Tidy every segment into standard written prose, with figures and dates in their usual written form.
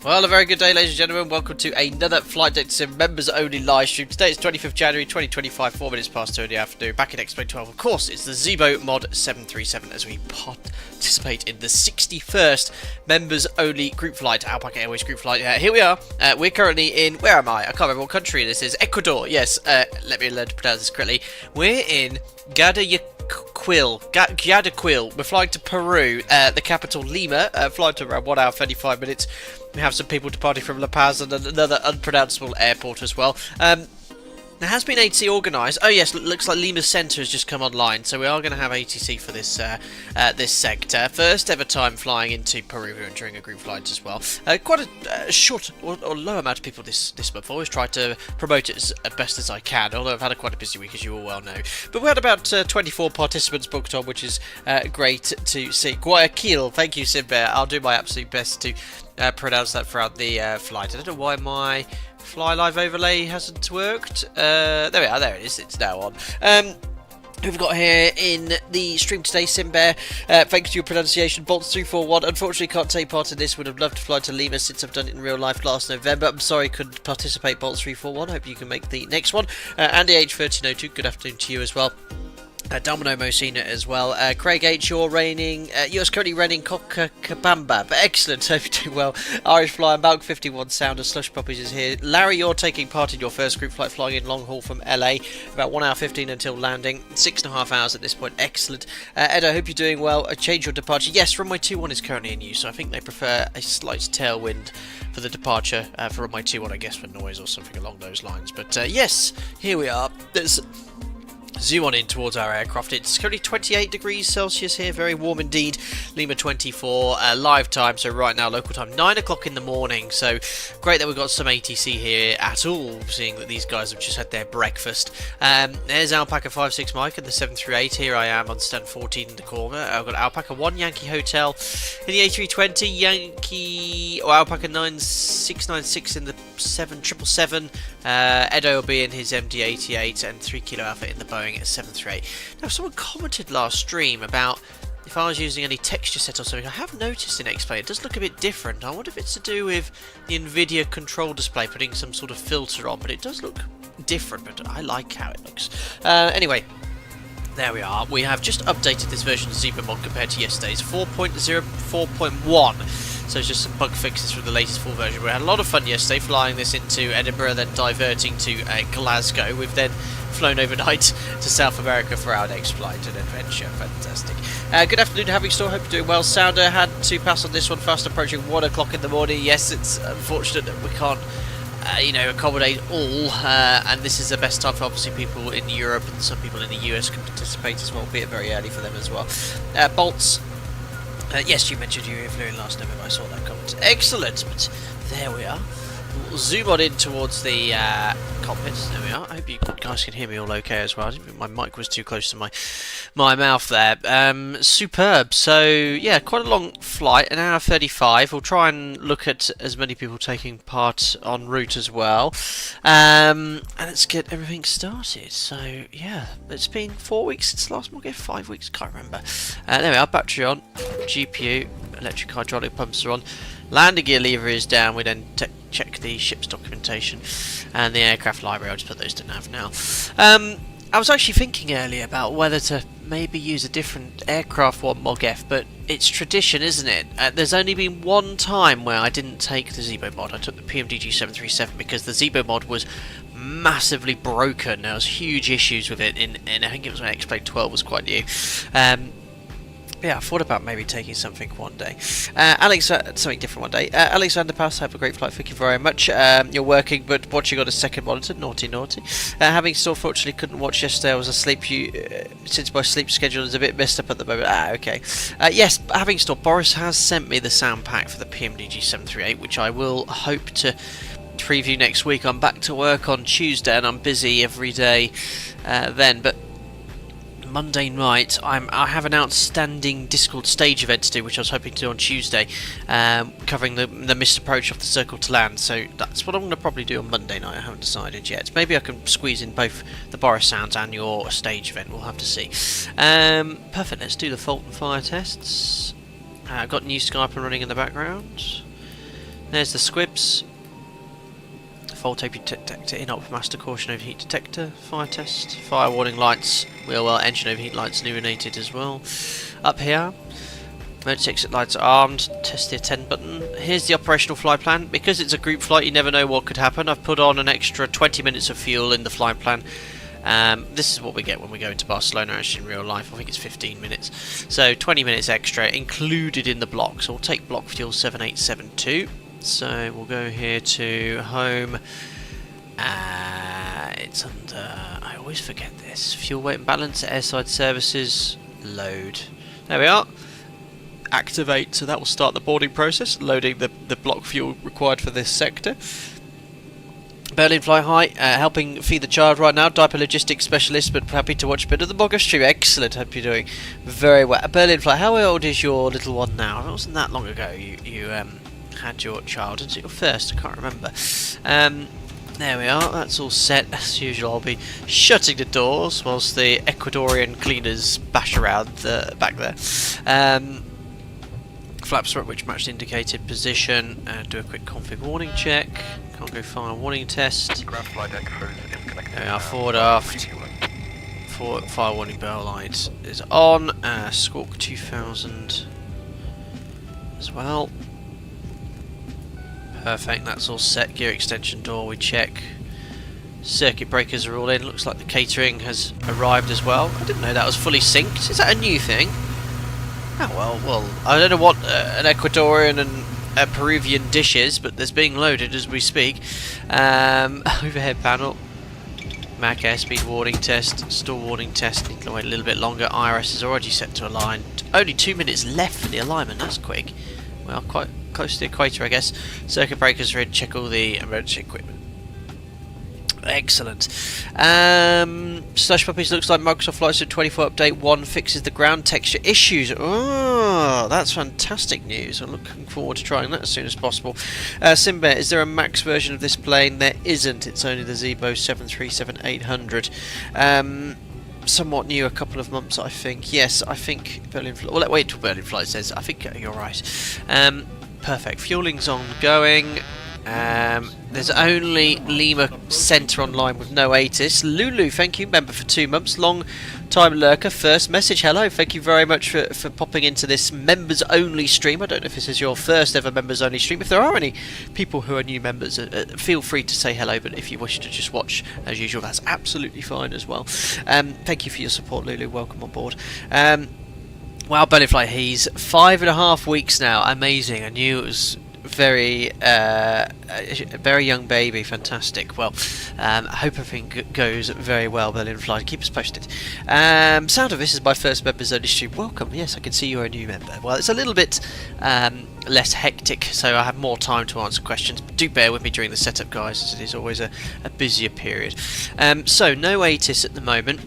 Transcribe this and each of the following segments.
Well, a very good day, ladies and gentlemen. Welcome to another Flight Deck Sim members only live stream. Today is 25th January 2025, 4 minutes past 2 in the afternoon. Back in XP12, of course, it's the ZIBO mod 737 as we participate in the 61st members only group flight, Alpaca Airways group flight. Here we are. We're currently in, where am I? I can't remember what country this is. Ecuador, yes. Let me learn to pronounce this correctly. We're in Guayaquil. We're flying to Peru, the capital Lima. Flying to around 1 hour 35 minutes. We have some people departing from Paz and another unpronounceable airport as well. There has been ATC organised. Oh yes, looks like Lima's centre has just come online, so we are going to have ATC for this this sector. First ever time flying into Peru during a group flight as well. Quite a short or low amount of people this month. I always try to promote it as best as I can, although I've had quite a busy week, as you all well know. But we had about 24 participants booked on, which is great to see. Guayaquil, thank you, Simbear. I'll do my absolute best to pronounce that throughout the flight. I don't know why my Fly Live overlay hasn't worked. There we are, there it is, it's now on. Who we've got here in the stream today, Simbear. Thanks to your pronunciation, Bolts 341. Unfortunately, can't take part in this. Would have loved to fly to Lima since I've done it in real life last November. I'm sorry, couldn't participate, Bolts 341. Hope you can make the next one. Andy H1302, good afternoon to you as well. Domino Mosina as well. Craig H, you're currently raining Cochabamba, but excellent, hope you're doing well. Irish Flyer, Balk 51 Sounder, Slush Puppies is here. Larry, you're taking part in your first group flight, flying in long haul from LA, about 1 hour 15 until landing, 6.5 hours at this point, excellent. Ed, I hope you're doing well. Change your departure. Yes, runway 21 is currently in use, so I think they prefer a slight tailwind for the departure for runway 21, I guess for noise or something along those lines. But yes, here we are. There's zoom on in towards our aircraft. It's currently 28 degrees Celsius here, very warm indeed. Lima 24, live time, so right now local time 9 o'clock in the morning, so great that we've got some ATC here at all, seeing that these guys have just had their breakfast. There's Alpaca 56 Mike and the 738. Here I am on stand 14 in the corner. I've got Alpaca 1 Yankee Hotel in the A320, Yankee or Alpaca 9696 in the 7777. Edo will be in his MD88 and 3 Kilo Alpha in the Boeing at 738. Now, someone commented last stream about if I was using any texture set or something. I have noticed in X-Play it does look a bit different. I wonder if it's to do with the NVIDIA control display putting some sort of filter on, but it does look different, but I like how it looks. Anyway, there we are. We have just updated this version of ZIBO mod compared to yesterday's 4.0, 4.1. So it's just some bug fixes from the latest full version. We had a lot of fun yesterday flying this into Edinburgh, then diverting to Glasgow. We've then flown overnight to South America for our next flight and adventure. Fantastic. Good afternoon, Having Store. Hope you're doing well. Sounder had to pass on this one, fast approaching 1 o'clock in the morning. Yes, it's unfortunate that we can't accommodate all, and this is the best time for obviously people in Europe, and some people in the US can participate as well, albeit very early for them as well. Bolts. Yes, you mentioned you flew in last November, I saw that comment. Excellent, but there we are. We'll zoom on in towards the cockpit. There we are. I hope you guys can hear me all okay as well. I didn't think my mic was too close to my mouth there. Superb. So, yeah, quite a long flight, 1 hour 35. We'll try and look at as many people taking part en route as well. And let's get everything started. So, yeah, it's been 4 weeks since last mod, 5 weeks, can't remember. There we are, battery on, GPU, electric hydraulic pumps are on. Landing gear lever is down. We then check the ship's documentation and the aircraft library. I'll just put those to nav now. I was actually thinking earlier about whether to maybe use a different aircraft one MOGF, but it's tradition, isn't it? There's only been one time where I didn't take the ZIBO mod. I took the PMDG 737 because the ZIBO mod was massively broken. There was huge issues with it, and I think it was when XP12 was quite new. Yeah, I thought about maybe taking something one day. Alex, something different one day. Alex Vanderpass, have a great flight. Thank you very much. You're working, but watching on a second monitor. Naughty, naughty. Having still fortunately couldn't watch yesterday. I was asleep. Since my sleep schedule is a bit messed up at the moment. Okay. Yes, having still, Boris has sent me the sound pack for the PMDG 738, which I will hope to preview next week. I'm back to work on Tuesday, and I'm busy every day then. But Monday night, I have an outstanding Discord stage event to do, which I was hoping to do on Tuesday, covering the missed approach off the circle to land. So that's what I'm going to probably do on Monday night. I haven't decided yet. Maybe I can squeeze in both the Boris Sounds and your stage event. We'll have to see. Perfect. Let's do the fault and fire tests. I've got new Skype running in the background. There's the squibs. Fault tape detector in up with master caution overheat detector. Fire test. Fire warning lights. Wheel well engine overheat lights illuminated as well. Up here. Emergency exit lights are armed. Test the attend button. Here's the operational flight plan. Because it's a group flight, you never know what could happen. I've put on an extra 20 minutes of fuel in the flight plan. This is what we get when we go into Barcelona actually in real life. I think it's 15 minutes. So 20 minutes extra included in the block. So we'll take block fuel 7872. So we'll go here to home. It's under, I always forget this, fuel weight and balance, airside services, load. There we are. Activate, so that will start the boarding process, loading the block fuel required for this sector. Berlin Fly High, helping feed the child right now, diaper logistics specialist, but happy to watch a bit of the Bogger stream. Excellent, hope you're doing very well. Berlin Fly, how old is your little one now? It wasn't that long ago you had your child. Is it your first? I can't remember. There we are, that's all set. As usual, I'll be shutting the doors whilst the Ecuadorian cleaners bash around back there. Flaps are at which match the indicated position. Do a quick config warning check. Can't go fire warning test. There we are, forward aft. Fire warning bell light is on. Squawk 2000 as well. Perfect, that's all set. Gear extension door we check. Circuit breakers are all in. Looks like the catering has arrived as well. I didn't know that was fully synced. Is that a new thing? Oh well, I don't know what an Ecuadorian and a Peruvian dish is, but there's being loaded as we speak. Overhead panel. Mac airspeed warning test. Stall warning test. Need to wait a little bit longer. IRS is already set to align. Only 2 minutes left for the alignment. That's quick. Well, quite close to the equator, I guess. Circuit breakers are in. Check all the emergency equipment. Excellent. Slush Puppies looks like Microsoft Flight Sim 24 update 1 fixes the ground texture issues. Oh, that's fantastic news. I'm looking forward to trying that as soon as possible. Simba, is there a max version of this plane? There isn't. It's only the ZIBO 737-800. Somewhat new, a couple of months, I think. Yes, I think Berlin Flight. Well, let's wait till Berlin Flight says. I think you're right. Perfect. Fueling's ongoing. There's only Lima Centre online with no ATIS. Lulu, thank you, member for 2 months. Long time lurker, first message. Hello, thank you very much for popping into this members only stream. I don't know if this is your first ever members only stream. If there are any people who are new members, feel free to say hello, but if you wish to just watch as usual, that's absolutely fine as well. Thank you for your support, Lulu. Welcome on board. Wow, Bellyfly, he's 5.5 weeks now. Amazing. I knew it was very young baby. Fantastic. Well, I hope everything goes very well, Berlin Fly. Keep us posted. Sound of this is my first members only stream. Welcome. Yes, I can see you're a new member. Well, it's a little bit less hectic, so I have more time to answer questions. But do bear with me during the setup, guys, as it is always a busier period. So no ATIS at the moment.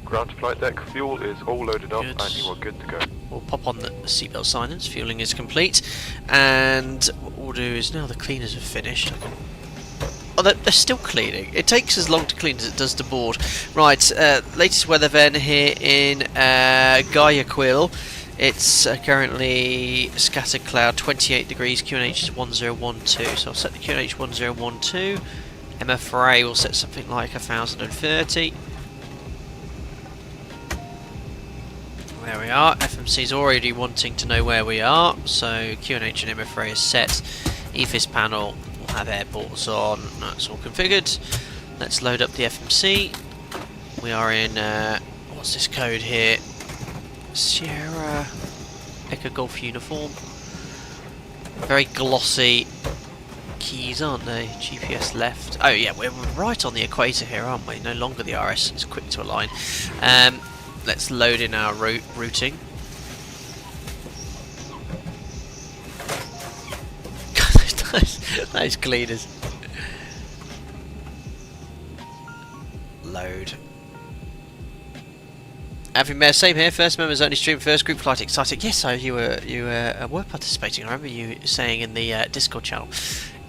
Ground to flight deck, fuel is all loaded up and you are good to go. We'll pop on the seatbelt silence, fueling is complete, and what we'll do is, now the cleaners have finished, oh, they're still cleaning. It takes as long to clean as it does to board. Right, latest weather event here in Guayaquil. It's currently scattered cloud, 28 degrees, QNH is 1012, so I'll set the QNH 1012, MFRA will set something like 1030. There we are. FMC's already wanting to know where we are, so QNH and MFRA is set. EFIS panel will have airports on. That's all configured. Let's load up the FMC. We are in what's this code here? Sierra Echo Golf uniform. Very glossy keys, aren't they? GPS left. Oh yeah, we're right on the equator here, aren't we? No longer the RS. It's quick to align. Let's load in our routing. Those cleaners. Load. Mayor, same here. First members only stream, first group flight. Exciting. Yes, so you were participating. I remember you saying in the Discord channel.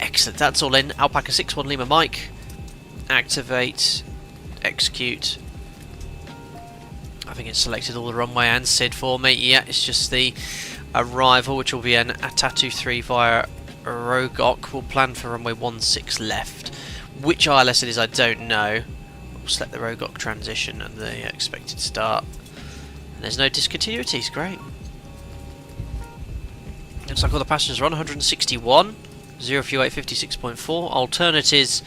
Excellent. That's all in. Alpaca 61 Lima Mike. Activate. Execute. I think it's selected all the runway and SID for me. Yeah, it's just the arrival, which will be an Atatu 3 via Rogok. We'll plan for runway 16 left. Which ILS it is, I don't know. We'll select the Rogok transition and the expected start. And there's no discontinuities, great. Looks like all the passengers are on 161. 0 fuel 856.4. Alternatives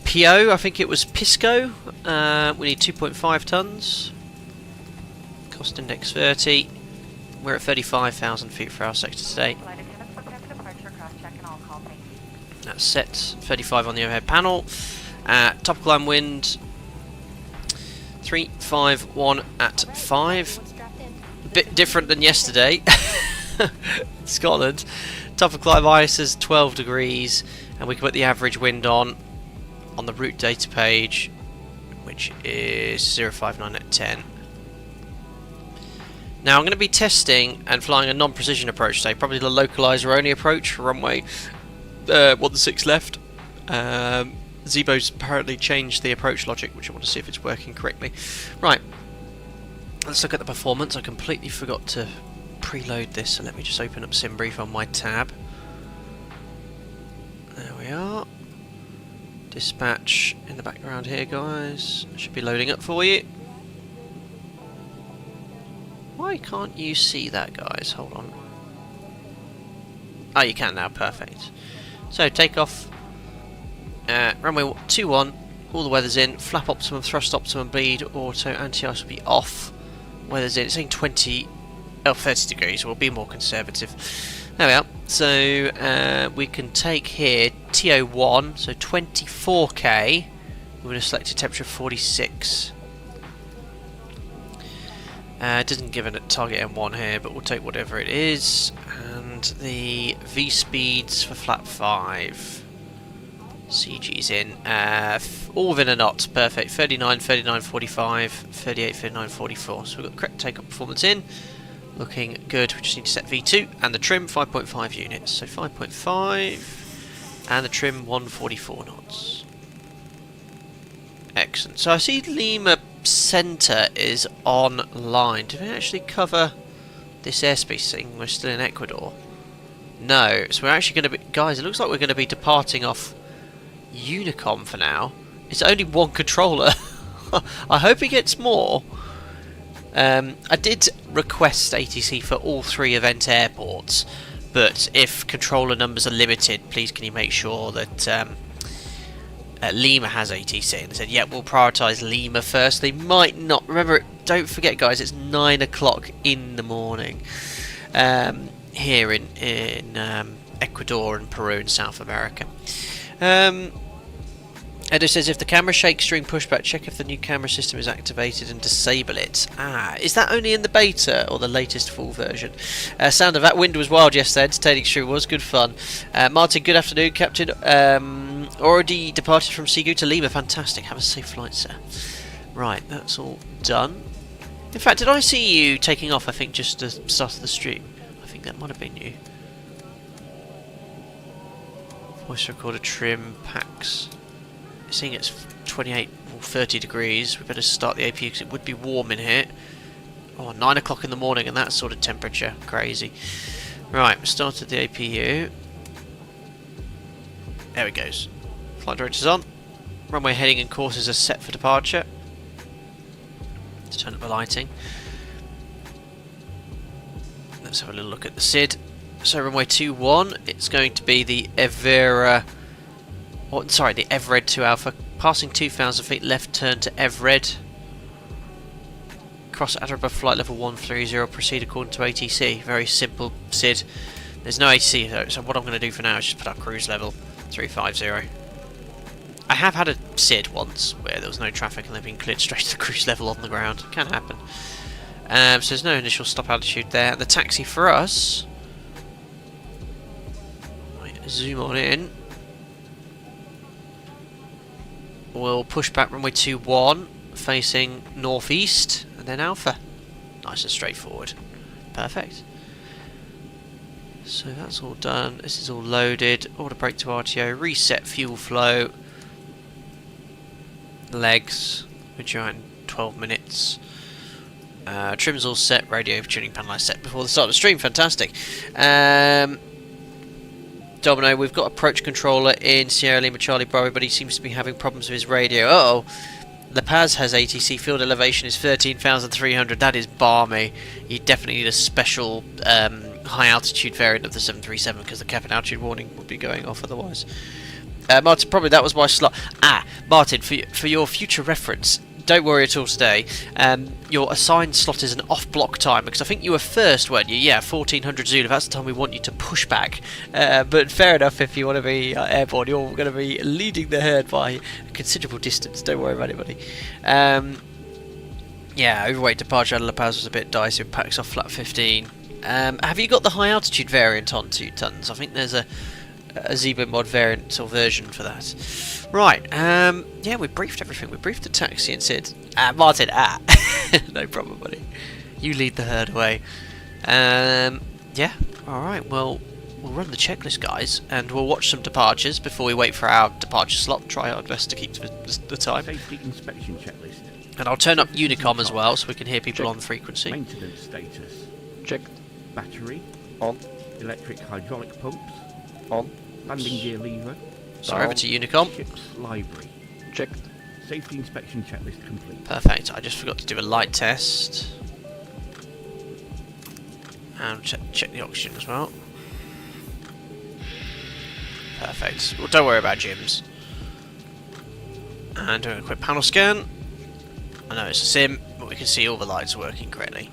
PO, I think it was Pisco. We need 2.5 tons. Cost index 30. We're at 35,000 feet per hour sector today. That's set. 35 on the overhead panel. Top climb wind 351 at 5. A bit different than yesterday. Scotland. Top of climb ice is 12 degrees, and we can put the average wind on the route data page, which is 059 at 10. Now I'm going to be testing and flying a non-precision approach today, probably the localizer only approach for runway 16 left. ZIBO's apparently changed the approach logic, which I want to see if it's working correctly. Right, let's look at the performance. I completely forgot to preload this, so let me just open up SimBrief on my tab. There we are. Dispatch in the background here, guys. Should be loading up for you. Why can't you see that, guys? Hold on. Oh, you can now. Perfect. So, takeoff. Runway 21. All the weather's in. Flap optimum, thrust optimum, bleed, auto, anti-ice will be off. Weather's in. It's saying 30 degrees, so we'll be more conservative. There we are. So, we can take here TO1, so 24k. We're going to select a temperature of 46. It doesn't give a target M1 here, but we'll take whatever it is. And the V speeds for flap 5. CG's in. All within a knot. Perfect. 39, 39, 45, 38, 39, 44. So we've got correct takeoff performance in. Looking good. We just need to set V2 and the trim 5.5 units. So 5.5 and the trim 144 knots. Excellent. So I see Lima Center is online. Did we actually cover this airspace thing? We're still in Ecuador. No. So we're actually going to be... Guys, it looks like we're going to be departing off Unicom for now. It's only one controller. I hope he gets more. I did request ATC for all 3 event airports, but if controller numbers are limited, please can you make sure that Lima has ATC? And they said, yeah, we'll prioritise Lima first. They might not. Remember, don't forget, guys, it's 9 o'clock in the morning here in Ecuador and Peru in South America. Edo says, if the camera shakes during pushback, check if the new camera system is activated and disable it. Ah, is that only in the beta or the latest full version? Sound of that wind was wild yesterday. Entertaining stream was good fun. Martin, good afternoon, Captain. Already departed from SEGU to Lima. Fantastic. Have a safe flight, sir. Right, that's all done. In fact, did I see you taking off, I think, just the start of the stream? I think that might have been you. Voice recorder trim packs. Seeing it's 28 or 30 degrees, we better start the APU because it would be warm in here. Oh, 9 o'clock in the morning and that sort of temperature. Crazy. Right, we started the APU. There it goes. Flight director's on. Runway heading and courses are set for departure. Let's turn up the lighting. Let's have a little look at the SID. So runway 21, it's going to be the Evera... Oh, sorry, the Evred 2 Alpha. Passing 2,000 feet, left turn to Evred. Cross Adarabah flight level 130, proceed according to ATC. Very simple SID. There's no ATC though, so what I'm going to do for now is just put up cruise level 350. I have had a SID once where there was no traffic and they've been cleared straight to the cruise level on the ground. Can happen. So there's no initial stop altitude there. The taxi for us... Zoom on in. We'll push back runway 21, facing northeast, and then Alpha. Nice and straightforward. Perfect. So that's all done. This is all loaded. Order brake to RTO. Reset fuel flow. Legs. We're due 12 minutes. Trim's all set. Radio tuning panel I set before the start of the stream. Fantastic. Domino, we've got approach controller in Sierra Lima Charlie Bravo, but he seems to be having problems with his radio. Uh-oh. La Paz has ATC, field elevation is 13,300, that is balmy. You definitely need a special high altitude variant of the 737 because the cap and altitude warning would be going off otherwise. Martin, probably that was my slot. Martin, for your future reference, don't worry at all today. Your assigned slot is an off-block time because I think you were first, weren't you? Yeah, 1400 Zulu. That's the time we want you to push back. But fair enough, if you want to be airborne, you're going to be leading the herd by a considerable distance. Don't worry about it, buddy. Yeah, overweight departure out of La Paz was a bit dicey. Packs off flat 15. Have you got the high altitude variant on 2 tons? I think there's a ZIBO mod variant or version for that. Right, yeah, we briefed everything. We briefed the taxi and said, Martin, no problem, buddy. You lead the herd away. Yeah, alright, well, we'll run the checklist, guys, and we'll watch some departures before we wait for our departure slot. Try our best to keep the time. Safety inspection checklist. And I'll turn up Unicom as well, so we can hear people on frequency. Maintenance status. Checked. Battery. On. Electric hydraulic pumps. On. Landing gear lever. So over to Unicom. Ship's library. Checked. Safety inspection checklist complete. Perfect. I just forgot to do a light test. And check the oxygen as well. Perfect. Well, don't worry about gyms. And doing a quick panel scan. I know it's a sim, but we can see all the lights are working correctly.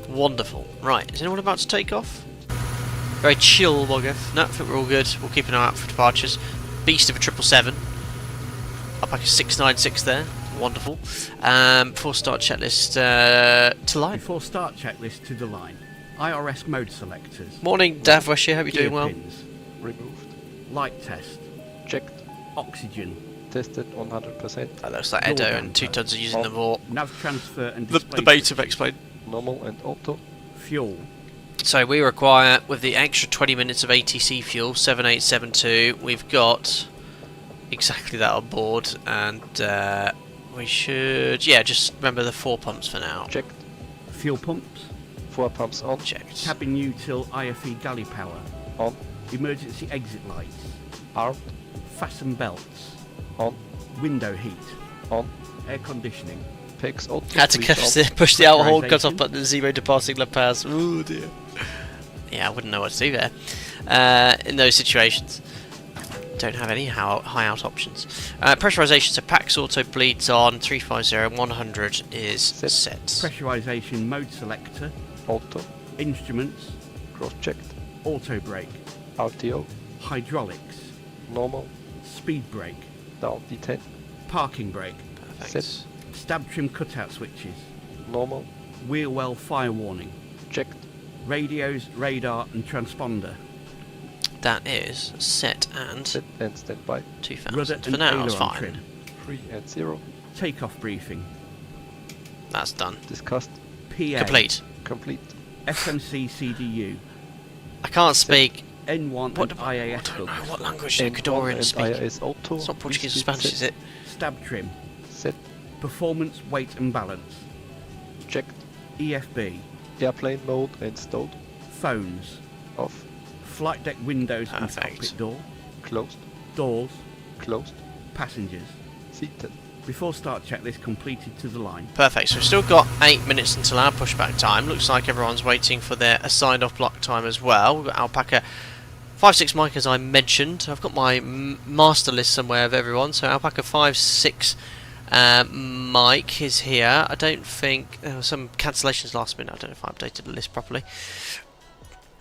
Wonderful. Right, is anyone about to take off? Very chill, Bogoth. No, I think we're all good. We'll keep an eye out for departures. Beast of a 777. Alpaca 696 there. Wonderful. Before start checklist to line. Before start checklist to the line. IRS mode selectors. Morning, Dav Wesh here. Hope you're doing well. Pins. Removed. Light test. Checked. Oxygen. Tested 100%. That looks like Edo and 2 tons are using them more. Nav transfer and The display. beta have explained. Normal and auto. Fuel. So we require, with the extra 20 minutes of ATC fuel, 7872, we've got exactly that on board, and we should, yeah, just remember the 4 pumps for now. Checked. Fuel pumps. 4 pumps on. Checked. Cabin util IFE galley power. On. Emergency exit lights. Armed. Fasten belts. On. Window heat. On. Air conditioning. Pegs auto. Had to switch on. push the out hold cut off button and ZIBO departing La Paz. Ooh dear. Yeah, I wouldn't know what to do there. In those situations. Don't have any high out options. Pressurization, so PAX auto bleeds on, 350, 100 is set. Pressurization mode selector. Auto. Instruments. Cross-checked. Auto brake. RTO. Hydraulics. Normal. Speed brake. Down D10. Parking brake. Perfect. Set. Stab trim cutout switches. Normal. Wheel well fire warning. Checked. Radios, radar and transponder. That is set and Set and standby. 2000. Rudder For and now, it's aileron fine. trim. 3 and 0. Takeoff briefing. That's done. Discussed. PA. Complete. Complete. FMC CDU. I can't speak. N1 What, and I IAS don't know hooks. what language the N1 Ecuadorians and speak. IIS auto. It's not Portuguese or Speed Spanish, is set. it? Stab trim. Set. Performance, weight and balance. Checked. EFB. Airplane mode and stowed. Phones. Off. Flight deck windows and Perfect. cockpit door. Closed. Doors. Closed. Passengers. Seated. Before start checklist completed to the line. Perfect, so we've still got 8 minutes until our pushback time. Looks like everyone's waiting for their assigned off block time as well. We've got Alpaca 56 Mike, as I mentioned. I've got my master list somewhere of everyone. So Alpaca 56 Mike is here. I don't think there were some cancellations last minute. I don't know if I updated the list properly.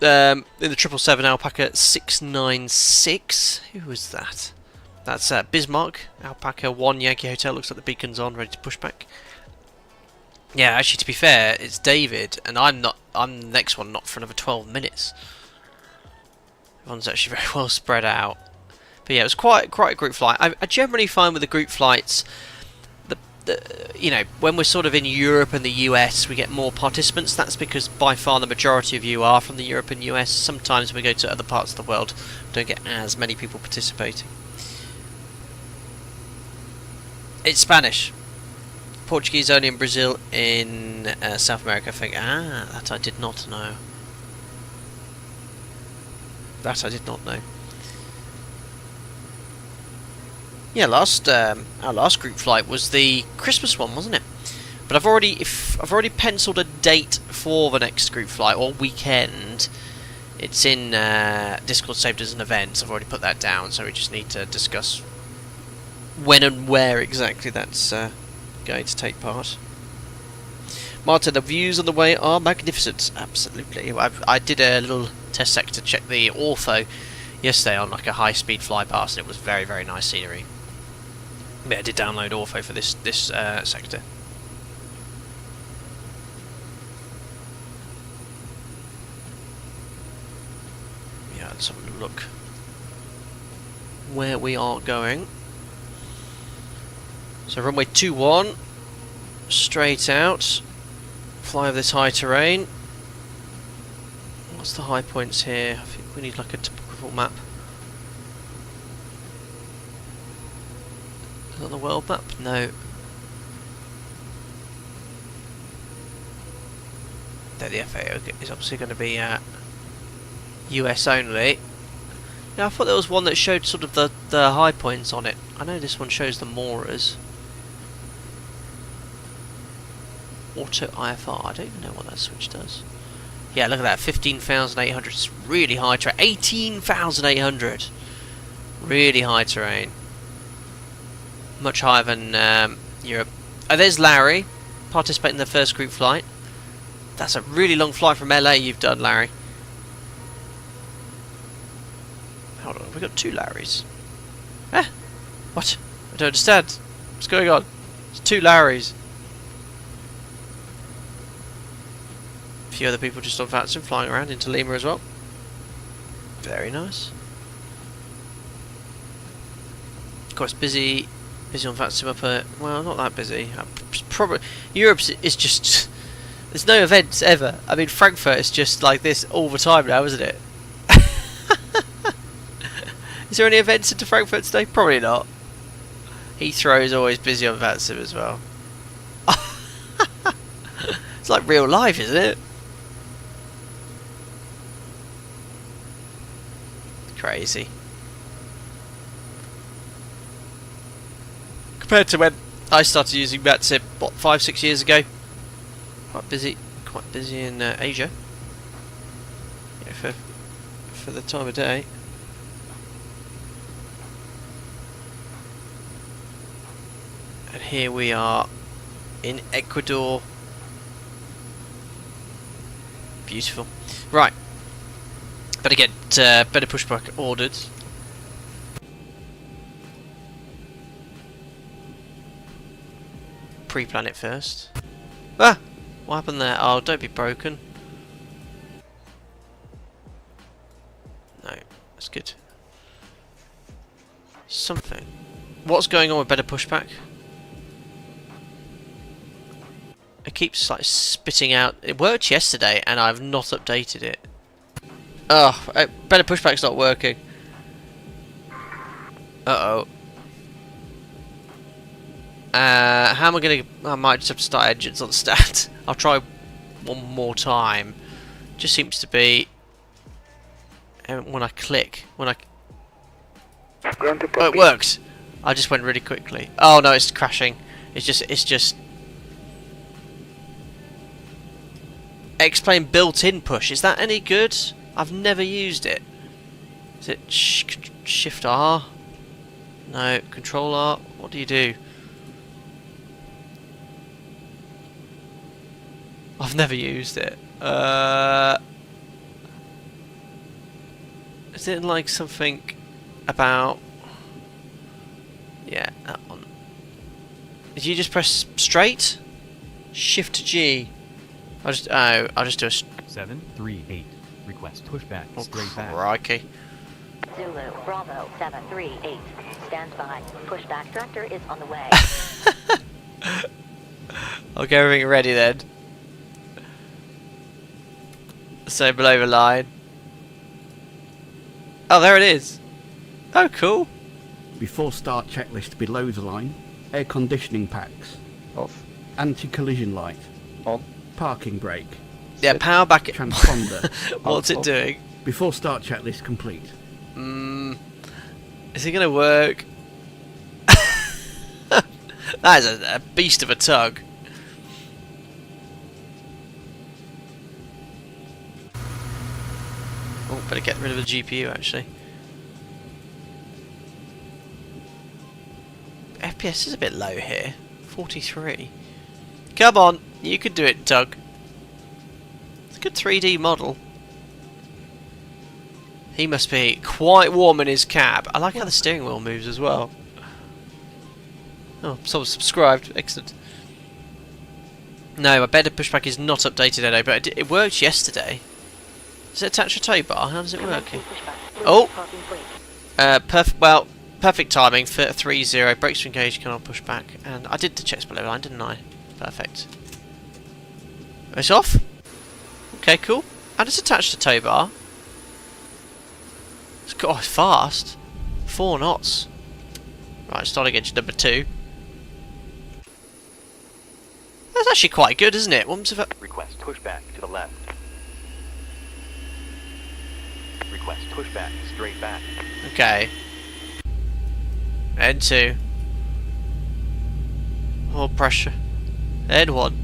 In the 777 Alpaca 696. Who was that? That's Bismarck, Alpaca 1 Yankee Hotel. Looks like the beacon's on, ready to push back. Yeah, actually, to be fair, it's David, and I'm the next one, not for another 12 minutes. Everyone's actually very well spread out. But yeah, it was quite a group flight. I generally find with the group flights, you know, when we're sort of in Europe and the US, we get more participants. That's because by far the majority of you are from the Europe and US. Sometimes when we go to other parts of the world, we don't get as many people participating. It's Spanish. Portuguese only in Brazil, in South America, I think. Ah, that I did not know. That I did not know. Yeah, our last group flight was the Christmas one, wasn't it? But I've already penciled a date for the next group flight or weekend. It's in Discord saved as an event. So I've already put that down, so we just need to discuss when and where exactly that's going to take part. Martin, the views on the way are magnificent. Absolutely. I did a little test sector check the ortho yesterday on like a high-speed fly past, and it was very, very nice scenery. Yeah, I did download ortho for this sector. Yeah, let's have a look where we are going. So runway 21, straight out, fly over this high terrain. What's the high points here? I think we need like a topographical map. Is that the world map? No. There, the FAO is obviously going to be US only. Yeah, I thought there was one that showed sort of the high points on it. I know this one shows the Moras. Auto IFR. I don't even know what that switch does. Yeah, look at that. 15,800. It's really high terrain. 18,800. Really high terrain. Much higher than Europe. Oh, there's Larry, participating in the first group flight. That's a really long flight from LA you've done, Larry. Hold on, we've got two Larrys. Eh? What? I don't understand. What's going on? It's two Larrys. A few other people just on Vatsim flying around into Lima as well. Very nice. Of course, busy on Vatsim up at, well, not that busy. Probably Europe is just there's no events ever. I mean, Frankfurt is just like this all the time now, isn't it? Is there any events into Frankfurt today? Probably not. Heathrow is always busy on Vatsim as well. It's like real life, isn't it? Crazy. Compared to when I started using Vatsim, what, 5-6 years ago? Quite busy in Asia. Yeah, for the time of day. And here we are in Ecuador. Beautiful. Right. Better get better pushback ordered. Pre-plan it first. Ah! What happened there? Oh, don't be broken. No, that's good. Something. What's going on with better pushback? It keeps like spitting out. It worked yesterday, and I've not updated it. Oh, better pushback's not working. Uh-oh. How am I gonna... I might just have to start engines on the stat. I'll try one more time. Just seems to be... when I click... Oh, it worked! I just went really quickly. Oh no, it's crashing. It's just... X-Plane built-in push. Is that any good? I've never used it. Is it Shift R? No, Control R. What do you do? I've never used it. Is it like something about... Yeah, that one. Did you just press straight? Shift G. I'll just do a... 738. Request pushback straight back. Crikey. Zulu, Bravo, 738. Stand by. Pushback director is on the way. I'll get everything ready then. So below the line. Oh, there it is. Oh, cool. Before start checklist below the line. Air conditioning packs. Off. Anti-collision light. On. Parking brake. Yeah, power back. Transponder. What's it doing? Before start checklist complete. Is it gonna work? That is a beast of a tug. Oh, better get rid of the GPU actually. FPS is a bit low here. 43. Come on, you can do it, Tug. It's a good 3D model. He must be quite warm in his cab. I like how the steering wheel moves as well. Oh, someone subscribed. Excellent. No, my bed pushback is not updated, Edo, but it worked yesterday. Does it attach a tow bar? How does it work? Oh! Perfect timing for 3-0. Brakes to engage, cannot push back. And I did the checks below line, didn't I? Perfect. It's off? Okay, cool. And it's attached to tow bar. It's fast. 4 knots. Right, starting engine number 2. That's actually quite good, isn't it? Request pushback to the left. Request pushback straight back. Okay. N2. More pressure. N1.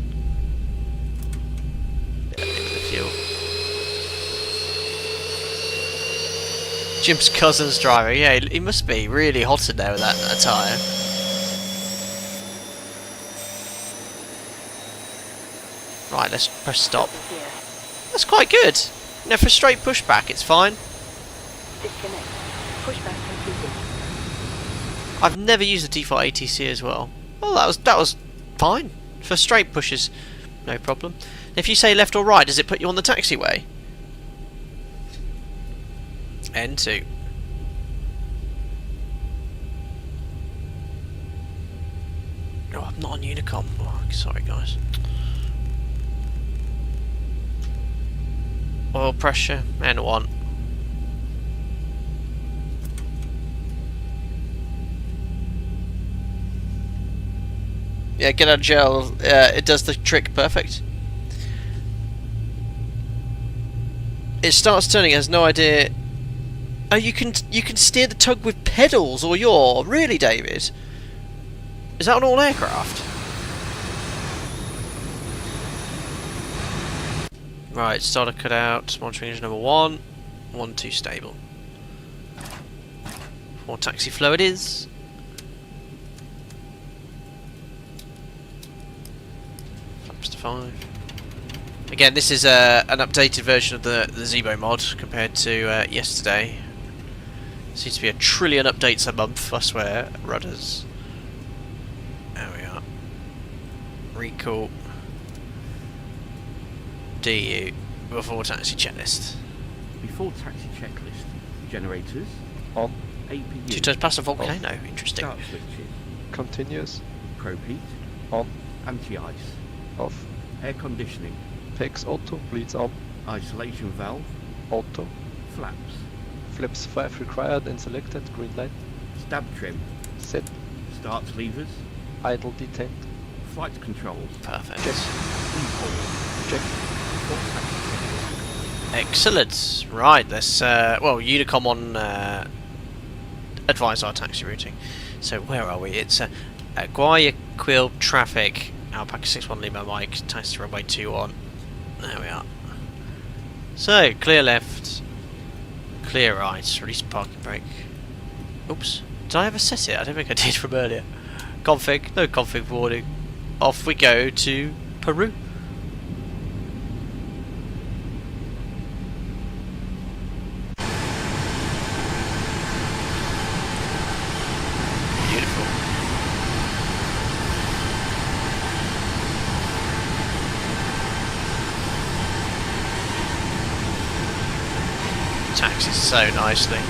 The fuel. Jim's cousin's driver. Yeah, he must be really hot in there with that attire. Right, let's press stop. That's quite good. You know, for straight pushback, it's fine. Disconnect. Pushback completed. I've never used the default ATC as well. Well, that was fine for straight pushes, no problem. If you say left or right, does it put you on the taxiway? N2. No, I'm not on Unicom. Oh, sorry, guys. Oil pressure, N1. Yeah, get out of jail. It does the trick perfect. It starts turning. It has no idea. Oh, you can steer the tug with pedals or yaw. Really, David? Is that on all aircraft? Right, starter cut out. Monitoring engine number 1. 1, 2 stable. 4 taxi flow it is. Flaps to 5. Again, this is an updated version of the ZIBO mod compared to yesterday. Seems to be 1 trillion updates a month, I swear. Rudders. There we are. Recall. DU. Before taxi checklist. Before taxi checklist. Generators. On. APU. 2 turns past a volcano. Interesting. Start switches. Continuous. Propheat. On. Anti-ice. Off. Air conditioning. PEX auto. Bleeds on. Isolation valve. Auto. Flaps. Flips 5 required and selected. Green light. Stab trim. Set. Start levers. Idle detent. Flight controls. Perfect. Check. Check. Excellent. Right, let's Unicom on advise our taxi routing. So where are we? It's Guayaquil traffic. Alpaca 61 Lima Mike. Taxi runway 21. There we are. So clear left. Clear right. Release parking brake. Oops. Did I ever set it? I don't think I did from earlier. Config. No config warning. Off we go to Peru. Beautiful. Taxis so nicely. I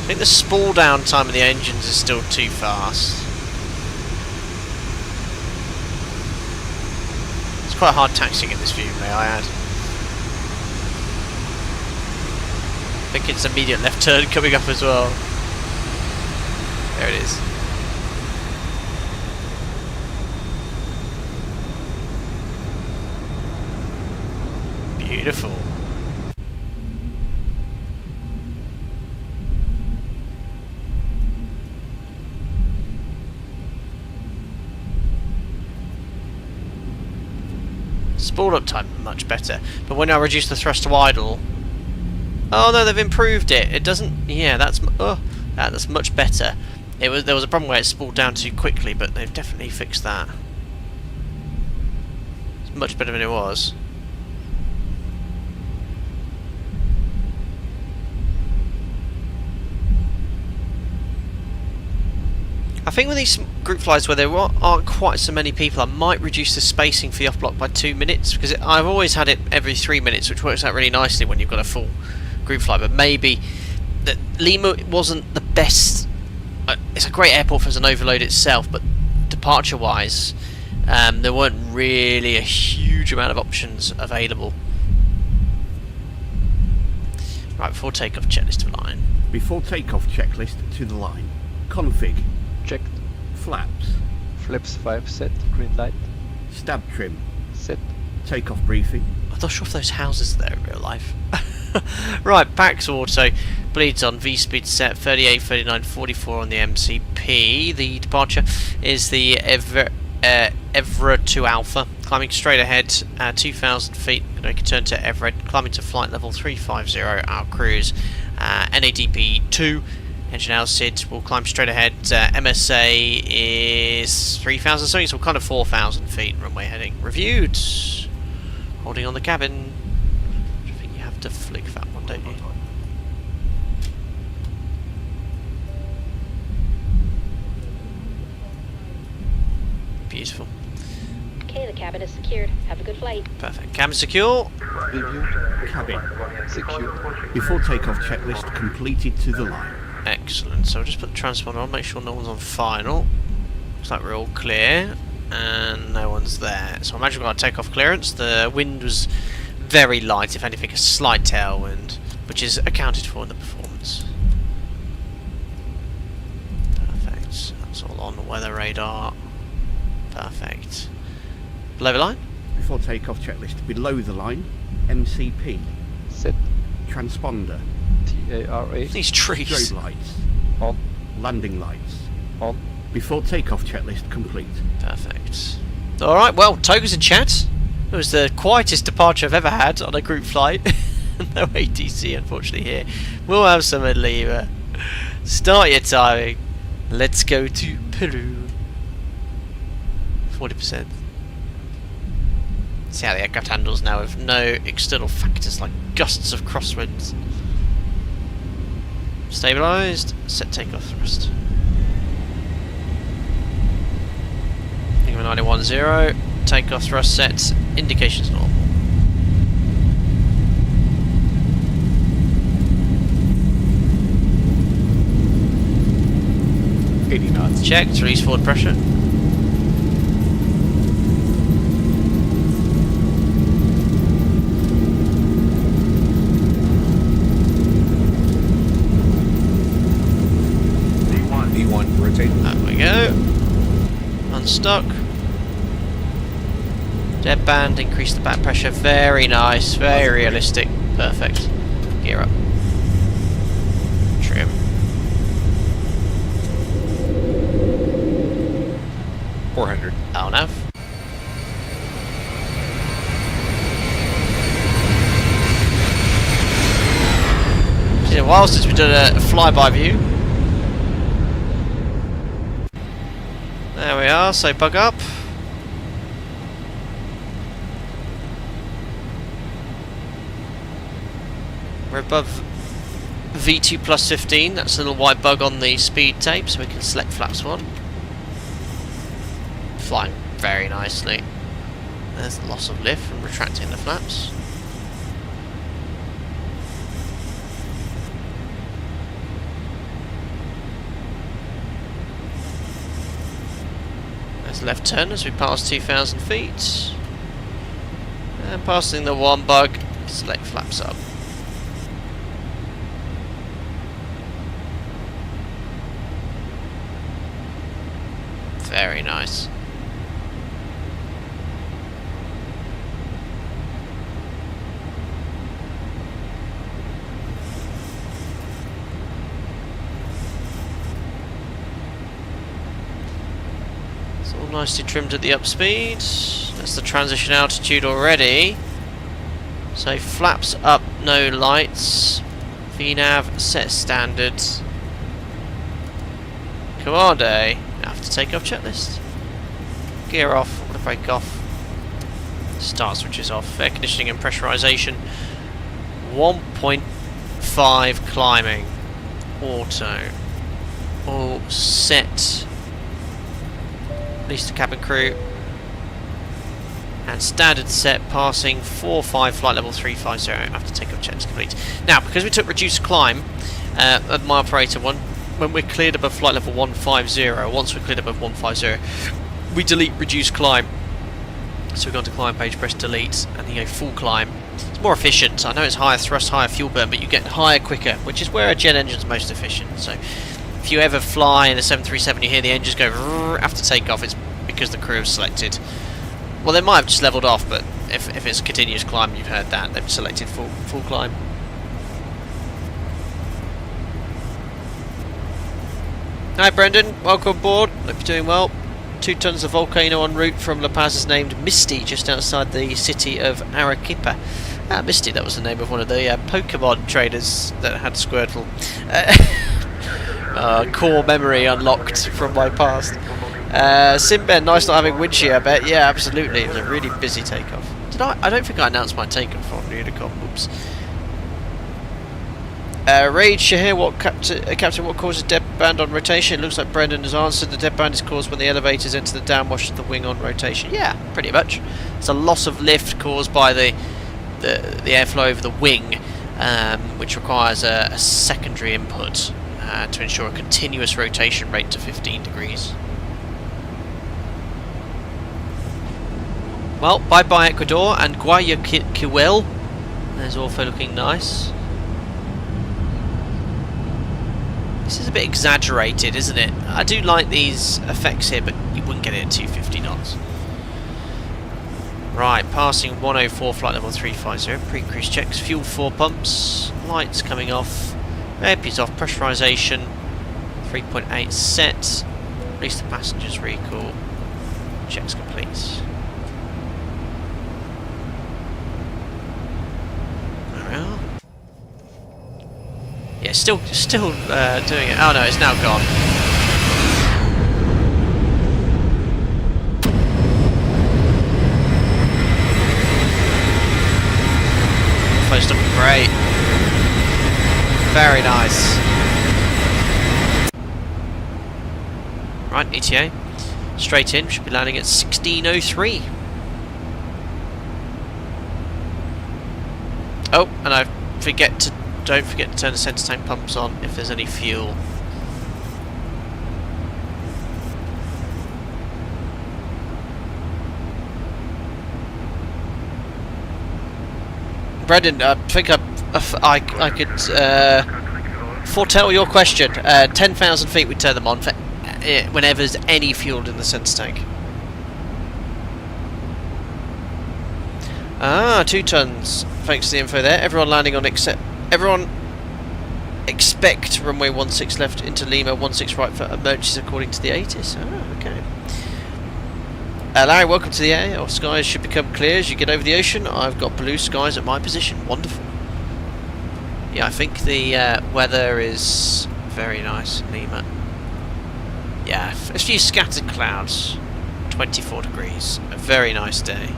think the spool down time of the engines is still too fast. It's quite hard taxiing in this view, may I add. I think it's immediate left turn coming up as well. There it is. Beautiful. Spool up time, much better. But when I reduce the thrust to idle... Oh no, they've improved it. It doesn't... Yeah, that's much better. There was a problem where it spooled down too quickly, but they've definitely fixed that. It's much better than it was. I think with these group flights where there aren't quite so many people, I might reduce the spacing for the off-block by 2 minutes, because I've always had it every 3 minutes, which works out really nicely when you've got a full group flight. But maybe that Lima wasn't the best. It's a great airport as an overload itself, but departure-wise, there weren't really a huge amount of options available. Right, before takeoff, checklist to line. Before takeoff, checklist to the line. Config. Checked. Flaps. Flaps 5 set. Green light. Stab trim. Set. Takeoff briefing. I'm not sure if those houses are there in real life. Right, Pax Auto. Bleeds on, V-speed set, 38, 39, 44 on the MCP. The departure is the Evra 2 Alpha. Climbing straight ahead, 2,000 feet. Going to make a turn to Everett. Climbing to flight level 350, our cruise. NADP 2. Engine Alcid will climb straight ahead. MSA is 3,000 something, so kind of 4,000 feet. Runway heading reviewed. Holding on the cabin. I think you have to flick that one, don't you? Beautiful. Okay, the cabin is secured. Have a good flight. Perfect. Cabin secure. Reviewed. Cabin. Secure. Before takeoff, checklist completed to the line. Excellent. So I'll just put the transponder on, make sure no one's on final. Looks like we're all clear. And no one's there. So I imagine we've got a takeoff clearance. The wind was very light, if anything, a slight tailwind, which is accounted for in the performance. Perfect. That's all on the weather radar. Perfect. Below the line? Before takeoff, checklist below the line. MCP. Set. Transponder. TARA. These trees. Strobe lights. On. Landing lights. On. Before takeoff, checklist complete. Perfect. Alright, well, Toga's in chat. It was the quietest departure I've ever had on a group flight. No ATC, unfortunately, here. We'll have some at Lima. Start your timing. Let's go to Peru. 40%. See how the aircraft handles now with no external factors like gusts of crosswinds. Stabilised. Set takeoff thrust. Lima 910. Takeoff thrust set. Indications normal. Checked. Release forward pressure. E1 rotate. There we go. Unstuck. Dead band, increase the back pressure. Very nice, very realistic. Perfect. Gear up. Trim. 400. LNAV. It's been a while since we've done a flyby view. There we are, so bug up. We're above V2 plus 15, that's a little white bug on the speed tape, so we can select flaps 1. Flying very nicely. There's the loss of lift from retracting the flaps. There's left turn as we pass 2,000 feet. And passing the one bug, select flaps up. Very nice. It's all nicely trimmed at the up speed. That's the transition altitude already. So flaps up, no lights. VNAV set standard. Command A. After takeoff checklist. Gear off, auto brake off. Start switches off. Air conditioning and pressurization. 1.5 climbing. Auto. All set. Release the cabin crew. And standard set, passing 4-5 flight level 350 after takeoff checks complete. Now, because we took reduced climb at my operator one, when we're cleared above flight level 150, once we're cleared above 150, we delete reduced climb. So we go onto climb page, press delete, and you go full climb. It's more efficient. I know it's higher thrust, higher fuel burn, but you get higher quicker, which is where a jet engine's most efficient. So if you ever fly in a 737, you hear the engines go after takeoff, it's because the crew have selected. Well, they might have just leveled off, but if it's a continuous climb, you've heard that they've selected full climb. Hi Brendan, welcome aboard. Hope you're doing well. 2 tons of volcano en route from La Paz is named Misty, just outside the city of Arequipa. Ah, Misty, that was the name of one of the Pokemon traders that had Squirtle. Core memory unlocked from my past. Simben, nice not having wind shear, I bet. Yeah, absolutely. It was a really busy takeoff. Did I don't think I announced my takeoff on Unicom. Oops. Raid Shahir, Captain, what causes dead band on rotation? It looks like Brendan has answered. The dead band is caused when the elevators enter the downwash of the wing on rotation. Yeah, pretty much. It's a loss of lift caused by the airflow over the wing, which requires a secondary input to ensure a continuous rotation rate to 15 degrees. Well, bye-bye Ecuador and Guayaquil. There's also looking nice. This is a bit exaggerated, isn't it? I do like these effects here, but you wouldn't get it at 250 knots. Right, passing 104 flight level 350. Pre-cruise checks, fuel 4 pumps, lights coming off, airpiece off, pressurization 3.8 set. Release the passengers recall. Checks complete. Yeah, still doing it. Oh no, it's now gone. Closed up great. Very nice. Right, ETA. Straight in, should be landing at 16:03. Oh, and don't forget to turn the centre tank pumps on if there's any fuel. Brendan, I think I could foretell your question. 10,000 feet we turn them on for whenever there's any fuel in the centre tank. Ah, 2 tons. Thanks to the info there. Everyone landing on Everyone expect runway 16 left into Lima, 16 right for emergencies according to the ATIS. Oh, okay. Larry, welcome to the air. Your skies should become clear as you get over the ocean. I've got blue skies at my position. Wonderful. Yeah, I think the weather is very nice in Lima. Yeah, a few scattered clouds. 24 degrees. A very nice day.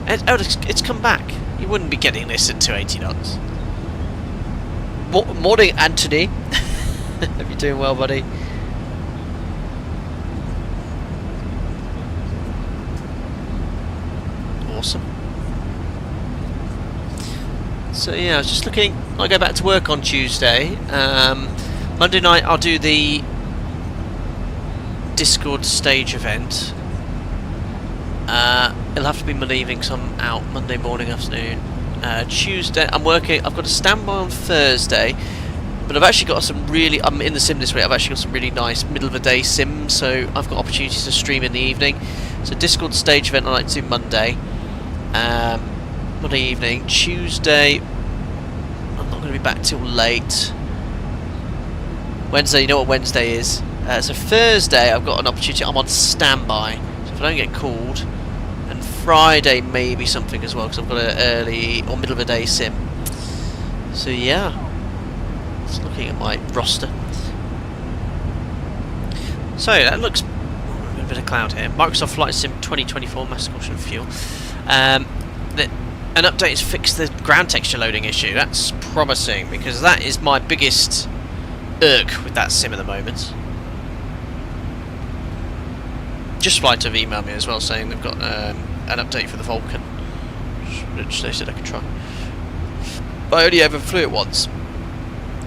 Oh, it's come back. You wouldn't be getting this at 280 knots. Morning, Anthony. Hope you're doing well, buddy. Awesome. So yeah, I was just looking. I go back to work on Tuesday. Monday night I'll do the Discord stage event. It'll have to be my leaving, so I'm out Monday morning, afternoon. Tuesday, I'm working. I've got a standby on Thursday, but I've actually got some really. I'm in the sim this week. I've actually got some really nice middle of the day sims, so I've got opportunities to stream in the evening. So Discord stage event I like to do Monday, Monday evening. Tuesday, I'm not going to be back till late. Wednesday, you know what Wednesday is? So Thursday I've got an opportunity. I'm on standby, so if I don't get called, and Friday maybe something as well because I've got an early or middle of the day sim. So yeah, just looking at my roster. So that looks a bit of cloud here. Microsoft Flight Sim 2024 mass caution of fuel. An update has fixed the ground texture loading issue. That's promising because that is my biggest irk with that sim at the moment. Just Flight have emailed me as well saying they've got an update for the Vulcan, which they said I could try. But I only ever flew it once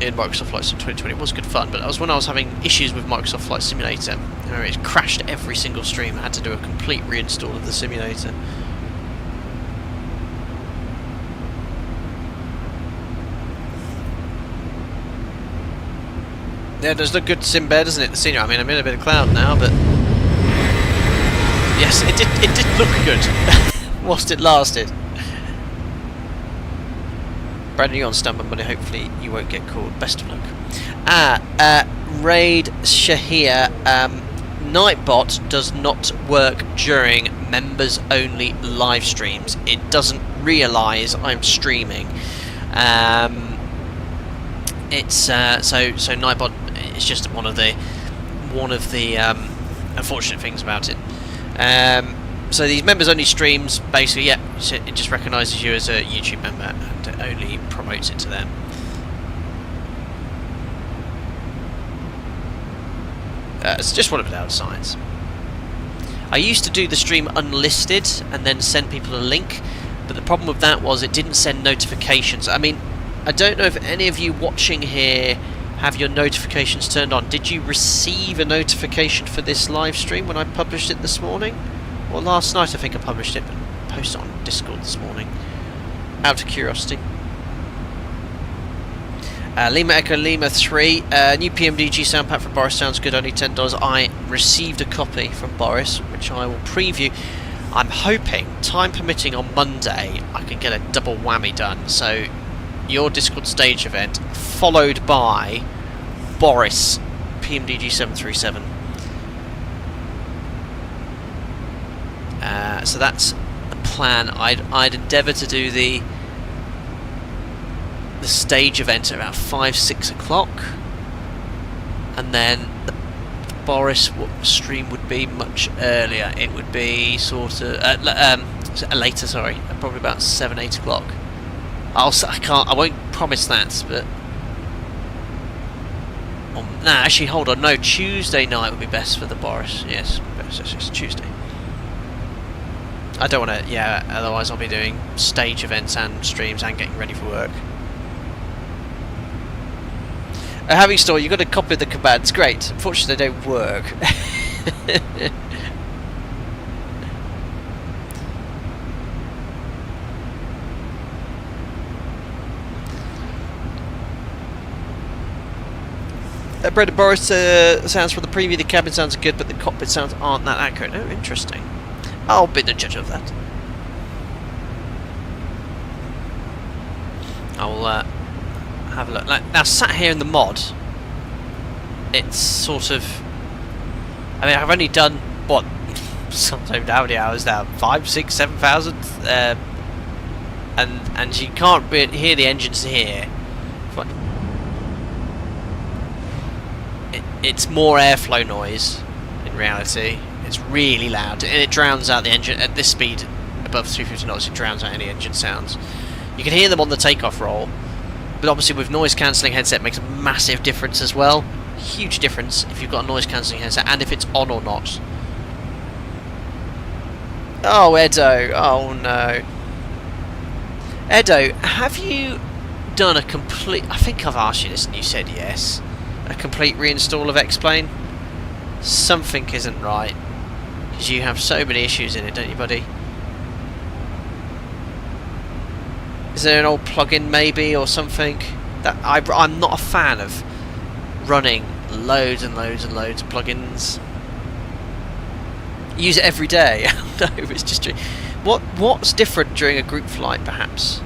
in Microsoft Flight Sim 2020. It was good fun, but that was when I was having issues with Microsoft Flight Simulator. It crashed every single stream. I had to do a complete reinstall of the simulator. Yeah, does look good sim bed, doesn't it? The scenery. I mean, I'm in a bit of cloud now, but yes, it did look good whilst it lasted. Brandon, you're on standby, buddy. Hopefully you won't get called. Best of luck. Raid Shahir. Nightbot does not work during members-only live streams. It doesn't realise I'm streaming. It's so Nightbot is just one of the unfortunate things about it. So these members-only streams, basically, yeah, it just recognises you as a YouTube member and it only promotes it to them. It's just one of the downsides. I used to do the stream unlisted and then send people a link, but the problem with that was it didn't send notifications. I mean, I don't know if any of you watching here have your notifications turned on. Did you receive a notification for this live stream when I published it this morning? Well, last night I think I published it, but posted it on Discord this morning. Out of curiosity. Lima Echo Lima 3, new PMDG sound pack from Boris sounds good, only $10. I received a copy from Boris, which I will preview. I'm hoping, time permitting, on Monday I can get a double whammy done. So your Discord stage event followed by Boris PMDG 737. So that's the plan. I'd endeavour to do the stage event at about 5-6 o'clock, and then the Boris stream would be much earlier. It would be sort of later. Sorry, probably about 7-8 o'clock. I won't promise that, but no, actually, hold on. No, Tuesday night would be best for the Boris. Yes, it's Tuesday. I don't want to. Yeah, otherwise I'll be doing stage events and streams and getting ready for work. Having store, you've got to copy the commands. Great. Unfortunately, they don't work. Brendan Boris sounds from the preview. The cabin sounds good, but the cockpit sounds aren't that accurate. Oh, interesting. I'll be the judge of that. I'll have a look. Now, sat here in the mod, it's sort of. I mean, I've only done what? Sometimes how many hours now? 5, 6, 7,000, and you can't really hear the engines here. It's more airflow noise in reality. It's really loud and it drowns out the engine at this speed above 350 knots. It drowns out any engine sounds. You can hear them on the takeoff roll, but obviously with noise cancelling headset it makes a massive difference as well. Huge difference if you've got a noise cancelling headset and if it's on or not. Oh, Edo. Oh no. Edo, have you done a complete... I think I've asked you this and you said yes. A complete reinstall of X-Plane? Something isn't right. Because you have so many issues in it, don't you, buddy? Is there an old plugin maybe or something? That I'm not a fan of running loads and loads and loads of plugins. Use it every day. No, it's just true. What's different during a group flight, perhaps?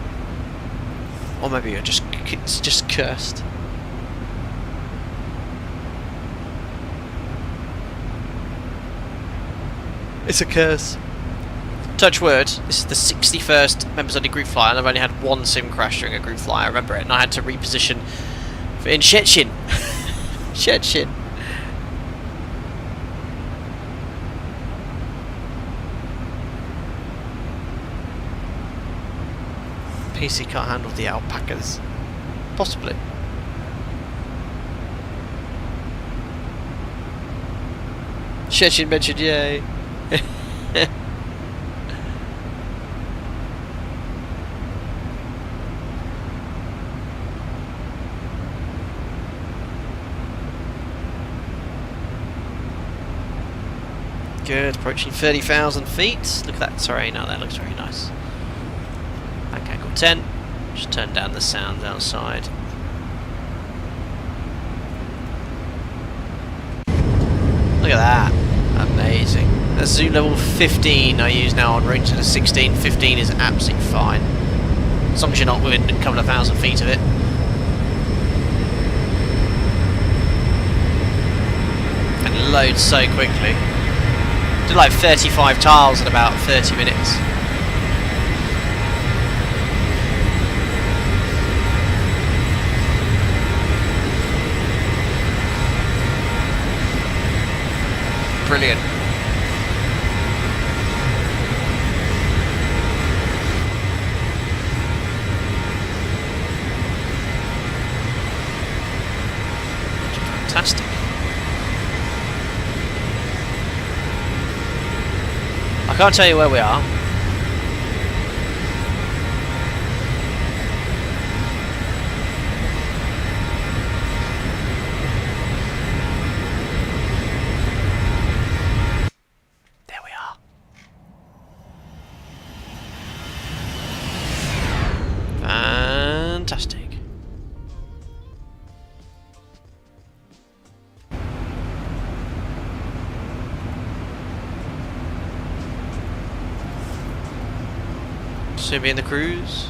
Or maybe you're it's just cursed. It's a curse. Touch wood, this is the 61st members only group flight, and I've only had one sim crash during a group flight, I remember it, and I had to reposition in Szczecin. Szczecin. PC can't handle the alpacas. Possibly. Szczecin mentioned, yay. Good, approaching 30,000 feet. Look at that terrain out there, looks very nice. Back angle 10. Just turn down the sound outside. Look at that. Amazing. That's zoom level 15 I use now on route to the 16. 15 is absolutely fine. As long as you're not within a couple of thousand feet of it. And it loads so quickly. Did like 35 tiles in about 30 minutes. Brilliant. Fantastic. I can't tell you where we are. There we are. Fantastic. Soon be in the cruise.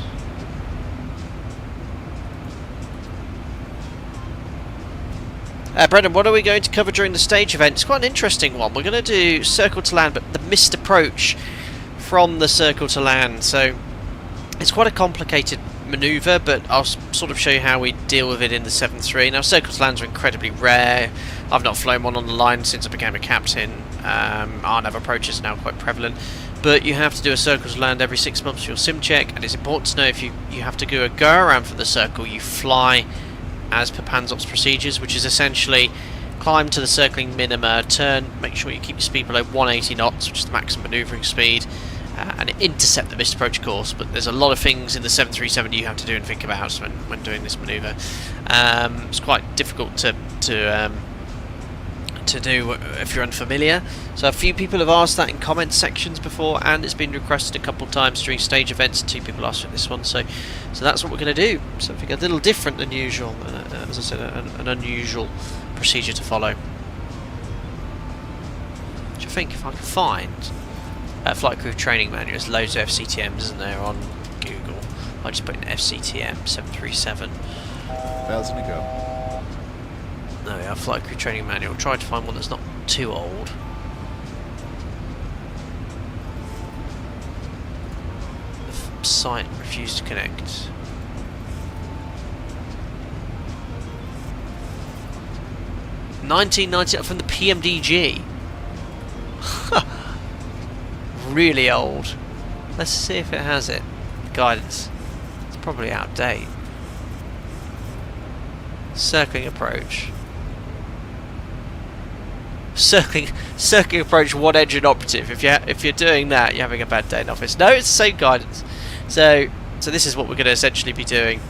Brendan, what are we going to cover during the stage event? It's quite an interesting one. We're going to do circle to land, but the missed approach from the circle to land. So it's quite a complicated manoeuvre, but I'll sort of show you how we deal with it in the 7.3. Now, circle to lands are incredibly rare. I've not flown one on the line since I became a captain. RNAV approach is now quite prevalent. But you have to do a circle to land every 6 months for your sim check, and it's important to know if you have to do a go around for the circle, you fly as per PANZOP's procedures, which is essentially climb to the circling minima, turn, make sure you keep your speed below 180 knots, which is the maximum manoeuvring speed, and intercept the missed approach course. But there's a lot of things in the 737 you have to do and think about when doing this manoeuvre. It's quite difficult to do if you're unfamiliar. So a few people have asked that in comment sections before, and it's been requested a couple of times during stage events. 2 people asked for this one, so that's what we're going to do. Something a little different than usual, as I said, an unusual procedure to follow. Which I think if I can find flight crew training manual, there's loads of FCTMs, isn't there, on Google. I just put in FCTM 737. 1,000 to go. There we are, flight crew training manual. Try to find one that's not too old. The site refused to connect. $19.90 from the PMDG. Really old. Let's see if it has it. Guidance. It's probably out of date. Circling approach. Circling approach, one engine operative. If you're doing that, you're having a bad day in office. No, it's the same guidance. So this is what we're going to essentially be doing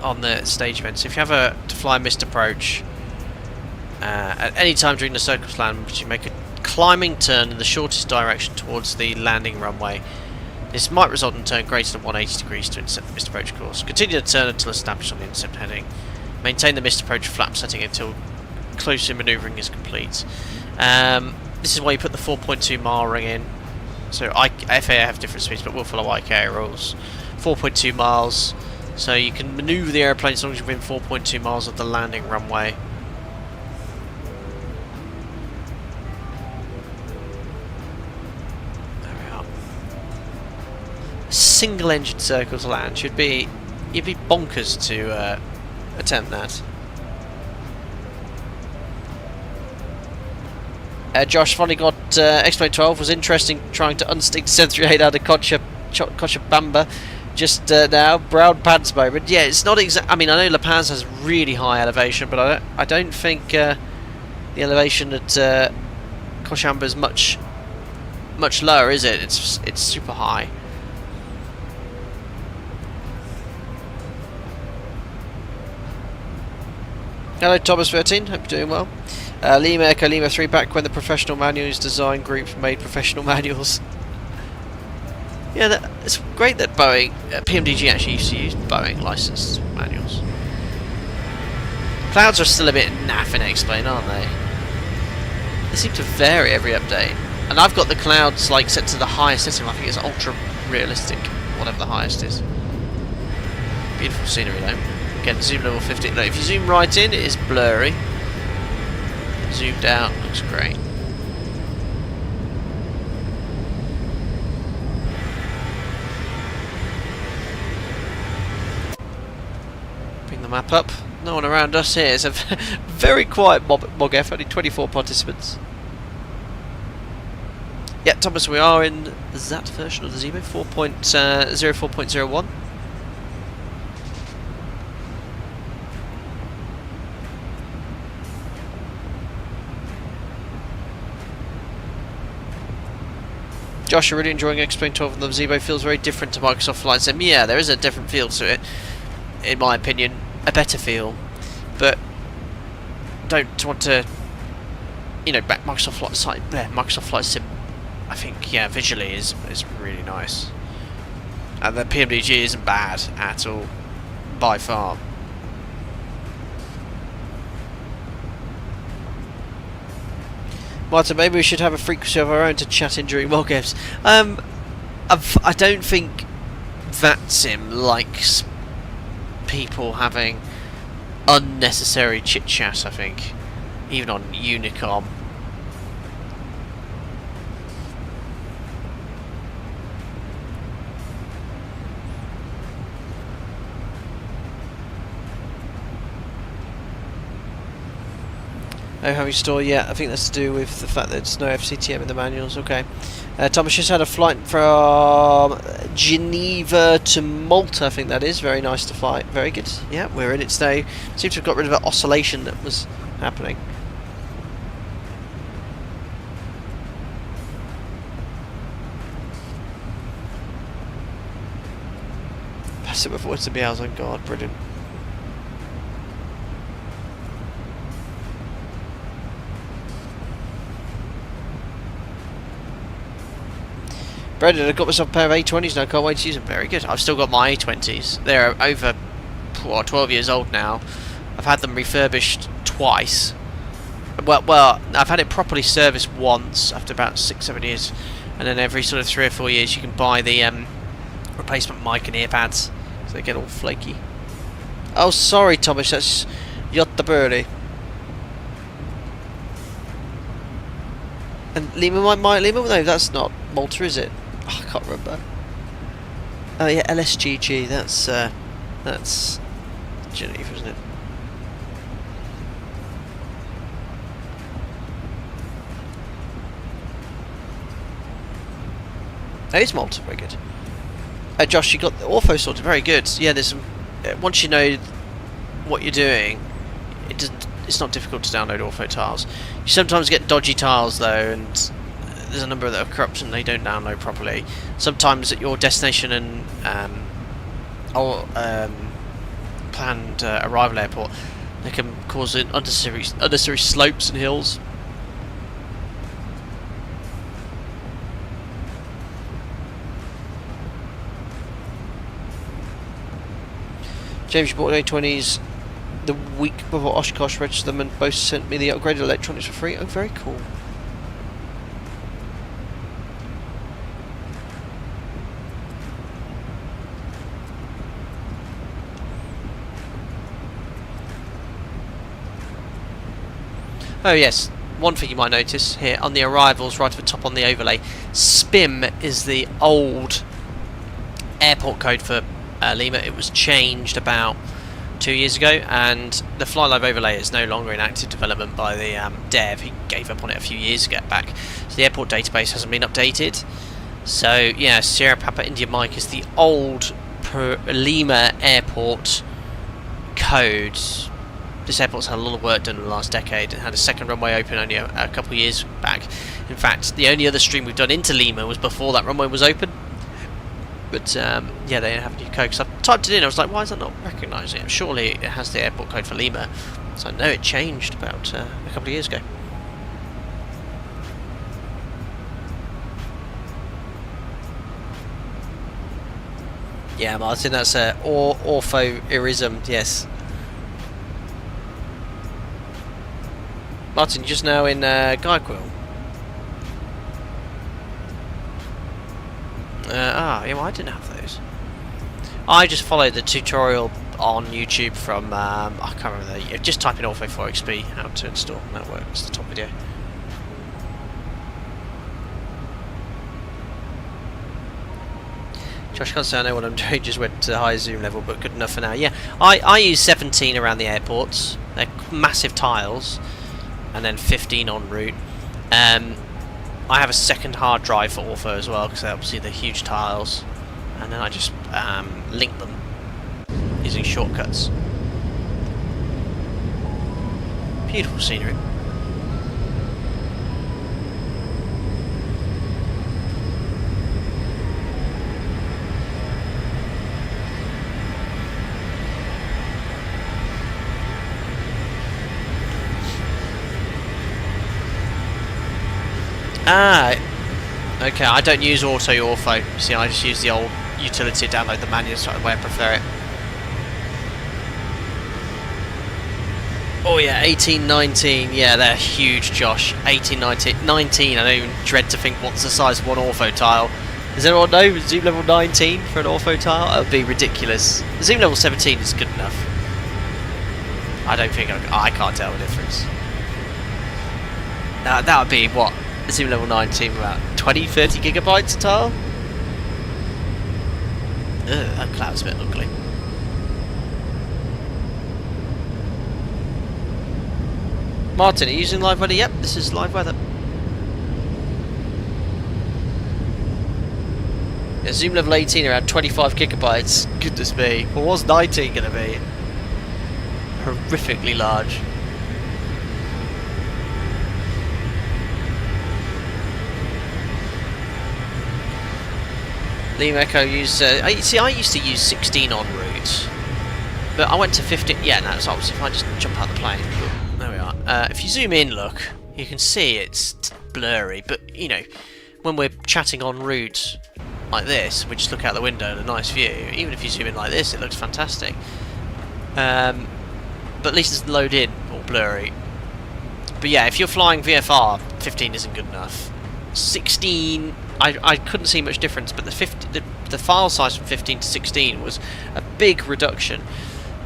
on the stage event. So if you have to fly a missed approach at any time during the circle to land, you make a climbing turn in the shortest direction towards the landing runway. This might result in a turn greater than 180 degrees to intercept the missed approach course. Continue the turn until established on the intercept heading. Maintain the missed approach flap setting until close-in manoeuvring is complete. This is why you put the 4.2 mile ring in. So FAA have different speeds, but we'll follow ICAO rules. 4.2 miles, so you can manoeuvre the airplane as long as you're within 4.2 miles of the landing runway. single engine circle to land. You'd be bonkers to attempt that. Josh finally got XP12. Was interesting trying to unstick the 738 out of Cochabamba just now. Brown pants moment. Yeah, it's not exact. I mean, I know La Paz has really high elevation, but I don't think the elevation at Cochabamba is much lower, is it? It's super high. Hello, Thomas 13. Hope you're doing well. Lima Echo Lima 3 back when the professional manuals design group made professional manuals. Yeah, it's great that Boeing, PMDG actually used to use Boeing licensed manuals. Clouds are still a bit naff in X-Plane, aren't they? They seem to vary every update. And I've got the clouds like set to the highest setting. I think it's ultra realistic, whatever the highest is. Beautiful scenery though. Again, zoom level 15. Look, if you zoom right in, it is blurry. Zoomed out, looks great. Bring the map up. No one around us here. It's a very quiet MOGF, only 24 participants. Yeah, Thomas, we are in that version of the ZIBO, 4.04.01. Josh, you're really enjoying XP12 and the ZIBO feels very different to Microsoft Flight Sim. Yeah, there is a different feel to it, in my opinion, a better feel, but don't want to, you know, back Microsoft Flight Sim. I think, yeah, visually is really nice, and the PMDG isn't bad at all, by far. Martin, maybe we should have a frequency of our own to chat in during MOGFs. I don't think VATSIM likes people having unnecessary chit-chat, I think. Even on Unicom. Oh, have you stored? Yeah, I think that's to do with the fact that there's no FCTM in the manuals. Okay. Thomas just had a flight from Geneva to Malta, I think that is. Very nice to fly. Very good. Yeah, we're in it today. Seems to have got rid of that oscillation that was happening. Passive avoids the BLs on guard. Brilliant. Brendan, I've got myself a pair of A20s now, can't wait to use them. Very good. I've still got my A20s. They're over 12 years old now. I've had them refurbished twice. Well, I've had it properly serviced once after about 6-7 years, and then every sort of 3 or 4 years you can buy the replacement mic and ear pads, so they get all flaky. Oh, sorry, Thomas, that's Yotta Birdie. And Lima, Lima? No, that's not Malta, is it? Oh, I can't remember. Oh yeah, LSGG. That's Geneva, isn't it? Oh, it's Malta. Very good. Josh, you got the ortho sorted. Very good. Yeah, there's some. Once you know what you're doing, it's not difficult to download ortho tiles. You sometimes get dodgy tiles though, and there's a number that are corrupt and they don't download properly. Sometimes at your destination and planned arrival airport, they can cause unnecessary slopes and hills. James, you bought A20s the week before Oshkosh registered them and both sent me the upgraded electronics for free. Oh, very cool. Oh yes, one thing you might notice here on the arrivals right at the top on the overlay, SPIM is the old airport code for Lima. It was changed about 2 years ago, and the FlyLive overlay is no longer in active development by the dev. He gave up on it a few years ago back, so the airport database hasn't been updated. So yeah, Sierra Papa India Mike is the old Lima airport code. This airport's had a lot of work done in the last decade. It had a second runway open only a couple of years back. In fact, the only other stream we've done into Lima was before that runway was open. But yeah, they didn't have a new code. So I typed it in, I was like, why is that not recognising it? Surely it has the airport code for Lima. So I know it changed about a couple of years ago. Yeah, Martin, that's orphoirism, yes. Martin, just now in Guayaquil. Yeah, well, I didn't have those. I just followed the tutorial on YouTube from, I can't remember, just type in Orpho4XP how to install, and that works, the top video. Josh can't say I know what I'm doing, just went to the high zoom level, but good enough for now. Yeah, I use 17 around the airports. They're massive tiles, and then 15 en route. I have a second hard drive for Orpho as well, because obviously they're huge tiles, and then I just link them using shortcuts. Beautiful scenery. Okay, I don't use Auto Orpho. See, I just use the old utility to download the manual, so the way I prefer it. Oh yeah, 18, 19, yeah, they're huge, Josh. 18, 19, 19, I don't even dread to think what's the size of one Orpho tile. Does anyone know zoom level 19 for an Orpho tile? That would be ridiculous. Zoom level 17 is good enough. I don't think I can't tell the difference. That would be what? Zoom level 19, about 20-30 gigabytes a tile? Ugh, that cloud's a bit ugly. Martin, are you using live weather? Yep, this is live weather. Yeah, zoom level 18 around 25 gigabytes. Goodness me. What was 19 going to be? Horrifically large. Lima Echo use. See, I used to use 16 en route, but I went to 15. Yeah, no, it's obviously if I just jump out the plane. There we are. If you zoom in, look, you can see it's blurry. But you know, when we're chatting en route like this, we just look out the window and a nice view. Even if you zoom in like this, it looks fantastic. But at least it's load in or blurry. But yeah, if you're flying VFR, 15 isn't good enough. 16. I couldn't see much difference, but the file size from 15 to 16 was a big reduction.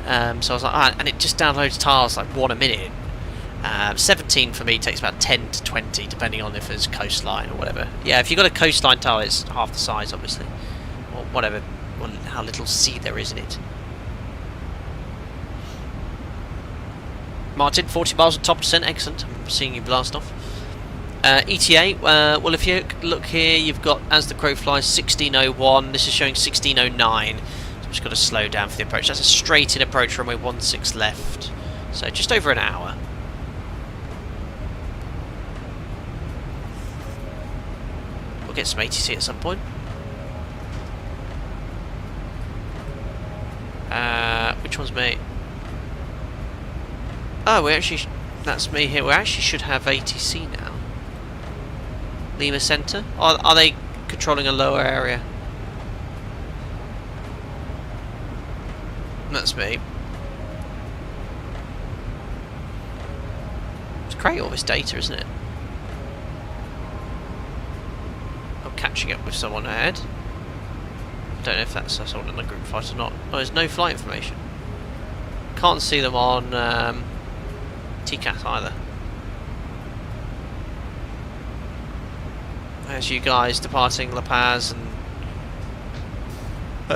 So I was like, and it just downloads tiles like 1 a minute. 17 for me takes about 10 to 20, depending on if there's coastline or whatever. Yeah, if you've got a coastline tile, it's half the size, obviously, or whatever, or how little sea there is in it. Martin, 40 miles at top descent, excellent. I'm seeing you blast off. ETA, well, if you look here, you've got, as the crow flies, 1601. This is showing 1609. So I've just got to slow down for the approach. That's a straight in approach, runway 16 left. So just over an hour. We'll get some ATC at some point. Which one's me? Oh, we actually, that's me here. We actually should have ATC now. Lima Centre? Are they controlling a lower area? That's me. It's great, all this data, isn't it? I'm catching up with someone ahead. I don't know if that's someone in the group fight or not. Oh, there's no flight information. Can't see them on TCAS either. There's you guys departing La Paz, and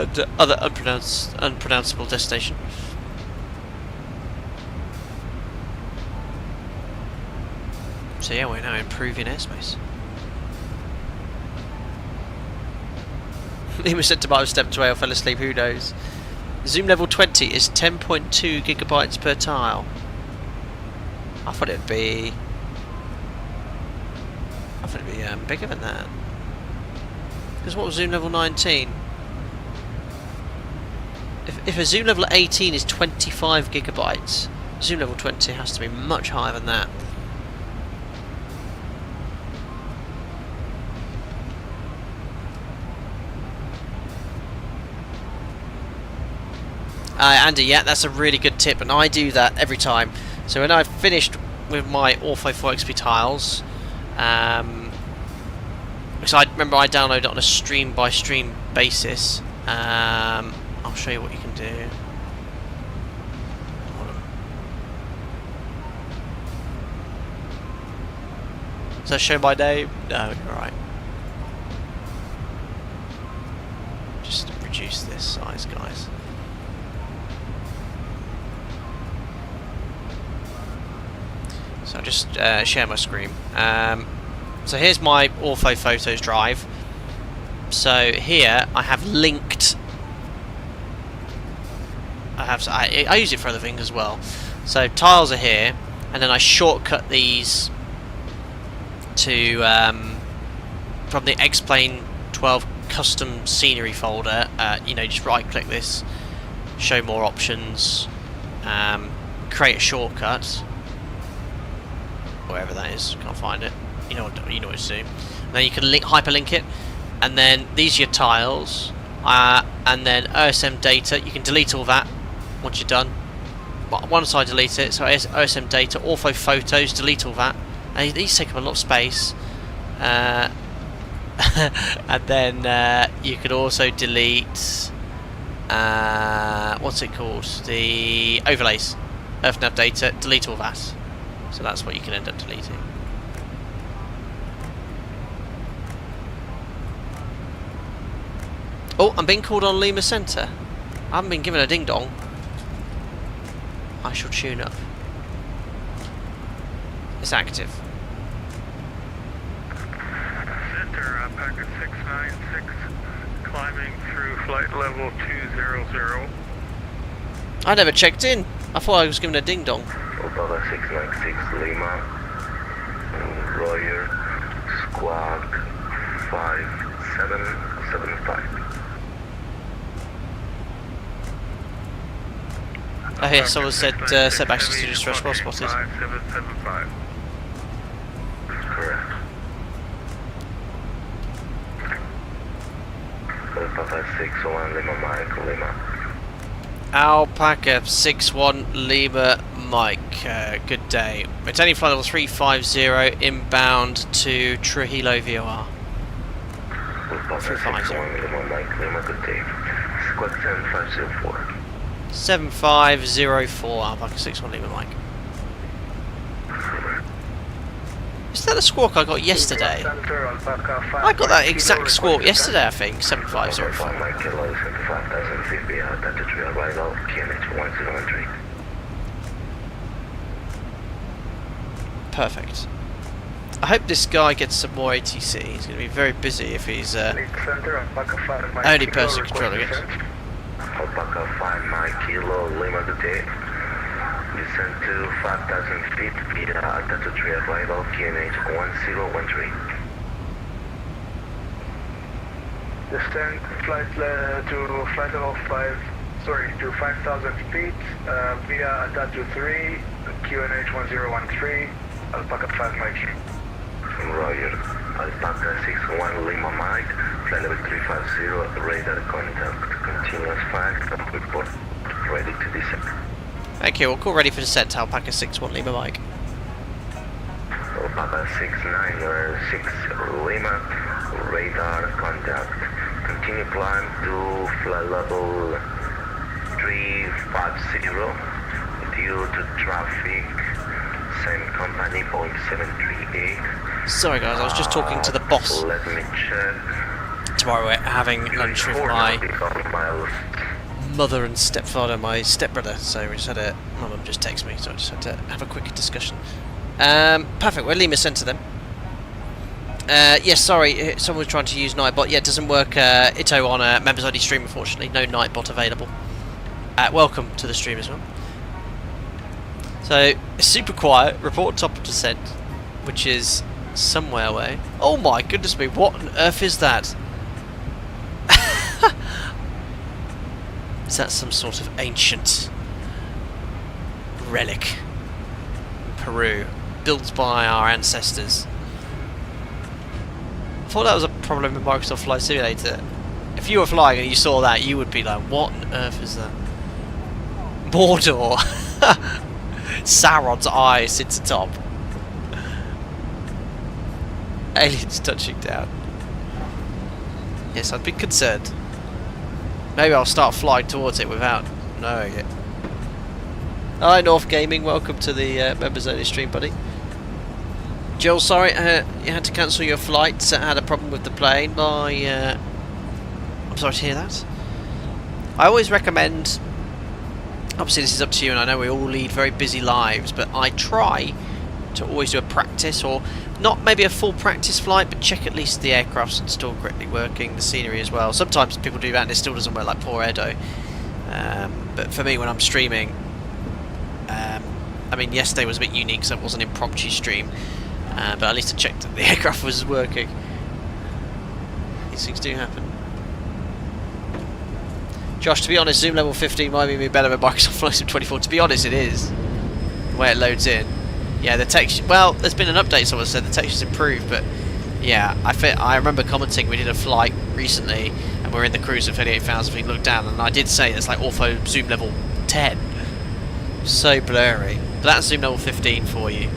and other unpronounceable destination. So yeah, we're now improving airspace. Lima said to my step 12, fell asleep, who knows. Zoom level 20 is 10.2 gigabytes per tile. I thought it'd be bigger than that. Because what was zoom level 19? If a zoom level 18 is 25 gigabytes, zoom level 20 has to be much higher than that. Andy, yeah, that's a really good tip, and I do that every time. So when I've finished with my Ortho 4 XP tiles, because I remember I download it on a stream by stream basis. I'll show you what you can do. Hold on. Does that show my name? No, alright. Just reduce this size, guys. So I'll just share my screen. So here's my Ortho Photos drive. So here I have linked. I use it for other things as well. So tiles are here, and then I shortcut these to from the XP12 custom scenery folder. You know, just right click this, show more options, create a shortcut. Wherever that is, can't find it. You know what to do. Then you can hyperlink it, and then these are your tiles, and then OSM data. You can delete all that once you're done. Once I delete it, so OSM data, Ortho Photos, delete all that. And these take up a lot of space, and then you could also delete what's it called? The overlays, EarthNav data. Delete all that. So that's what you can end up deleting. Oh, I'm being called on Lima Centre. I haven't been given a ding dong. I shall tune up. It's active. Center, Alpaca 696, climbing through flight level 200. I never checked in. I thought I was given a ding dong. Alpaca 696 Lima, Royer, Squawk 5775. Oh, here, someone said setbacks to distress well spotted. 5775. Correct. Alpaca 61 Lima Mike, Lima. Alpaca 61 Lima Mike, good day. Maintaining flight level 350 inbound to Trujillo VOR. Alpaca 61 Lima Mike, Lima, good day. Squawk 7504. 7504 Alpaca 61 Lima Mike. Is that the squawk I got yesterday? I got that exact squawk yesterday, I think. 7504. Perfect. I hope this guy gets some more ATC. He's going to be very busy if he's only person controlling it. Alpaca 5 Mike Kilo Lima, good day. Descend to 5,000 feet via altitude arrival QNH 1013. Descend to flight level 5,000 feet via altitude 3, QNH 1013, Alpaca 5 Mike. Roger. Alpaca 61 Lima Mike, flight level 350, radar contact, continuous flight, report, ready to descend. Thank you, we'll call ready for descent, Alpaca 61 Lima Mike. Alpaca 696 Lima, radar contact, continue climb to flight level 350, due to traffic, same company, Boeing 738. Sorry guys, I was just talking to the boss. Let me check. Tomorrow we're having lunch with my mother and stepfather, my stepbrother. So we just had my mum just texted me, so I just had to have a quick discussion. Perfect. We're Lima Centre then. Yes, sorry, someone was trying to use Nightbot. Yeah, it doesn't work. Ito on a members only stream, unfortunately. No Nightbot available. Welcome to the stream as well. So, super quiet. Report top of descent, which is somewhere away. Oh my goodness me! What on earth is that? Is that some sort of ancient relic? Peru, built by our ancestors. I thought that was a problem with Microsoft Flight Simulator. If you were flying and you saw that, you would be like, what on earth is that? Mordor! Sauron's eye sits atop. Aliens touching down. Yes, I'd be concerned. Maybe I'll start flying towards it without knowing it. Hi North Gaming, welcome to the members only stream, buddy. Jill, sorry, you had to cancel your flight. Had a problem with the plane. I'm sorry to hear that. I always recommend, obviously this is up to you, and I know we all lead very busy lives, but I try to always do a practice, or not maybe a full practice flight, but check at least the aircraft's still correctly working, the scenery as well. Sometimes people do that and it still doesn't work, like poor Edo. But for me, when I'm streaming, I mean, yesterday was a bit unique, so it was an impromptu stream, but at least I checked that the aircraft was working. These things do happen. Josh, to be honest, Zoom level 15 might be better than Microsoft Flight Sim 24. To be honest, it is. The way it loads in. Yeah, the texture. Well, there's been an update. Someone said the texture's improved, but yeah, I remember commenting. We did a flight recently, and we're in the cruise at 38,000 feet. Looked down, and I did say it's like ortho zoom level 10. So blurry. But that's zoom level 15 for you.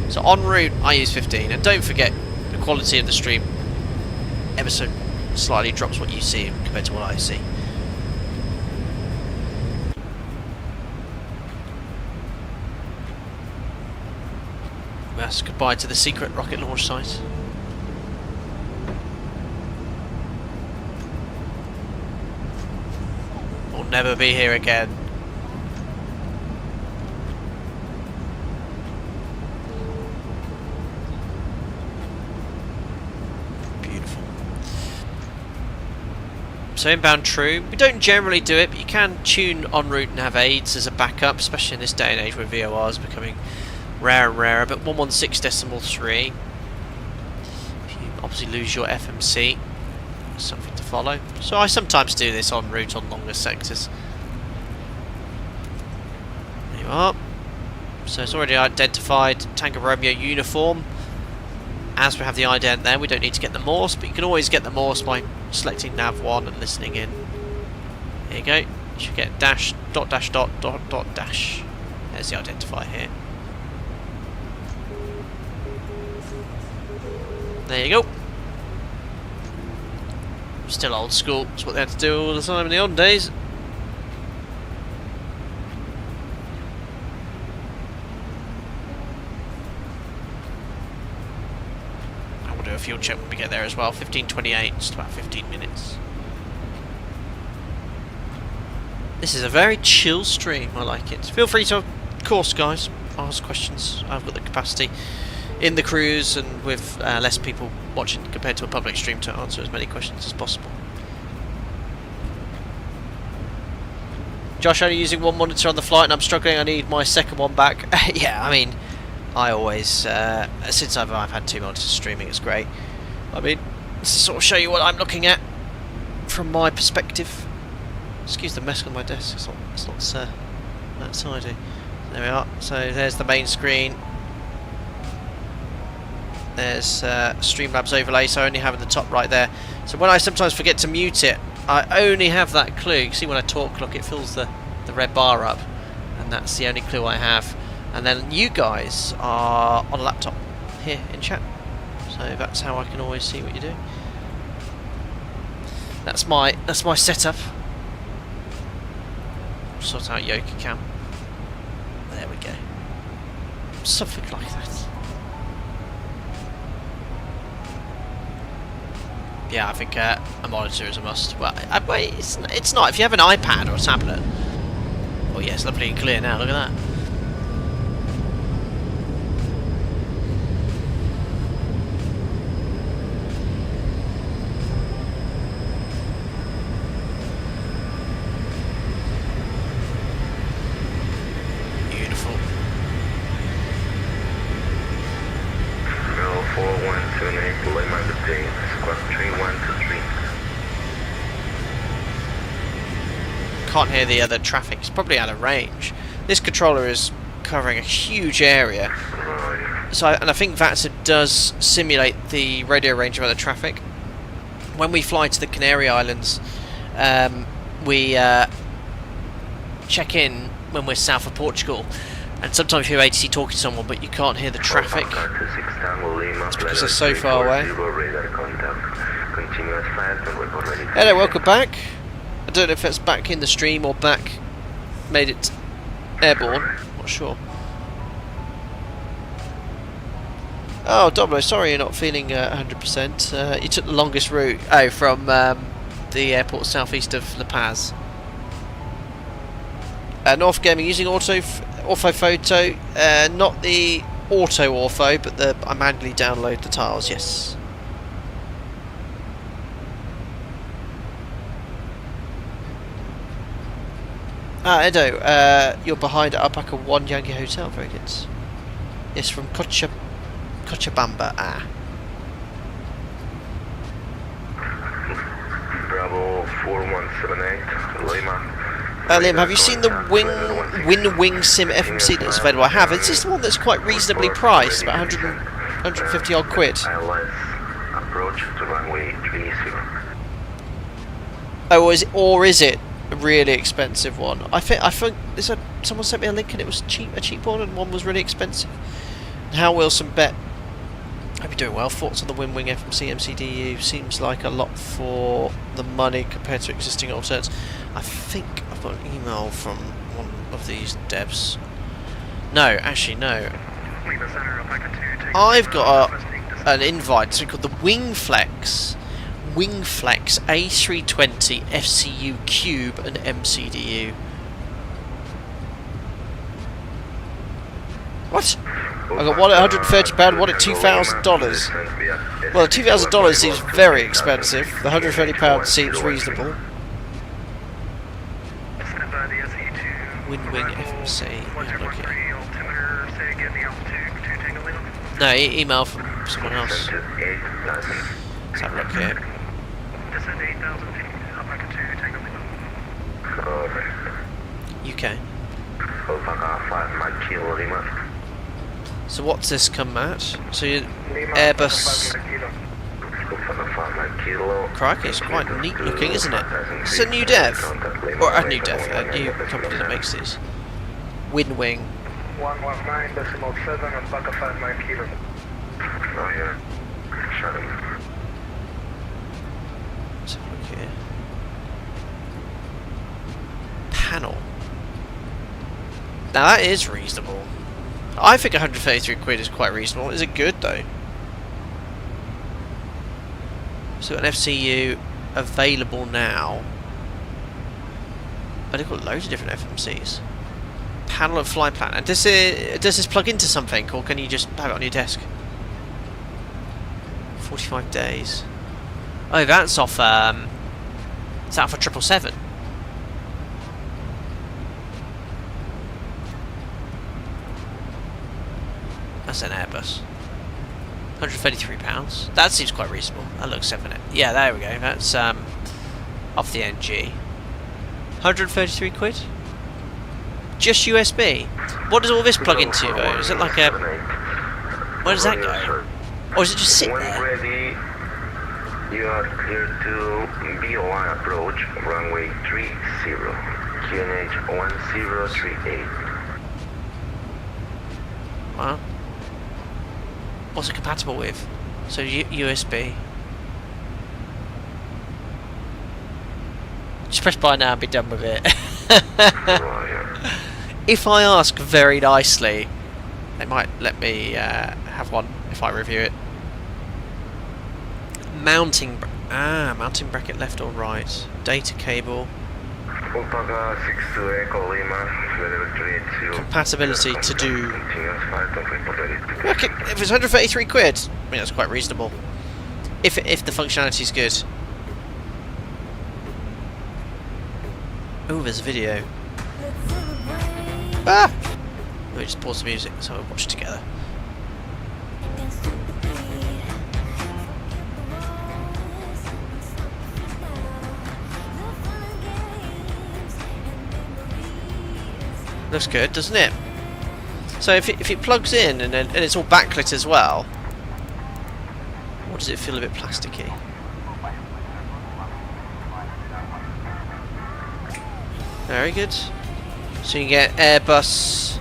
So en route, I use 15, and don't forget the quality of the stream ever so slightly drops what you see compared to what I see. That's goodbye to the secret rocket launch site. We'll never be here again. Beautiful. So inbound true. We don't generally do it, but you can tune en route and have aids as a backup, especially in this day and age where VOR is becoming rarer and rarer, but 116.3. If you obviously lose your FMC, something to follow. So I sometimes do this en route on longer sectors. There you are. So it's already identified Tango Romeo uniform. As we have the ident there, we don't need to get the Morse, but you can always get the Morse by selecting nav 1 and listening in. There you go. You should get dash dot dash dot dot dot dash. There's the identifier here. There you go. Still old school. That's what they had to do all the time in the old days. I will do a fuel check when we get there as well. 15:28, just about 15 minutes. This is a very chill stream. I like it. Feel free to, of course, guys, ask questions. I've got the capacity in the cruise and with less people watching compared to a public stream to answer as many questions as possible. Josh, only using one monitor on the flight and I'm struggling. I need my second one back. Yeah, I mean, I always, since I've had 2 monitors streaming, it's great. I mean, to sort of show you what I'm looking at from my perspective. Excuse the mess on my desk. It's not that tidy. There we are. So there's the main screen. There's Streamlabs overlay, so I only have in the top right there. So when I sometimes forget to mute it, I only have that clue. You see when I talk, look, it fills the red bar up, and that's the only clue I have. And then you guys are on a laptop here in chat, so that's how I can always see what you're doing. That's my setup. Sort out Yoga Cam. There we go. Something like that. Yeah, I think a monitor is a must. Well, wait, it's not. If you have an iPad or a tablet. Oh yeah, it's lovely and clear now. Look at that. Beautiful. 4128 Lima Detail, squad 3123. Can't hear the other traffic. It's probably out of range. This controller is covering a huge area. So, and I think VATSA does simulate the radio range of other traffic. When we fly to the Canary Islands, we check in when we're south of Portugal, and sometimes you hear ATC talking to someone, but you can't hear the traffic. It's because they're so far away. Hello, welcome back. I don't know if that's back in the stream or back made it airborne. Not sure. Oh, Doblo, sorry you're not feeling 100%. You took the longest route. Oh, from the airport southeast of La Paz. North Gaming using ortho photo. Not the auto ortho, but I manually download the tiles. Yes. Edo, you're behind at Alpaca 1 Yankee Hotel. Very good. Yes, from Cochabamba. Bravo 4178 Lima. Liam, have you seen the Wing Sim FMC that's available? I have. It's just one that's quite reasonably priced, about 150 odd quid. Approach to runway 30. Oh, or is it a really expensive one? I think someone sent me a link and it was a cheap one, and one was really expensive. How Wilson bet. Hope you're doing well. Thoughts on the Wing FMC MCDU? Seems like a lot for the money compared to existing alternatives. I think I've got an email from one of these devs. No, actually no. I've got an invite to something called the Wingflex A320 FCU Cube and MCDU. What? I got one at £130, one at $2,000. Well, the $2,000 seems very expensive. The £130 seems reasonable. Wing FMC. No, email from someone else. Let's have a look here. UK. So what's this come at? So you Airbus. Crikey, it's quite neat looking, isn't it? It's a new dev. Or a new dev, a new company that makes these. Wing. 119.7 Alpaca 59 kilo. Oh yeah. Shut him. Let's have a look here. Panel. Now that is reasonable. I think 133 quid is quite reasonable. Is it good though? So an FCU available now. But they've got loads of different FMCs. Panel and flight plan. And does this plug into something, or can you just have it on your desk? 45 days. Oh, that's off. Is that for 777? That's an Airbus. £133. That seems quite reasonable. That looks 7. Yeah, there we go. That's off the NG. 133 quid. Just USB. What does all this plug into though? Is it like a? Where does that go? Or is it just sit there? Ready, you are clear to BOI approach runway 30. QNH 1038. Wow. What's it compatible with? So USB. Just press buy now and be done with it. If I ask very nicely, they might let me have one if I review it. Mounting Ah, mounting bracket left or right. Data cable. Alpaca 62 Echo Lima, flight level 380. Compatibility to do. Continuous flight, don't report ready. Okay, if it's 133 quid, I mean that's quite reasonable. If the functionality is good. Oh, there's a video. Ah! Let me just pause the music so we'll watch it together. Looks good, doesn't it? So if it plugs in and it's all backlit as well, or does it feel a bit plasticky? Very good. So you get Airbus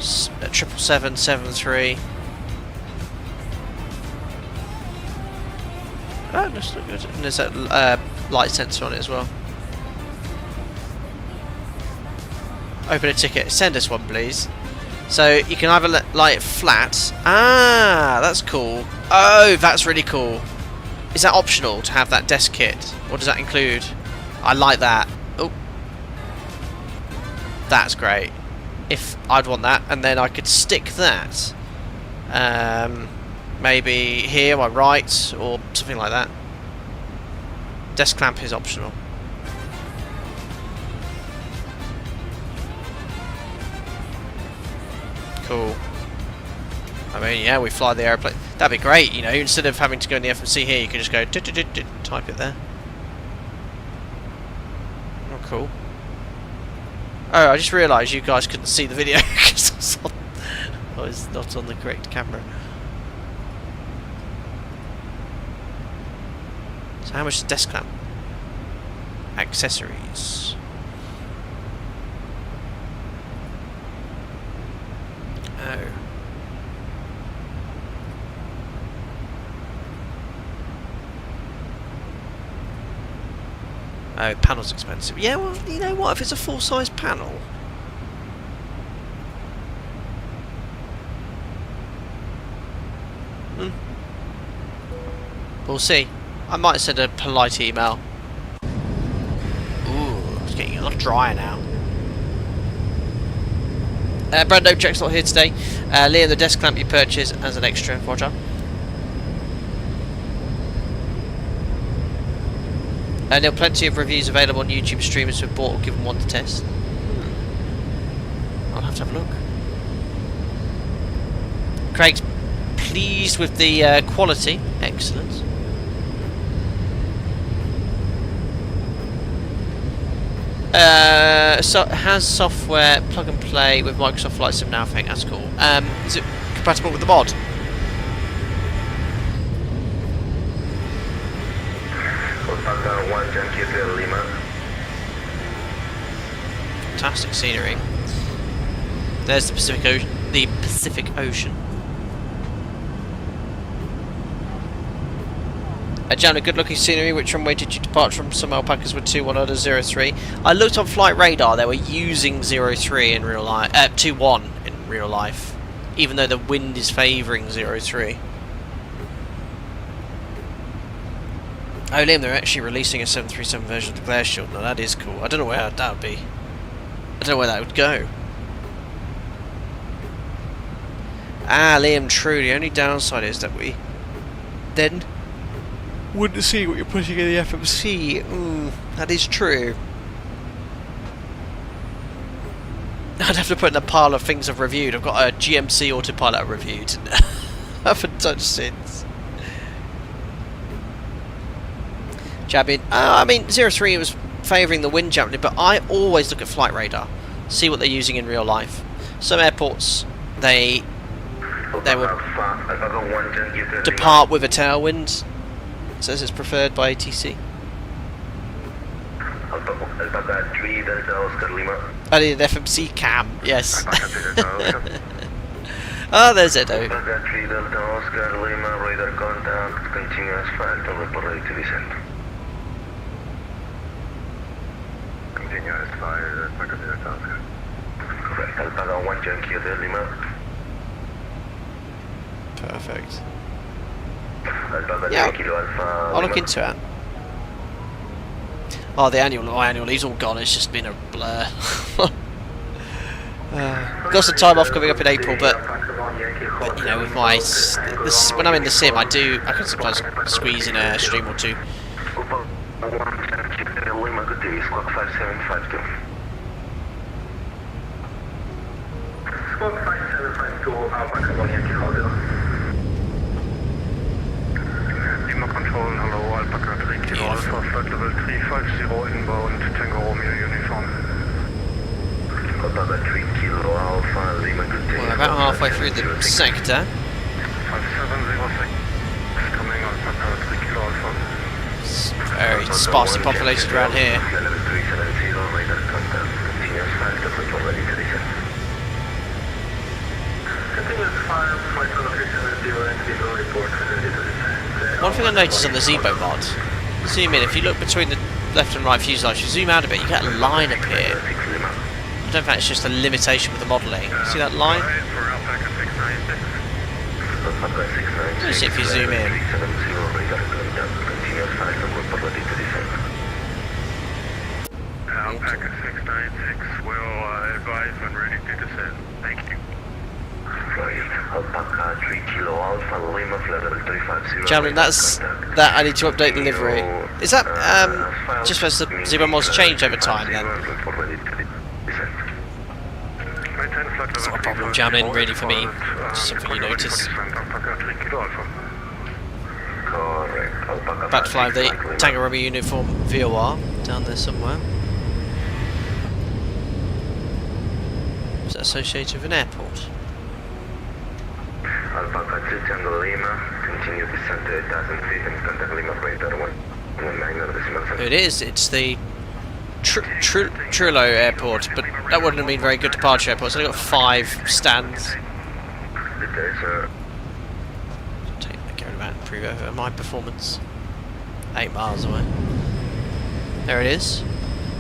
777-73. Oh, that's not good. And there's that light sensor on it as well. Open a ticket. Send us one, please. So you can either light it flat. Ah, that's cool. Oh, that's really cool. Is that optional to have that desk kit? What does that include? I like that. Oh, that's great. If I'd want that, and then I could stick that maybe here, on my right, or something like that. Desk clamp is optional. Cool. I mean, yeah, we fly the airplane. That'd be great, you know. Instead of having to go in the FMC here, you could just go type it there. Oh, cool. Oh, I just realised you guys couldn't see the video because I was not on the correct camera. So how much is desk clamp? Accessories. Oh. Oh, panel's expensive. Yeah, well, you know what? If it's a full-size panel, we'll see. I might send a polite email. Ooh, it's getting a lot drier now. Brando, Jack's not here today. Liam, the desk clamp you purchased as an extra, Roger. And there are plenty of reviews available on YouTube streamers who have bought or given one to test. I'll have to have a look. Craig's pleased with the quality. Excellent. So it has software plug and play with Microsoft Flight Sim now. I think that's cool. Is it compatible with the mod? Fantastic scenery. There's the Pacific Ocean. The Pacific Ocean. Jan, a good-looking scenery. Which runway did you depart from? Some alpacas were 21 under 03. I looked on flight radar. They were using 03 in real life. 21 in real life, even though the wind is favouring 03. Oh, Liam, they're actually releasing a 737 version of the Glare Shield. Now that is cool. I don't know where that would be. I don't know where that would go. Ah, Liam, true. The only downside is that we then wouldn't see what you're putting in the FMC. That is true. I'd have to put in a pile of things I've reviewed. I've got a GMC autopilot I've reviewed. I haven't touched since. Jabbing. I mean, 03 was favouring the wind gently, but I always look at flight radar, see what they're using in real life. Some airports, they will depart with a tailwind. It says it's preferred by ATC. I need an FMC cam, yes. Oh, there's it though. Perfect. Yeah, I'll look into it. Oh, the annual leave's all gone. It's just been a blur. Got some time off coming up in April, but you know, with my when I'm in the sim, I can sometimes squeeze in a stream or two. Lima, good day, squawk 5752. Squawk 5752, Alpaca Yankee Hotel. Lima Control, hello, Alpaca 3 Kilo Alpha, flight level 350 inbound, Tango Romeo uniform. Alpaca 3 Kilo Alpha, Lima, good day. Well, about halfway through the sector. 5706, coming Alpaca 3 Kilo Alpha. It's very sparsely populated around here. Level 370, radar contact, continuous flight level ready to descend. Continuous fire, flight level 370, and ZIBO report ready to descend. One thing I noticed on the ZIBO mod, zoom in, if you look between the left and right fuselage, you zoom out a bit, you get a line appear. I don't think it's just a limitation with the modelling. See that line? Let's see if you zoom in. Alpaca 696 will advise when ready to descend. Thank you. Alpaca 3 Kilo Alpha, Lima, flight level 350. Gentlemen, that's that. I need to update the livery. Is that just as the ZIBO mods change over time then? It's not a problem, gentlemen, really, for me. Just something you notice. About to fly the Tango Romeo uniform VOR down there somewhere. Is that associated with an airport? Alpaca 2 Tango Lima, continue descent to 8,000 feet and contact Lima radar 119. It is, it's the Trullo airport, but that wouldn't have been very good departure airport. It's only got 5 stands. Take the going about and improve over my performance. 8 miles away. There it is.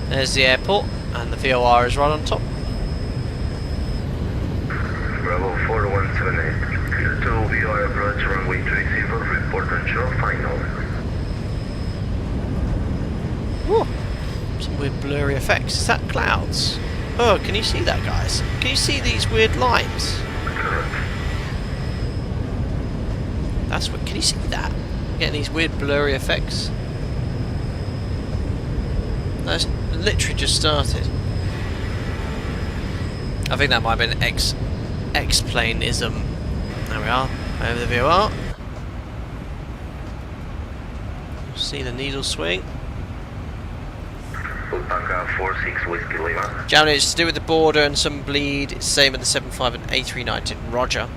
There's the airport, and the VOR is right on top. Bravo 4178. Clear to VOR approach runway 30, report on shore final. Whoa. Some weird blurry effects. Is that clouds? Oh, can you see that, guys? Can you see these weird lines? That's what. Can you see that? Getting these weird blurry effects. That's literally just started. I think that might have been X-planeism. There we are. Over the VOR. See the needle swing. Alpaca 46 Whiskey Lima. Generally, it's to do with the border and some bleed. It's same in the 75 and A319. Roger.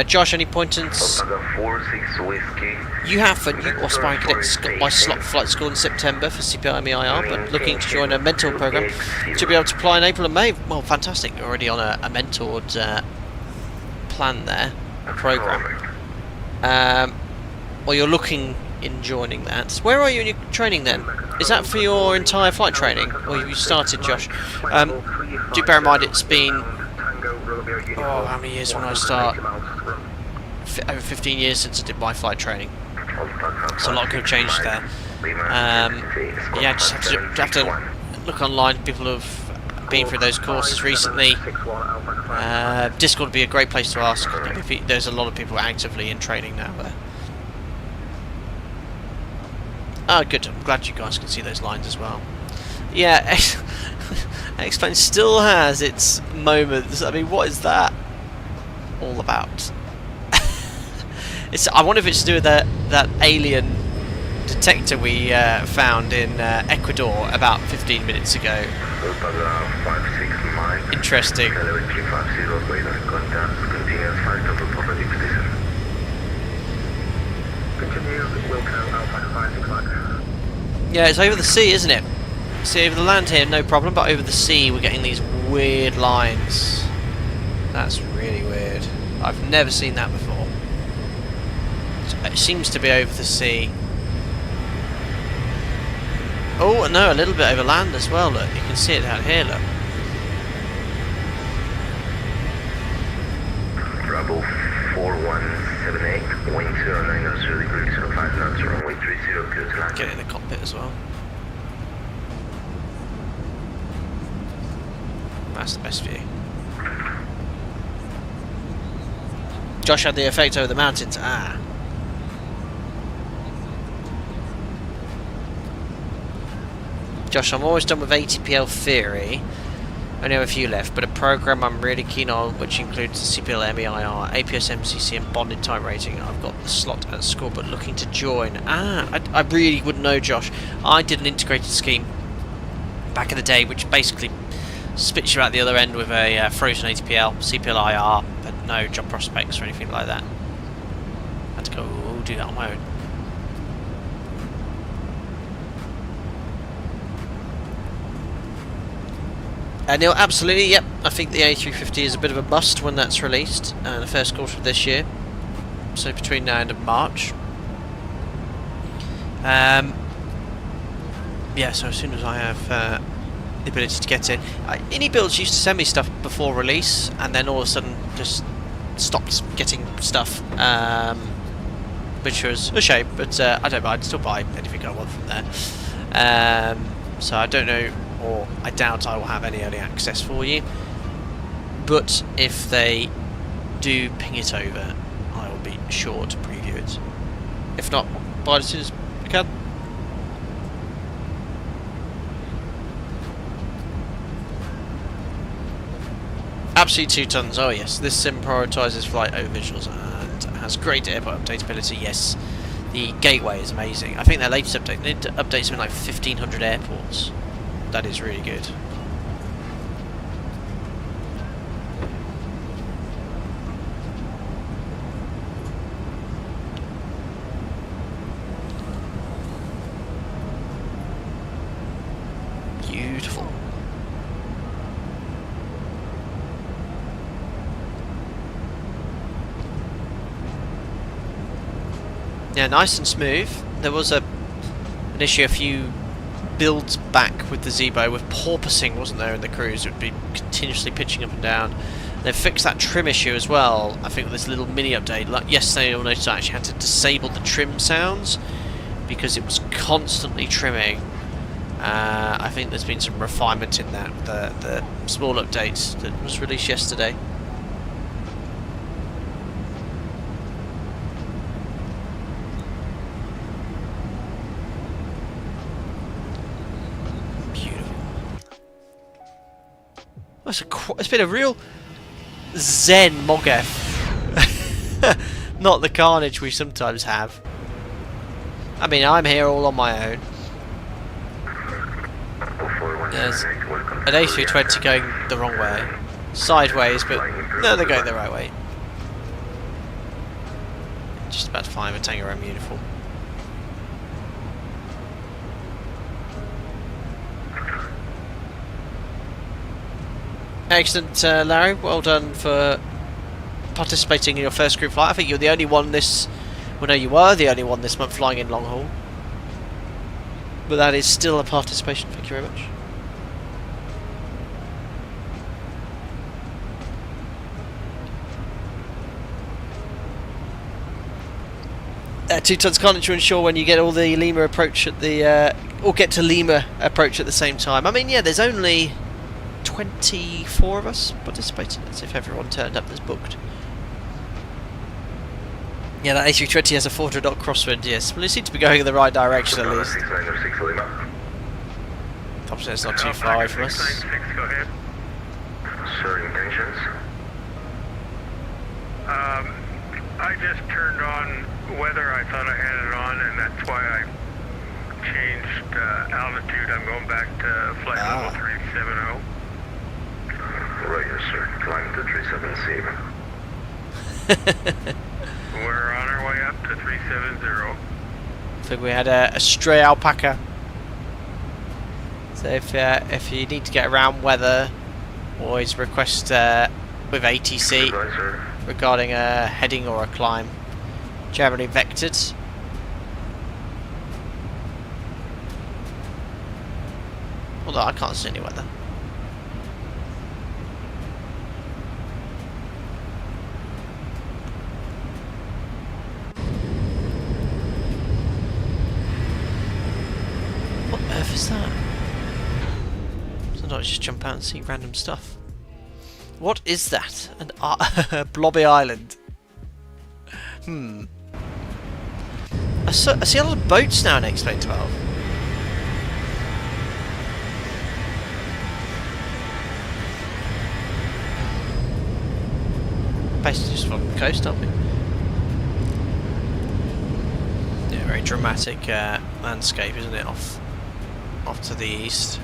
Josh, any pointers? Alpaca 46 Whiskey. You have you aspiring cadets got my slot flight school in September for CPI-MEIR, but looking to join a mentor program to be able to apply in April and May. Well, fantastic. You're already on a mentored plan there, a program. Well, you're looking in joining that. Where are you in your training then? Is that for your entire flight training, or have you started, Josh? Do bear in mind it's been, how many years when I start? Over 15 years since I did my flight training. So a lot could have changed there. Yeah, just have to look online. People have been through those courses recently. Discord would be a great place to ask. There's a lot of people actively in training now there. Oh, good. I'm glad you guys can see those lines as well. Yeah, X-Plane still has its moments. I mean, what is that all about? I wonder if it's to do with that alien detector we found in Ecuador about 15 minutes ago. Interesting. Yeah, it's over the sea, isn't it? See, over the land here, no problem, but over the sea we're getting these weird lines. That's really weird. I've never seen that before. It seems to be over the sea. Oh, no, a little bit over land as well, look. You can see it down here, look. Bravo 4178, wind 09 degrees, 05 knots, runway 30, clear to land. Get it in the cockpit as well. That's the best view. Josh had the effect over the mountains. Ah. Josh, I'm almost done with ATPL theory. Only have a few left, but a program I'm really keen on, which includes the CPL MEIR, APS MCC, and bonded time rating. I've got the slot at school, but looking to join. Ah, I really wouldn't know, Josh. I did an integrated scheme back in the day, which basically spits you out the other end with a frozen ATPL, CPL IR, but no job prospects or anything like that. I had to go do that on my own. Neil, absolutely, yep. I think the A350 is a bit of a must when that's released, the first quarter of this year. So between now and March. Yeah, so as soon as I have the ability to get in. Indie Builds used to send me stuff before release, and then all of a sudden just stopped getting stuff, which was a shame, but I don't mind, I'd still buy anything I want from there. So I don't know, or I doubt I will have any early access for you, but if they do ping it over, I will be sure to preview it. If not, buy it as soon as I can. Absolutely 2 tons, oh yes, this sim prioritises flight over visuals and has great airport updatability, yes. The gateway is amazing. I think their latest update, they need to update something like 1,500 airports. That is really good. Beautiful. Yeah, nice and smooth. There was an issue a few builds back with the ZIBO with porpoising, wasn't there, in the cruise? It would be continuously pitching up and down. They've fixed that trim issue as well, I think, with this little mini update. Like yesterday, you'll notice I actually had to disable the trim sounds because it was constantly trimming. I think there's been some refinement in that, the small update that was released yesterday. It's been a real zen Mogef. Not the carnage we sometimes have. I mean, I'm here all on my own. There's an A320 going the wrong way. Sideways, but no, they're going the right way. Just about to fly a Tangerine uniform. Excellent, Larry. Well done for participating in your first group flight. I think you're the only one this... Well, no, you were the only one this month flying in long haul. But that is still a participation. Thank you very much. Two tons carnage to ensure when you get all the Lima approach at the... or get to Lima approach at the same time. I mean, yeah, there's only 24 of us participating. That's if everyone turned up as booked. Yeah, that A320 has a 400 knot crosswind, yes. Well, it seems to be going in the right direction at least. Obviously it's not too far away from us. Sir, intentions? I just turned on weather. I thought I had it on, and that's why I changed altitude. I'm going back to flight level 370. Right, sir. Climb to 370. We're on our way up to 370. I think we had a stray alpaca. So if you need to get around weather, always request with ATC regarding a heading or a climb. Generally vectored. Although I can't see any weather. What on earth is that? Sometimes just jump out and see random stuff. What is that? An blobby island. I see a lot of boats now in XP12. Basically just from the coast, aren't we? Yeah, very dramatic landscape, isn't it? Off to the east.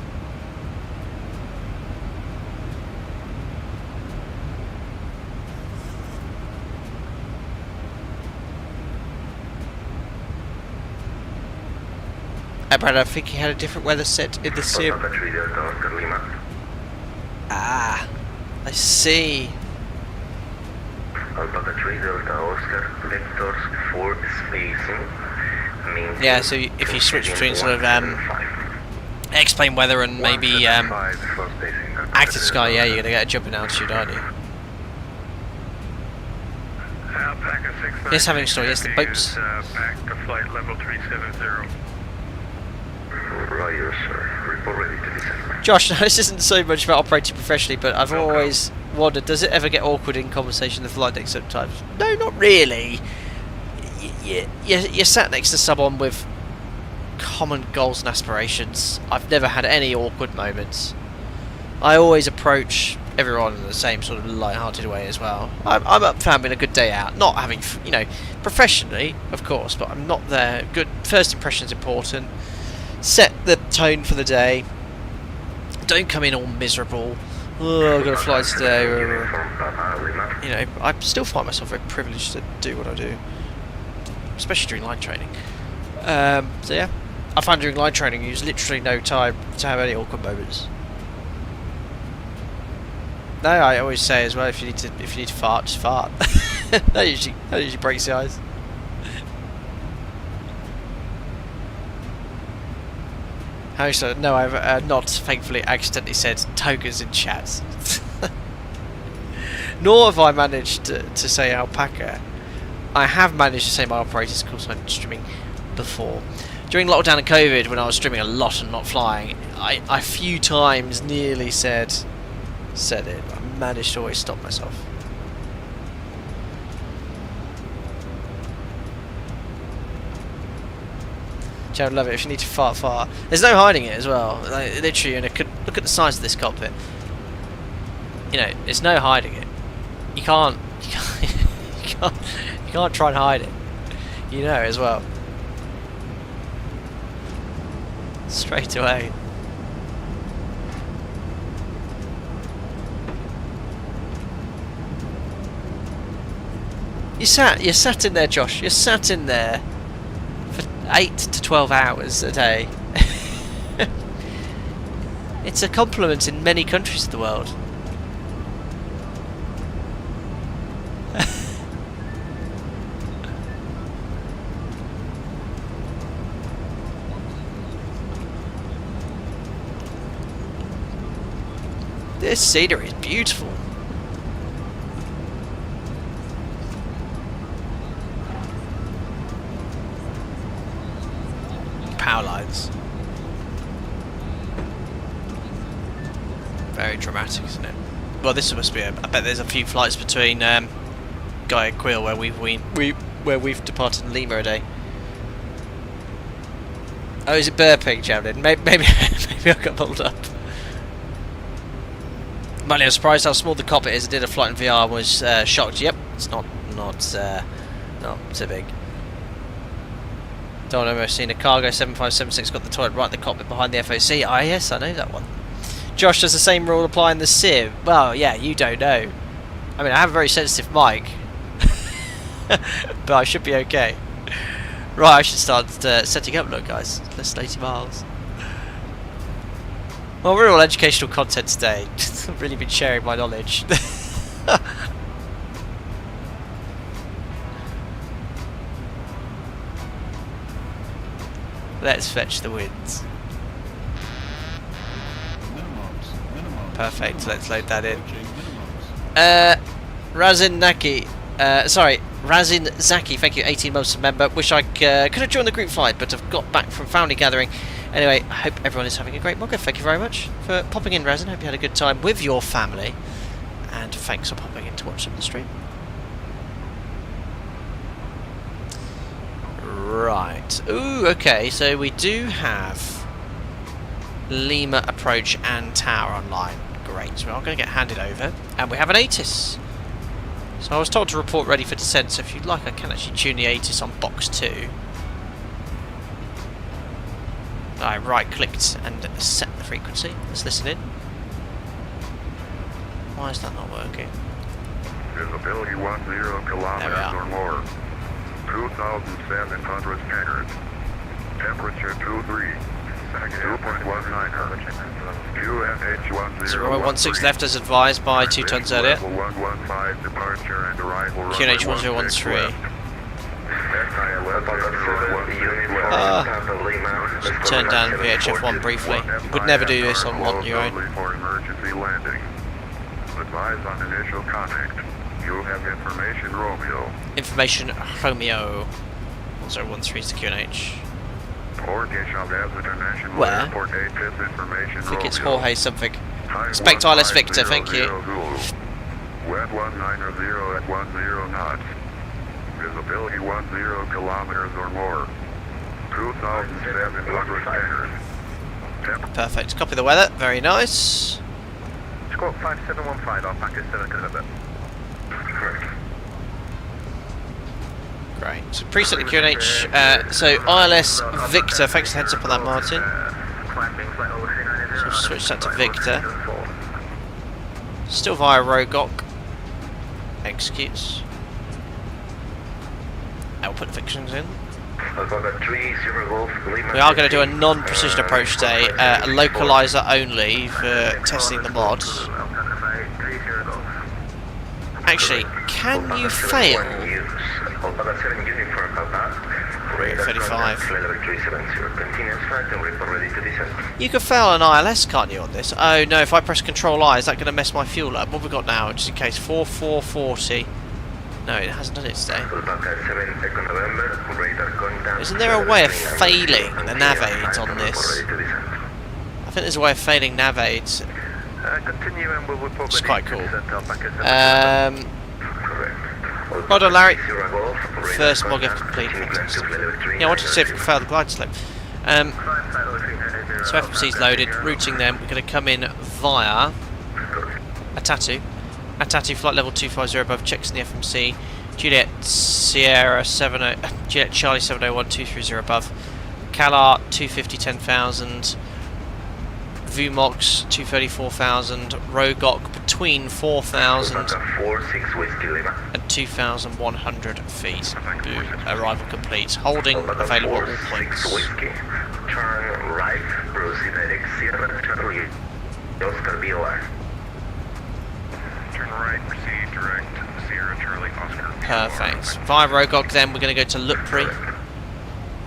Brad, I think he had a different weather set in the sim. Ah, I see. Alpaca 3 Delta Oscar, vectors for spacing means... Yeah, so if you switch between sort of X-plane weather and maybe active sky, yeah, you're going to get a jump in altitude, aren't you? Alpaca 6 Yes, having a story, yes, the boats. Back to flight level 370. Roger, sir. Report ready to descend. Josh, this isn't so much about operating professionally, but I've always wondered, does it ever get awkward in conversation with the flight deck sometimes? No, not really. You're sat next to someone with common goals and aspirations. I've never had any awkward moments. I always approach everyone in the same sort of light-hearted way as well. I'm up for having a good day out, not having, you know, professionally, of course, but I'm not there. Good first impression's important. Set the tone for the day. Don't come in all miserable. Oh, I've got to fly today. You know, I still find myself very privileged to do what I do, especially during line training. So yeah, I find during line training you use literally no time to have any awkward moments. No, I always say as well, if you need to fart, just fart. that usually breaks the ice. How so? No, I've not thankfully accidentally said togas in chat. Nor have I managed to say alpaca. I have managed to say my operator's course when streaming before. During lockdown and COVID, when I was streaming a lot and not flying, I a few times nearly said it. I managed to always stop myself. I'd love it. If you need to fart. There's no hiding it as well. Like, literally, you know, look at the size of this cockpit. You know, there's no hiding it. You can't try and hide it. You know as well. Straight away. You're sat in there, Josh. You're sat in there. 8 to 12 hours a day. It's a compliment in many countries of the world. This scenery is beautiful. Power lines. Very dramatic, isn't it? Well, this must be. I bet there's a few flights between Guayaquil where we've departed in Lima a day. Oh, is it burping, Javelin? Maybe I got pulled up. Mainly, I was surprised how small the cockpit is. I did a flight in VR and was shocked. Yep, it's not so big. Don't know if I've seen a Cargo 7576 got the toilet right in the cockpit behind the FOC. Ah, yes, I know that one. Josh, does the same rule apply in the sim? Well, yeah, you don't know. I mean, I have a very sensitive mic, but I should be okay. Right, I should start setting up. Look, guys, less than 80 miles. Well, we're all educational content today. I've really been sharing my knowledge. Let's fetch the winds. Perfect, let's load that in. Razin Zaki, thank you, 18 months member. Wish I could have joined the group flight, but I've got back from family gathering. Anyway, I hope everyone is having a great Mogger. Thank you very much for popping in, Razin. Hope you had a good time with your family. And thanks for popping in to watch some of the stream. Right. Ooh, okay, so we do have Lima approach and tower online. Great, so we are going to get handed over. And we have an ATIS. So I was told to report ready for descent, so if you'd like I can actually tune the ATIS on box 2. I right clicked and set the frequency. Let's listen in. Why is that not working? Visibility 10 kilometers or more. 2,700 meters. Temperature 23. 2.19 QNH 10. 016 left as advised by 2 tons earlier. Level 115 departure and arrival. QNH 1013. Just turn down VHF1 briefly. Would never do this on your own. For emergency landing. Advise on initial contact. You have information Romeo. Information Romeo. 1013 is the QNH. Where? I think it's Jorge something. Expect ILS Victor, thank you. Wet 190 at 10 knots. Visibility 10 kilometers or more. 2,700 meters. Perfect. Copy the weather. Very nice. Squawk 5715, Alpaca 7 Cochabamba. Great. So preset the QNH. So ILS Victor. Thanks for the heads up on that, Martin. So we'll switch that to Victor. Still via Rogok. Executes. I'll put the fictions in. We are going to do a non-precision approach today, a localizer only for testing the mod. Actually, can you fail? 35. You can fail an ILS, can't you, on this? Oh no, if I press Control I, is that going to mess my fuel up? What have we got now, just in case? 4440. No, it hasn't done it today. Isn't there a way of failing the nav aids on this? I think there's a way of failing nav aids. It's quite cool. Well done, Larry. First mod complete. Yeah, I wanted to see if we can fail the glide slope. So FMC's loaded, routing them. We're going to come in via Atatu. Atatu, flight level 250 above, checks in the FMC. Juliet Sierra 70, Juliet Charlie 701 230 above. CalArt 250 10,000. VUMOX 234,000. Rogok between 4,000 and 2,100 feet. Boom. Arrival complete. Holding available all points. Turn right, proceed direct Sierra Charlie. Oscar BOR. Turn right, proceed direct Sierra Charlie Oscar. Perfect. Via Rogok then we're going to go to Lutpri.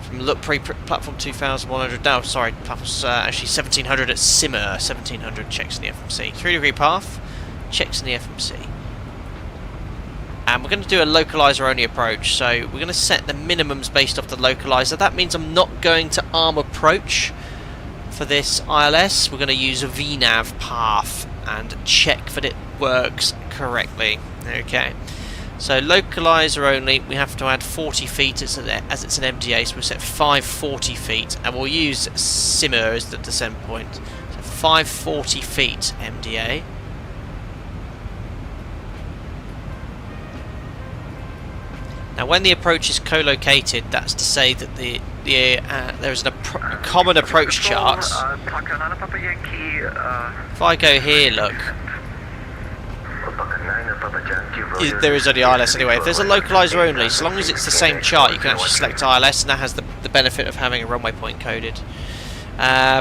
From Lutpri platform 2,100. No, sorry, platform's actually 1,700 at Simmer. 1,700 checks in the FMC. 3-degree path, checks in the FMC. And we're going to do a localizer only approach. So we're going to set the minimums based off the localizer. That means I'm not going to arm approach for this ILS. We're going to use a VNAV path and check that it works correctly. Okay. So localizer only, we have to add 40 feet as it's an MDA, so we'll set 540 feet, and we'll use Simmer as the descent point. So 540 feet MDA. Now when the approach is co-located, that's to say that there's a common approach chart. If I go here, look. There is only ILS anyway. If there's a localizer only, so long as it's the same chart, you can actually select ILS, and that has the benefit of having a runway point coded.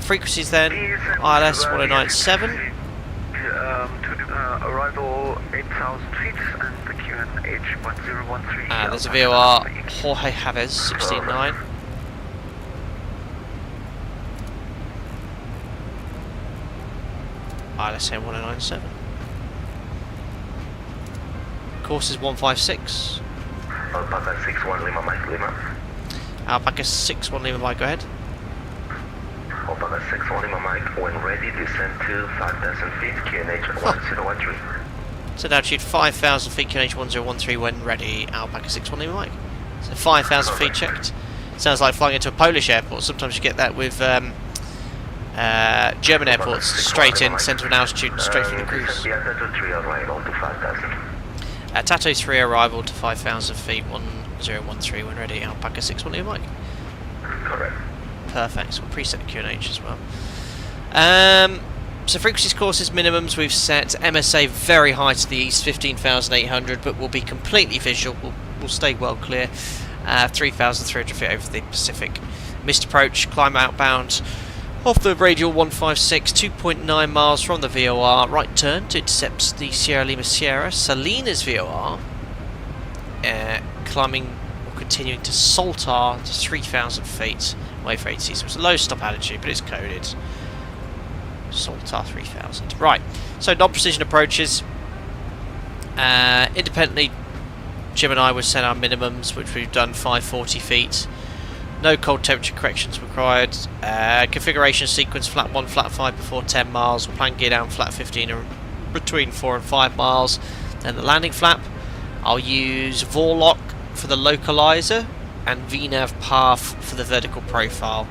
Frequencies then, ILS 1097. Arrival 8,000 feet and the QNH 1013. There's a VOR Jorge Chavez 16.9. ILS 1097. Course is 156. Alpaca 61 Lima Mike Lima. Alpaca 61 Lima Mike, go ahead. Alpaca 61 Lima Mike, when ready, descend to 5,000 feet, QNH 1013. Set altitude 5,000 feet, QNH 1013 when ready, Alpaca 61 Lima Mike. So 5,000 feet checked. Sounds like flying into a Polish airport. Sometimes you get that with German airports, straight in, centre of an altitude, straight from the cruise. Tato 3 arrival to 5,000 feet, 1013 when ready, Alpaca 61 Lima Mike. Correct. Perfect, so we'll preset the QNH as well. So frequencies, courses, minimums we've set. MSA very high to the east, 15,800, but will be completely visual. We'll stay well clear. 3,300 feet over the Pacific. Missed approach, climb outbound. Off the radial 156, 2.9 miles from the VOR. Right turn to intercept the Sierra Lima Sierra. Salinas VOR. Climbing or continuing to Saltar to 3,000 feet away for 80. So it's a low stop altitude, but it's coded. Saltar 3000. Right, so non-precision approaches. Independently, Jim and I will set our minimums, which we've done 540 feet. No cold temperature corrections required. Configuration sequence flat 1, flat 5 before 10 miles. We'll plan gear down flat 15 or between 4 and 5 miles. Then the landing flap. I'll use Vorlock for the localizer and VNAV path for the vertical profile.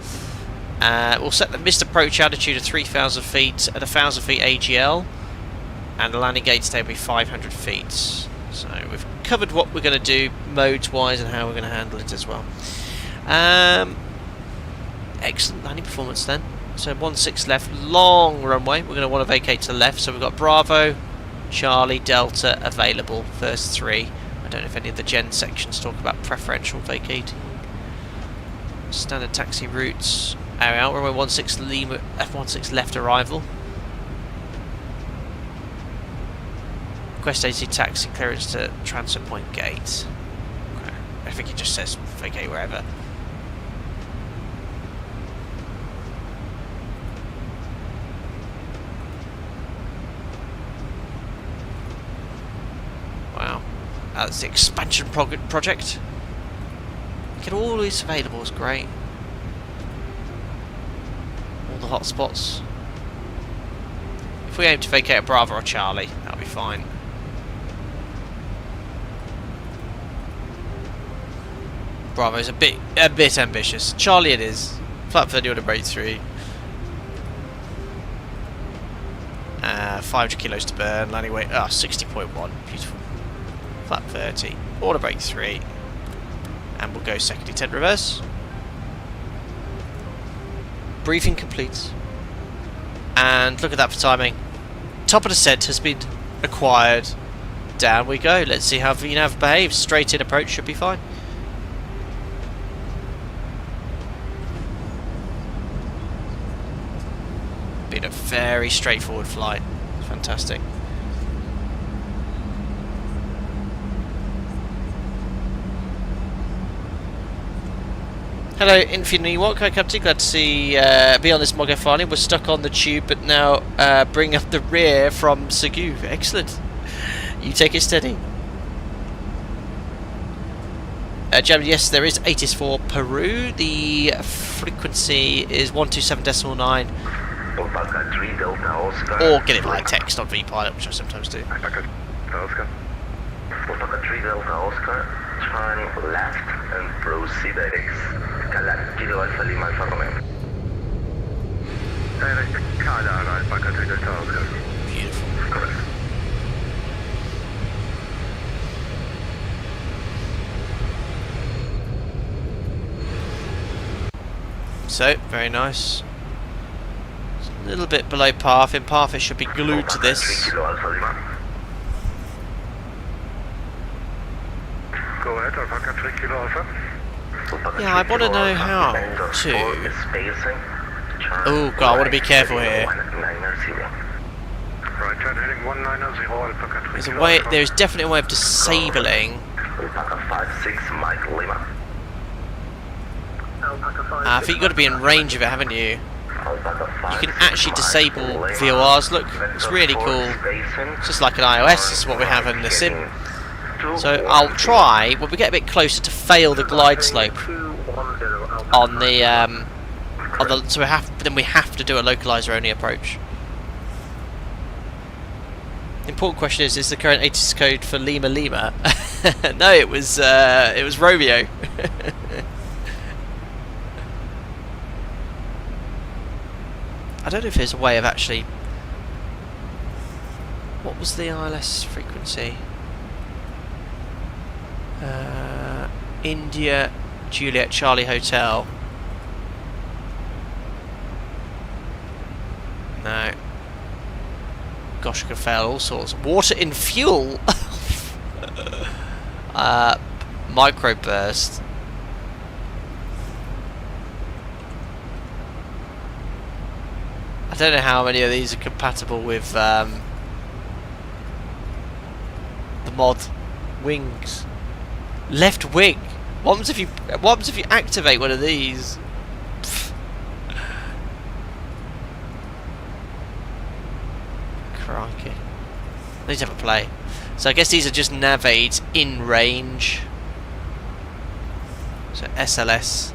We'll set the missed approach altitude of 3,000 feet at 1,000 feet AGL, and the landing gate today will be 500 feet. So we've covered what we're going to do modes wise and how we're going to handle it as well. Excellent landing performance then. So 16 left, long runway. We're going to want to vacate to the left. So we've got Bravo, Charlie, Delta available. First 3. I don't know if any of the gen sections talk about preferential vacating. Standard taxi routes. Out, runway 16 Lima, F16 left arrival. Request AC taxi clearance to transfer point gate. Okay. I think it just says vacate wherever. Wow, that's the expansion project. Get all these available is great. The hotspots. If we aim to vacate a Bravo or Charlie, that'll be fine. Bravo's a bit ambitious. Charlie it is. Flat 30 on a break 3. 500 kilos to burn. Landing weight 60.1. Beautiful. Flat 30. Order break 3. And we'll go second detent reverse. Briefing complete. And look at that for timing. Top of descent has been acquired. Down we go. Let's see how VNAV behaves. Straight in approach should be fine. Been a very straightforward flight. Fantastic. Hello, Infinity Walk. Hi, Captain. Glad to see be on this MOG finally. We're stuck on the tube, but now bring up the rear from SEGU. Excellent. You take it steady. Germany, yes, there is 80s for Peru. The frequency is 127.9. Or get it via text, not VPilot, which I sometimes do. Alpaca 3 Delta Oscar, turn left and proceed X. Kilo Alpha Lima Alfa Romeo. Alpaca 3 Delta Oscar. Beautiful. Correct. So, very nice. It's a little bit below path. In path it should be glued to this. Kilo Alpha Lima. Go ahead, Alpaca 3 Kilo Alpha. Yeah, I want to know how to... Oh god, I want to be careful here. Right turn heading 190 Alpaca 3 There's a Kilo way. Alpha. There is definitely a way of disabling. Alpaca 56 Mike Lima. I think you've got to be in range of it, haven't you? You can actually disable VORs. Look, it's really cool. It's just like an iOS. This is what we have in the sim. So I'll try when we get a bit closer to fail the glide slope on the so we have to do a localizer only approach. Important question is the current ATIS code for Lima Lima? No, it was Romeo. I don't know if there's a way of actually... What was the ILS frequency? India Juliet Charlie Hotel. No. Gosh, I could fail all sorts. Water in fuel. Microburst. I don't know how many of these are compatible with the mod wings. Left wing. What happens if you activate one of these? Crikey. I need to have a play. So I guess these are just nav aids in range. So SLS,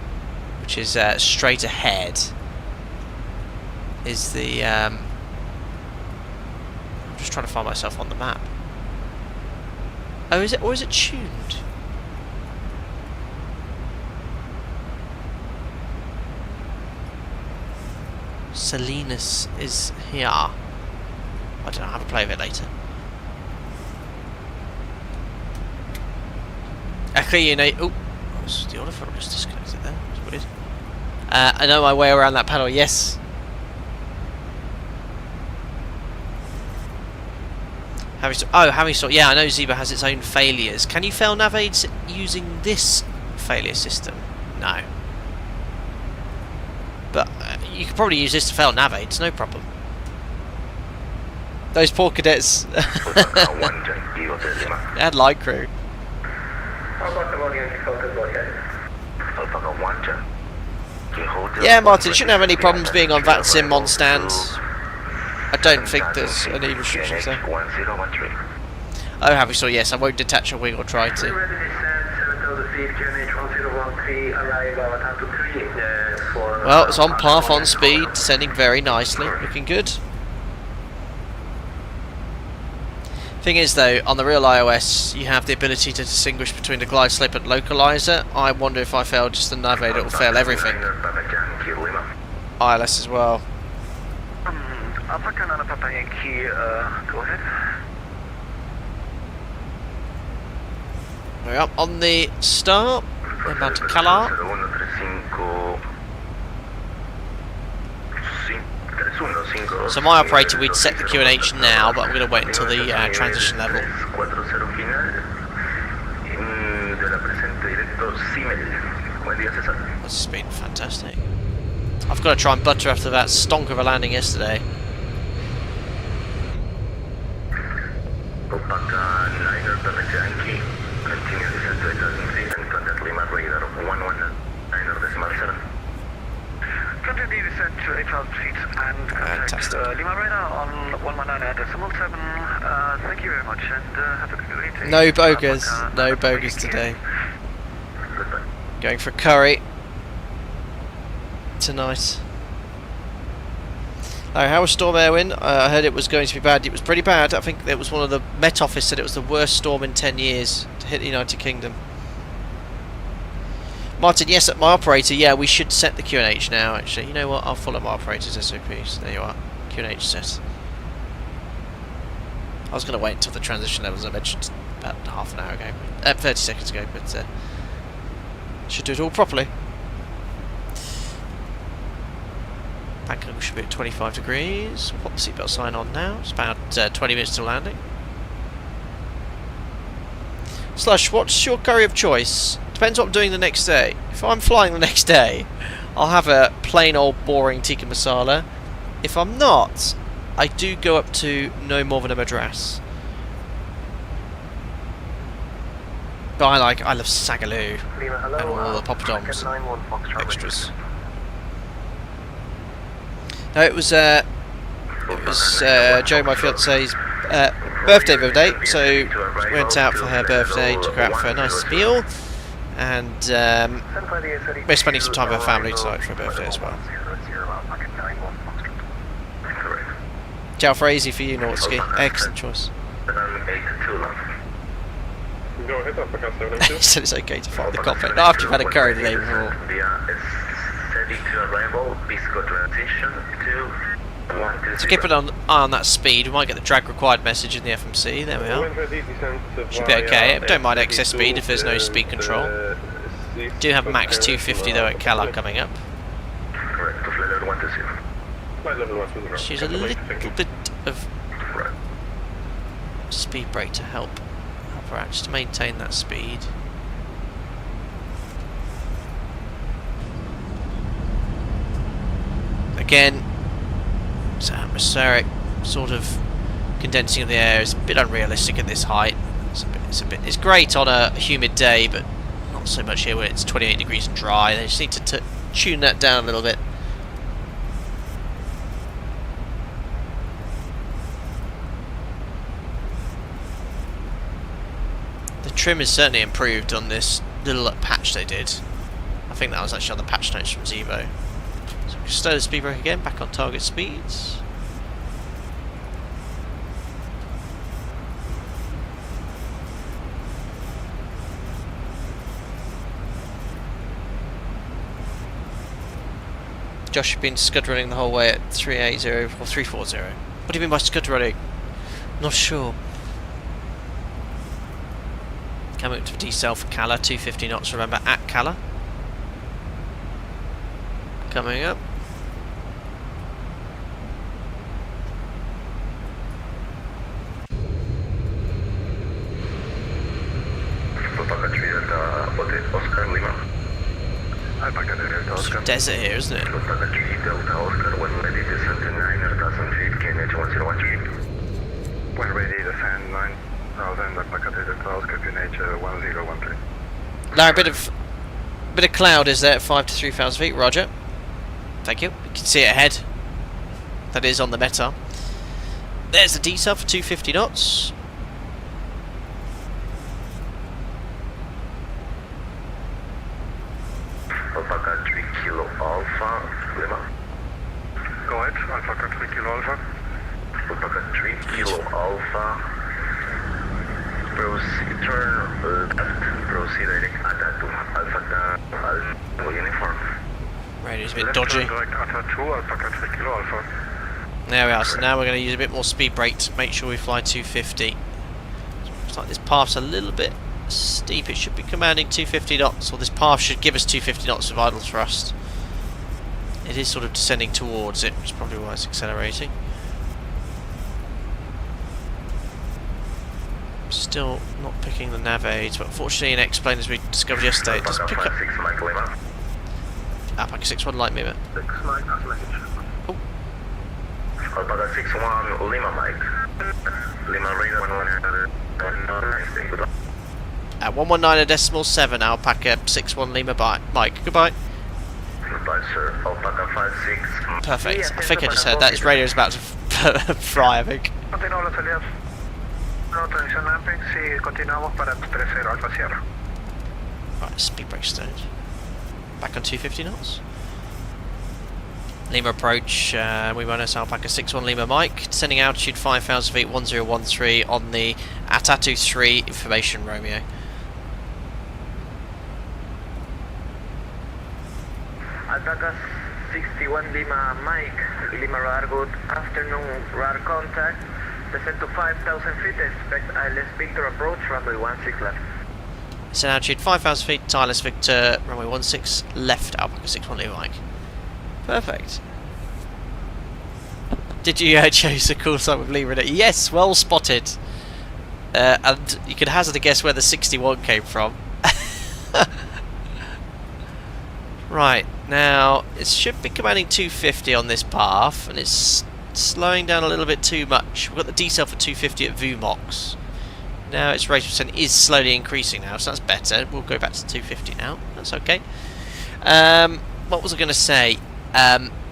which is straight ahead, is the... I'm just trying to find myself on the map. Oh, is it, or is it tuned? Salinas is here. I don't know, I'll have a play of it later. Actually, you know... Oh, the order for just disconnected there. That's weird. I know my way around that panel, yes. Having sort. Yeah, I know ZIBO has its own failures. Can you fail nav aids using this failure system? No. But you could probably use this to fail nav aids, no problem. Those poor cadets. They had light crew. Yeah, Martin, shouldn't have any problems being on VATSIM on stand. I don't think there's any restrictions there. Oh, have we saw? Yes, I won't detach a wing or try to. Well, it's on path, on speed, descending very nicely, looking good. Thing is though, on the real iOS, you have the ability to distinguish between the glide slope and localizer. I wonder if I fail just the nav aid, it will fail everything. ILS as well. Alpaca Papa Yankee, go ahead. We're up on the start. We're about to Calar. So my operator, we'd set the QNH now, but I'm going to wait until the transition level. This has been fantastic. I've got to try and butter after that stonk of a landing yesterday. Continue descent to 8,000 feet and contact Lima radar on 119.7. Thank you very much and have a good evening. No bogus, no bogus today. Going for curry tonight. How was Storm Erwin? I heard it was going to be bad. It was pretty bad. I think it was one of the Met Office said it was the worst storm in 10 years to hit the United Kingdom. Martin, yes, at my operator, yeah, we should set the QNH now, actually. You know what? I'll follow my operator's SOPs. There you are. QNH set. I was going to wait until the transition levels I mentioned about half an hour ago. 30 seconds ago, but should do it all properly. Bangkok should be at 25 degrees. We'll pop the seatbelt sign on now. It's about 20 minutes to landing. Slush, what's your curry of choice? Depends what I'm doing the next day. If I'm flying the next day, I'll have a plain old boring tikka masala. If I'm not, I do go up to no more than a Madras. But I love sagaloo and all the poppadoms extras. No, it was Joe, my fiance's birthday the other day, so we went out for her birthday, took her out for a nice meal, and we're spending some time with her family tonight for her birthday as well. Ciao Frazee for you, Nortsky. Excellent choice. 782 left. Go ahead, Alpaca 782. He said it's okay to fly the cockpit. Not after you've had a curry the day before. Via steady to arrival, Pisco transition to 120. So keep an eye on that speed. We might get the drag required message in the FMC. There we are. Should be okay. Don't mind excess speed if there's no speed control. Do have max 250 though at Cala coming up. Correct, to flight level 120. Flight level 120. Let's use a little bit of speed brake to help her out, just to maintain that speed. Again, it's atmospheric sort of condensing of the air is a bit unrealistic at this height. It's great on a humid day, but not so much here when it's 28 degrees and dry. They just need to tune that down a little bit. The trim is certainly improved on this little patch they did. I think that was actually on the patch notes from ZIBO. So slow the speed brake again, back on target speeds. Josh, you've been scud running the whole way at 380 or 340. What do you mean by scud running? Not sure. Coming up to decel for Cala, 250 knots, remember, at Cala. Coming up. Alpaca 3 Delta Oscar Lima. Alpaca Delta Oscar. Desert here, isn't it? Alpaca 3 Delta Oscar, when ready to descend to 9,000 feet, KNH 1013. When ready, descend 9,000, Alpaca Delta Oscar, QNH 1013. Larry, a bit of cloud is there at 5 to 3,000 feet, roger. Thank you. You can see it ahead. That is on the METAR. There's the decel for 250 knots. Alpaca 3 Kilo Alpha Lima. Go ahead, Alpaca 3 Kilo Alpha. Alpaca 3 Kilo Alpha. Proceed, turn left, proceed direct Atatu, Alpha uniform. Radio's a bit dodgy. Direct Atatu, Alpaca 3 Kilo Alpha. There we are, so now we're going to use a bit more speed brake to make sure we fly 250. Looks like this path's a little bit steep. It should be commanding 250 knots, or this path should give us 250 knots of idle thrust. It is sort of descending towards it, which is probably why it's accelerating. Still not picking the nav aids, but unfortunately in X-plane, as we discovered yesterday, it does pick up. Alpaca 61 light movement. 6 Mike, that's a message. Oh. Alpaca 61 Lima Mike. Lima radar 119. At 119.7, Alpaca 61 Lima Mike. Goodbye. Goodbye, sir. Alpaca 56. Perfect. I think I just heard that. His radio's about to fry, I think. Right, speed brake stowed. Back on 250 knots. Lima approach, we run us Alpaca 61 Lima Mike, descending altitude 5,000 feet, 1013 on the Atatu 3 information Romeo. Alpaca 61 Lima Mike, Lima radar, good afternoon, radar contact, descend to 5,000 feet, expect ILS Victor approach, runway 16 left. Descend altitude 5,000 feet, ILS Victor, runway 16 left, Alpaca 61 Lima Mike. Perfect. Did you chase a call sign with Lima in it? Yes, well spotted. And you could hazard a guess where the 61 came from. Right, now it should be commanding 250 on this path, and it's slowing down a little bit too much. We've got the decel for 250 at VUMOX. Now its rate of descent is slowly increasing now, so that's better. We'll go back to 250 now. That's okay. What was I going to say?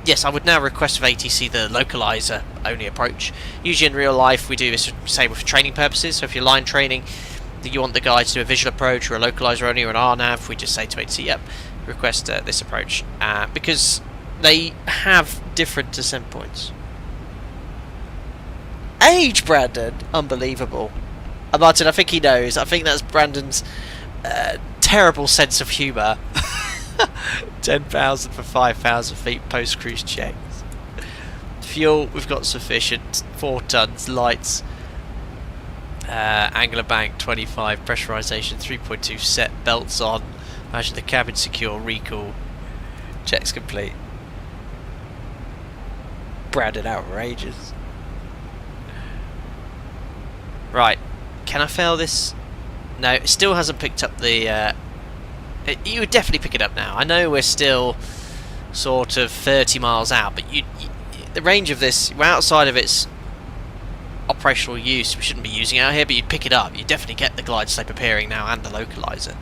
Yes, I would now request of ATC the localizer only approach. Usually in real life we do this, say, with training purposes. So if you're line training, you want the guy to do a visual approach or a localizer only or an RNAV, we just say to ATC, yep, request this approach. Because they have different descent points. age, Brandon. Unbelievable. Martin, I think he knows. I think that's Brandon's terrible sense of humour. 10,000 for 5,000 feet post-cruise checks. Fuel, we've got sufficient. 4 tons. Lights. Angular bank 25. Pressurisation 3.2 set. Belts on. Imagine the cabin secure. Recall. Checks complete. Brandon outrageous. Right. Can I fail this? No, it still hasn't picked up the... you would definitely pick it up now. I know we're still sort of 30 miles out, but the range of this, we're outside of its operational use. We shouldn't be using it out here, but you'd pick it up. You'd definitely get the glide slope appearing now and the localizer.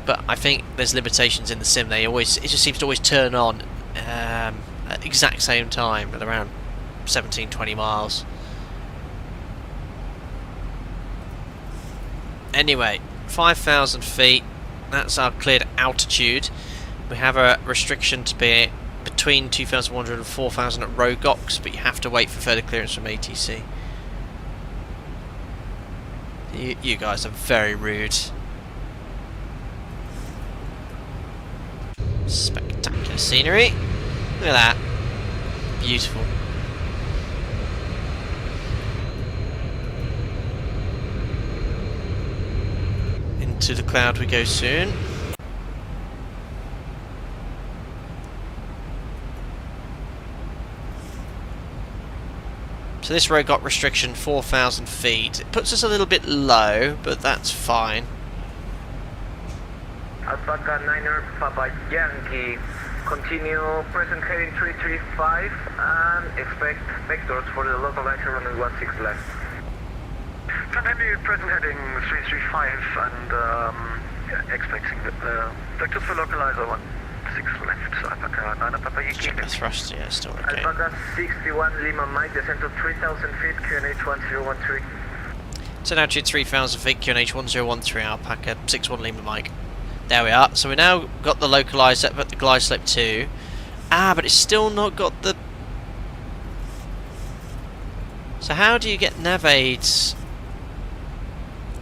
But I think there's limitations in the sim. It just seems to always turn on at the exact same time at around 17-20 miles. Anyway, 5,000 feet, that's our cleared altitude. We have a restriction to be between 2,100 and 4,000 at Rogox, but you have to wait for further clearance from ATC. You guys are very rude. Spectacular scenery. Look at that. Beautiful. Into the cloud we go soon. So this road got restriction 4,000 feet. It puts us a little bit low, but that's fine. Alpaca 9er, Papa Yankee. Continue present heading 335 and expect vectors for the localizer runway 16 left. Continue present heading 335 and expecting vectors for localizer 16 left. Alpaca 9 Papa Yankee. Check the thrust, yeah, still okay. Alpaca 61 Lima Mike, descent to 3,000 feet, QNH 1013. So now to 3,000 feet, QNH 1013, Alpaca 61 Lima Mike. There we are. So we now got the localizer at the glide slope 2. But it's still not got the... So how do you get nav aids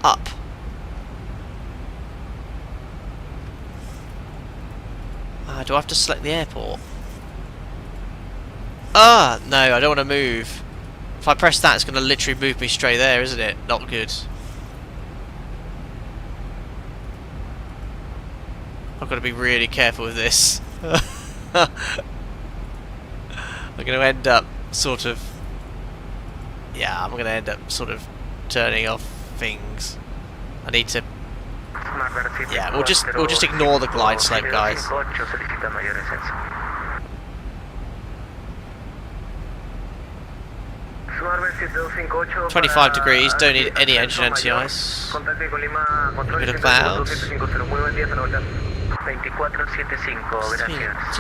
up? Do I have to select the airport? No, I don't want to move. If I press that, it's going to literally move me straight there, isn't it? Not good. I've got to be really careful with this. I'm going to end up sort of... Yeah, I'm going to end up sort of turning off things. I need to... Yeah, we'll just ignore the glide slope, guys. 25 degrees, don't need any engine anti-ice. A bit of clouds. Seems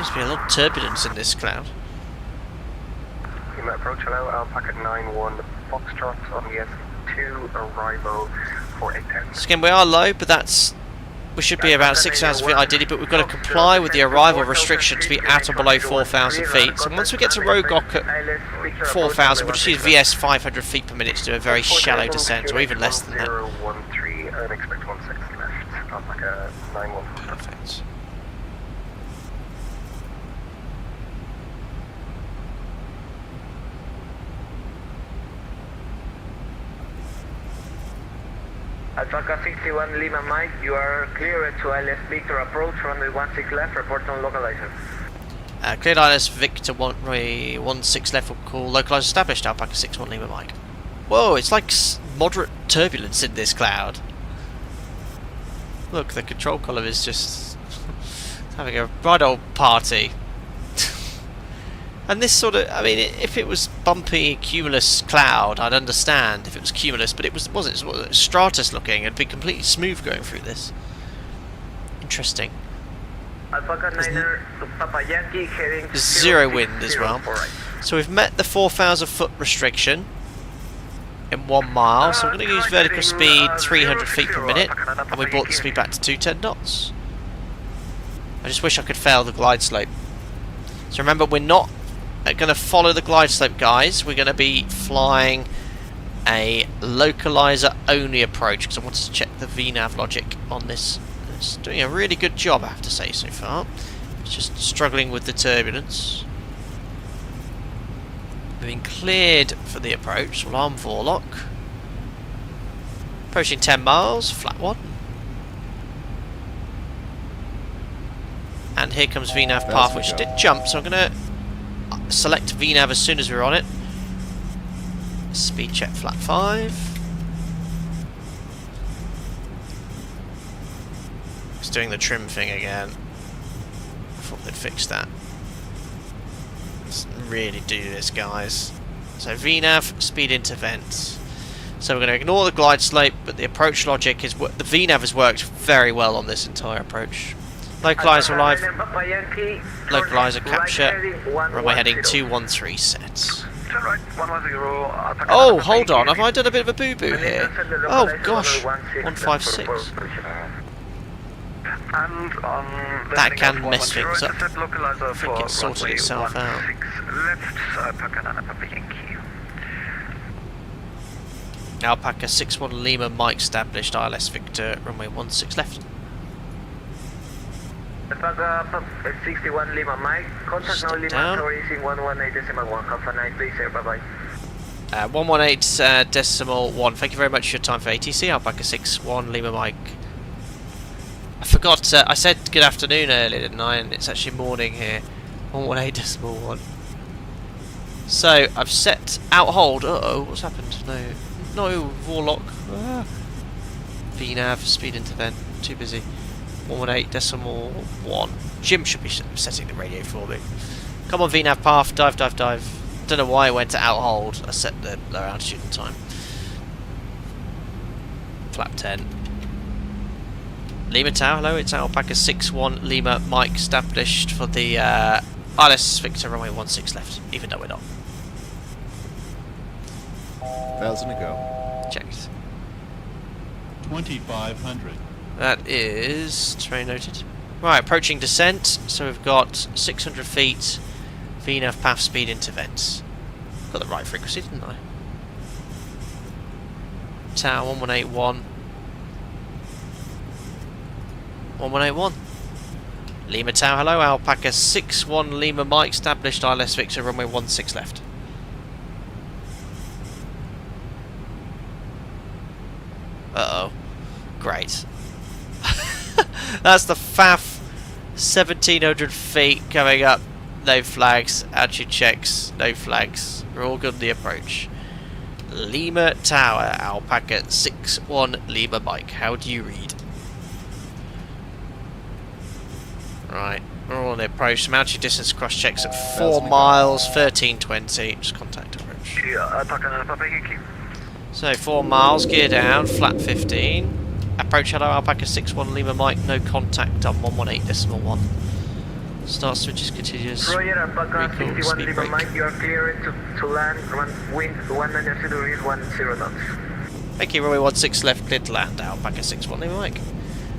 to be a lot of turbulence in this cloud. Approach hello, Alpaca 9-1 Foxtrot on the S2 arrival 4810. So again, we are low, but that's... We should be about 6,000 feet ideally, but we've got to comply with the arrival restriction to be at or below 4,000 feet. So once we get to Rogok at 4,000, we'll just use VS 500 feet per minute to do a very shallow descent, or even less than that. 013 and expect 16 left. Alpaca 9-1. Perfect. Alpaca 61 Lima Mike, you are cleared to ILS Victor approach, runway 16 left, report on localizer. Cleared ILS Victor, runway 16 left, will call localizer established, Alpaca 61 Lima Mike. Whoa, it's like moderate turbulence in this cloud. Look, the control column is just having a right old party. And this sort of, I mean, if it was bumpy cumulus cloud, I'd understand if it was cumulus, but it wasn't. It was stratus looking. It'd be completely smooth going through this. Interesting. Alpaca 9er to Papa Yankee heading There's zero wind as well. So we've met the 4,000 foot restriction in 1 mile. So we're going to use vertical speed 300 feet per minute, and we brought the speed back to 210 knots. I just wish I could fail the glide slope. So remember, we're not going to follow the glide slope, guys. We're going to be flying a localizer only approach because I wanted to check the VNAV logic on this. It's doing a really good job, I have to say, so far. It's just struggling with the turbulence. We've been cleared for the approach. Alarm Vorlock. Approaching 10 miles, flat 1. And here comes VNAV path, which did jump, so I'm going to select VNAV as soon as we're on it. Speed check flat 5. It's doing the trim thing again. I thought they'd fix that. Let's really do this, guys. So VNAV, speed into vent. So we're going to ignore the glide slope, but the approach logic is the VNAV has worked very well on this entire approach. Localizer live. Localizer capture. Runway heading 213 sets. Turn right, 110, Oh, hold on. Have I done a bit of a boo-boo here? Oh, gosh. 156. And on That can mess things up. I think it's sorted itself out. Alpaca 61 Lima Mike established, ILS Victor, runway 16 left. Alpaca 61 Lima Mike, contact now Lima Tower is in 118.1, have a nice day, sir, bye bye. 118.1, thank you very much for your time for ATC, Alpaca 61 Lima Mike. I forgot, I said good afternoon earlier, didn't I? And it's actually morning here. 118.1. So, I've set out hold. Uh-oh, what's happened? No, Warlock. VNAV, speed into vent. Too busy. 118.1. Jim should be setting the radio for me. Come on, VNAV path. Dive. Don't know why I went to out hold. I set the low altitude and time. Flap 10. Lima Tower, hello, it's Alpaca 61 Lima Mike established for the ILS Victor runway 16 left, even though we're not. 1,000 to go. Checked. 2,500. That is terrain noted. Right, approaching descent, so we've got 600 feet, VNAV path speed into vents. Got the right frequency, didn't I? Tower 1181. 1181. Lima Tower, hello, Alpaca 61 Lima Mike established, ILS Victor runway 16 left. Uh-oh. Great. That's the FAF 1700 feet coming up. No flags, altitude checks, no flags. We're all good on the approach. Lima Tower, Alpaca 61 Lima Mike. How do you read? Right, we're all on the approach. Some altitude distance cross checks at 4 miles, 1320. Just contact approach. So 4 miles, gear down, flat 15. Approach hello, Alpaca 61 Lima Mike, no contact on 118.1. Start switches continuous. Roger, Alpaca 61 Lima Mike, you are cleared to land, wind 190 degrees, 10 knots. Thank you, runway 16 left, cleared to land, Alpaca 61 Lima Mike.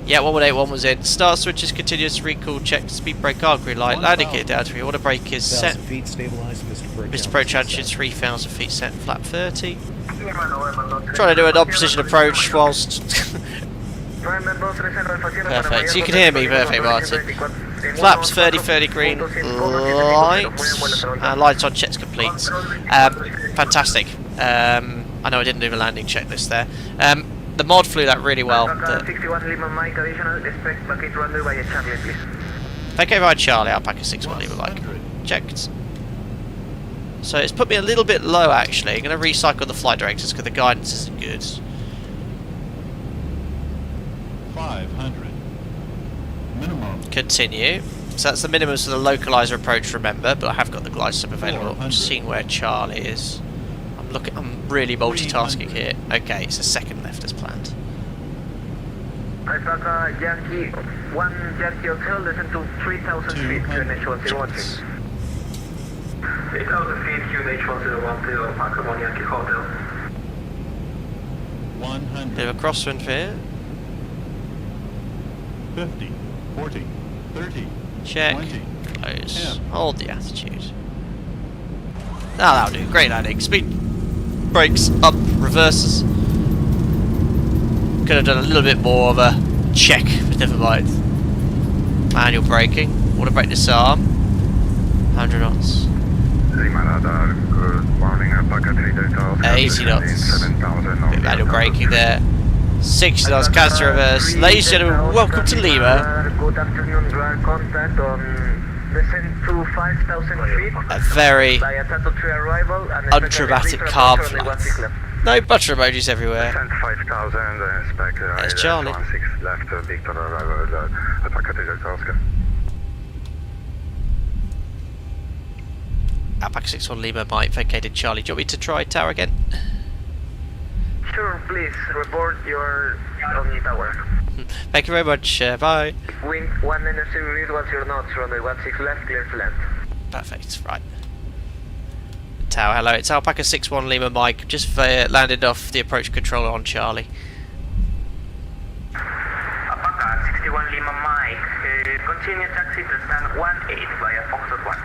Yeah, 1181 was in. Start switches continuous, recall check, speed brake, arc green light, landing gear down to order brake is set. Mr. Approach altitude 3,000 feet set, flap 30. Trying to do a non-precision approach whilst... Perfect, so you can hear me, perfect, Martin. Flaps 30 green, lights, lights on, checks complete. Fantastic. I know I didn't do the landing checklist there. The mod flew that really well. Thank you very much, Charlie. Alpaca 61 Lima Mike. Checked. So it's put me a little bit low actually. I'm going to recycle the flight directors because the guidance isn't good. 500. Minimum. Continue. So that's the minimums for the localizer approach, remember, but I have got the glide slope available. I'm just seeing where Charlie is. I'm really multitasking here. Okay, it's a second left as planned. Alpaca Yankee, 1 Yankee Hotel, descend to 3,000 feet, QNH 1010. 3,000 feet, QNH 1010, Alpaca 1 Yankee Hotel. 100. Bit of a crosswind here. 50, 40, 30, Check. 20, Close. 10. Hold the attitude. Ah, that'll do. Great landing. Speed. Brakes. Up. Reverses. Could have done a little bit more of a check, but never mind. Manual braking. Water brake disarm. 100 knots. Lima radar, good morning, Alpaca 3 Delta. 80 knots. Bit of manual braking there. 60 knots, caster reverse. Ladies and gentlemen, welcome to Lima. Good afternoon, ground contact on descent to 5,000 feet. A very Diatato 3 arrival and undramatic carb flight. No butter emojis everywhere. Descent 5,000, expect There's Charlie. 16 left, Victor arrival, Alpaca 3 Delta Oscar. Alpaca 61 Lima, Mike, vacated Charlie. Do you want me to try tower again? Sure, please, report your on the tower. Thank you very much, bye. Wind 190 degrees, 10 knots, runway 16 left, clear to land. Perfect, right. Tower, hello, it's Alpaca 61 Lima, Mike. Just landed off the approach controller on Charlie. Alpaca 61 Lima, Mike. Continue taxi to stand 18 via Foxtrot 1.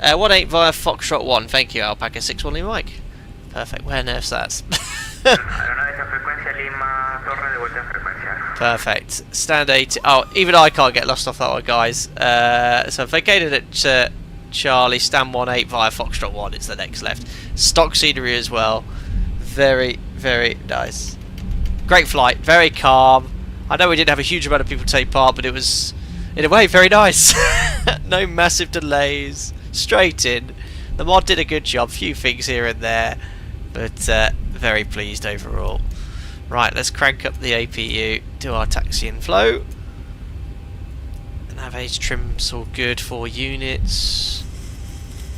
18 via Foxtrot 1, thank you, Alpaca 61 Lima, Mike. Perfect, where on earth's that? Perfect. Stand 80. Oh, even I can't get lost off that one, guys. So vacated at Charlie, stand 18 via Foxtrot 1. It's the next left. Stock scenery as well. Very, very nice. Great flight. Very calm. I know we didn't have a huge amount of people take part, but it was, in a way, very nice. No massive delays. Straight in. The mod did a good job. Few things here and there, but very pleased overall. Right, let's crank up the APU, do our taxi and flow. Navigation trim's all good for units.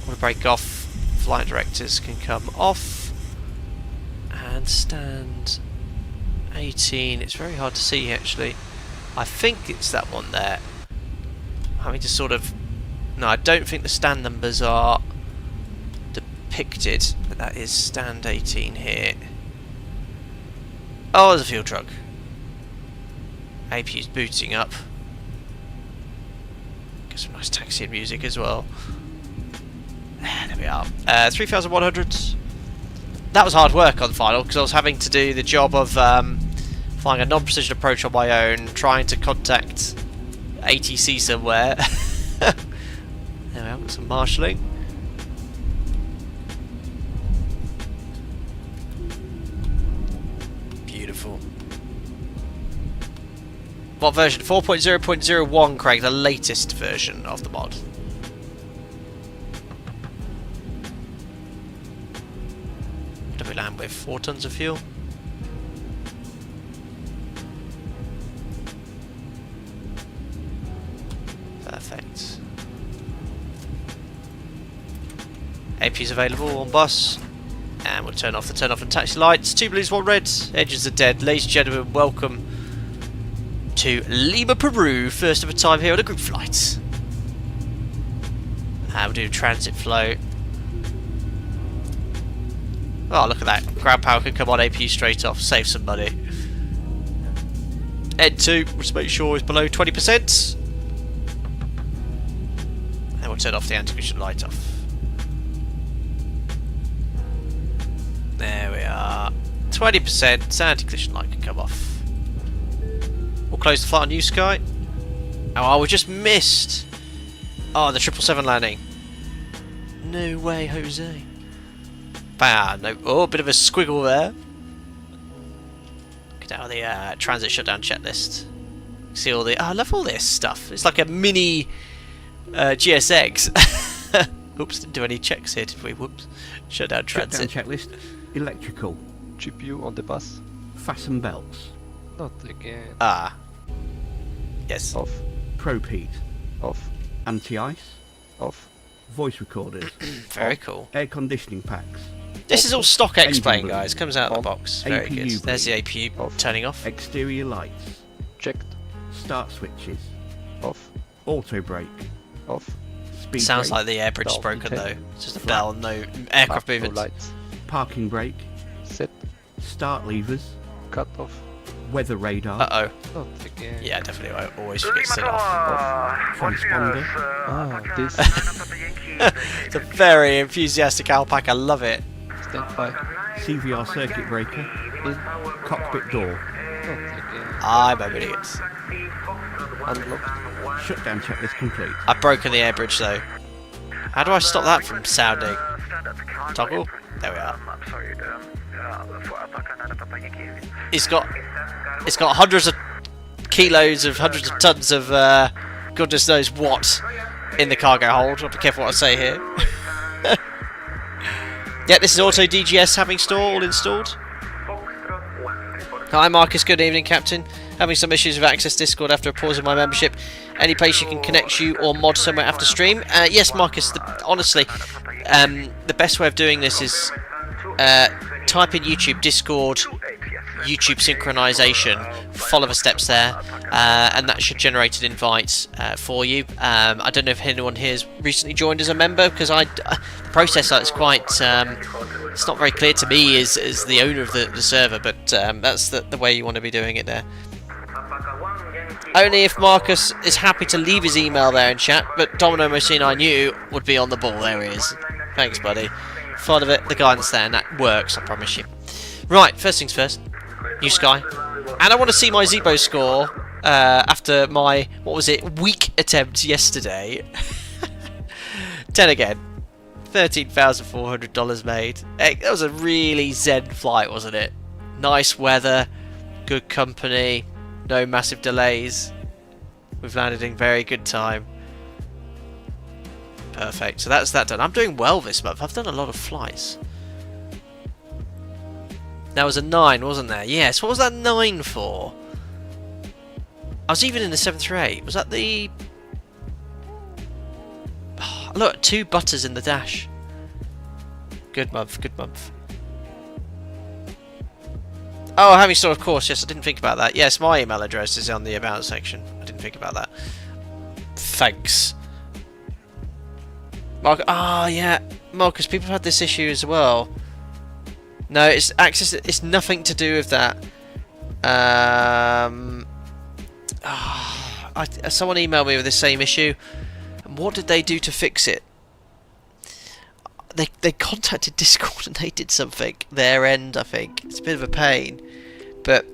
Want to break off, flight directors can come off. And stand 18, it's very hard to see actually. I think it's that one there. Having to sort of, no, I don't think the stand numbers are depicted, but that is stand 18 here. Oh, there's a fuel truck. APU's booting up. Get some nice taxi music as well. There we are. 3,100. That was hard work on final because I was having to do the job of flying a non-precision approach on my own, trying to contact ATC somewhere. There we are, got some marshalling. Beautiful. What version? 4.0.01, Craig, the latest version of the mod. What do we land with? 4 tons of fuel? Perfect. AP's available on bus. And we'll turn off the taxi lights. 2 blues, 1 red. Engines are dead. Ladies and gentlemen, welcome to Lima, Peru. First of a time here on a group flight. And we'll do transit flow. Oh, look at that. Ground power can come on APU straight off. Save some money. N2, let's make sure it's below 20%. And we'll turn off the anti-collision light off. There we are. 20%, anti-collision light can come off. We'll close the flight on New Sky. Oh, we just missed. Oh, the 777 landing. No way, Jose. Bah, no. Oh, a bit of a squiggle there. Get out of the transit shutdown checklist. See all the. Oh, I love all this stuff. It's like a mini GSX. Oops, didn't do any checks here, did we? Whoops. Shutdown transit. Shutdown checklist. Electrical. GPU on the bus. Fasten belts. Not again. Ah. Yes. Off. Probe heat. Off. Anti-ice. Off. Voice recorders. Very cool. Air conditioning packs. This is all stock X-Plane, Engine guys. Comes out of the box. Very APU good. There's the APU off. turning off. Exterior lights. Checked. Start switches. Off. Auto brake. Off. Speed Sounds brake. like the air bridge is Bell broken maintain. though. It's just a bell, no aircraft Macro movement. lights. Parking brake. Set. Start levers. Cut off. weather radar, Uh-oh. Not again. Yeah, definitely. I always forget to turn it off. transponder, This It's a very enthusiastic alpaca. I love it. stand by. CVR circuit breaker, In. cockpit door, Not again. I'm a idiot. Unlocked. shutdown checklist complete. I've broken the air bridge though. How do I stop that from sounding? Toggle? There we are. I'm sorry, for Alpaca 9 Papa Yankee. It's got hundreds of kilos of hundreds of tons of goodness knows what in the cargo hold. I'll be careful what I say here. Yeah, this is auto DGS having all installed. Hi Marcus, good evening Captain. Having some issues with Access Discord after a pause in my membership. Any place you can connect you or mod somewhere after stream? Yes Marcus, honestly, the best way of doing this is type in YouTube, Discord, YouTube synchronization, follow the steps there, and that should generate an invite for you. I don't know if anyone here has recently joined as a member, because the process is quite, it's not very clear to me as the owner of the server, but that's the way you want to be doing it there. Only if Marcus is happy to leave his email there in chat, but Domino Messina I knew would be on the ball. There he is. Thanks buddy. Follow the guidance there, and that works, I promise you. Right, first things first. New Sky. And I want to see my ZIBO score after my, what was it, weak attempt yesterday. 10 again. $13,400 made. Hey, that was a really zen flight, wasn't it? Nice weather, good company, no massive delays. We've landed in very good time. Perfect. So that's that done. I'm doing well this month. I've done a lot of flights. There was a 9, wasn't there? Yes. What was that 9 for? I was even in the 738. Was that the... Oh, look, 2 butters in the dash. Good month. Good month. Oh, having store, of course. Yes, I didn't think about that. Yes, my email address is on the about section. I didn't think about that. Thanks. Mark. Ah, yeah. Marcus, people have had this issue as well. No, it's access. It's nothing to do with that. Someone emailed me with the same issue. And what did they do to fix it? They contacted Discord and they did something. Their end, I think. It's a bit of a pain. But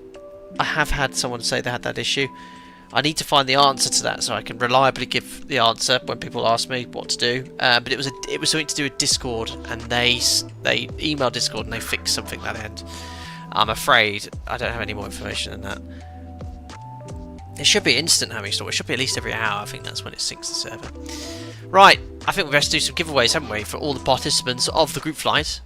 I have had someone say they had that issue. I need to find the answer to that so I can reliably give the answer when people ask me what to do. But it was something to do with Discord, and they emailed Discord and they fixed something that end. I'm afraid I don't have any more information than that. It should be instant having store. It should be at least every hour. I think that's when it syncs the server. Right, I think we best do some giveaways, haven't we, for all the participants of the group flight.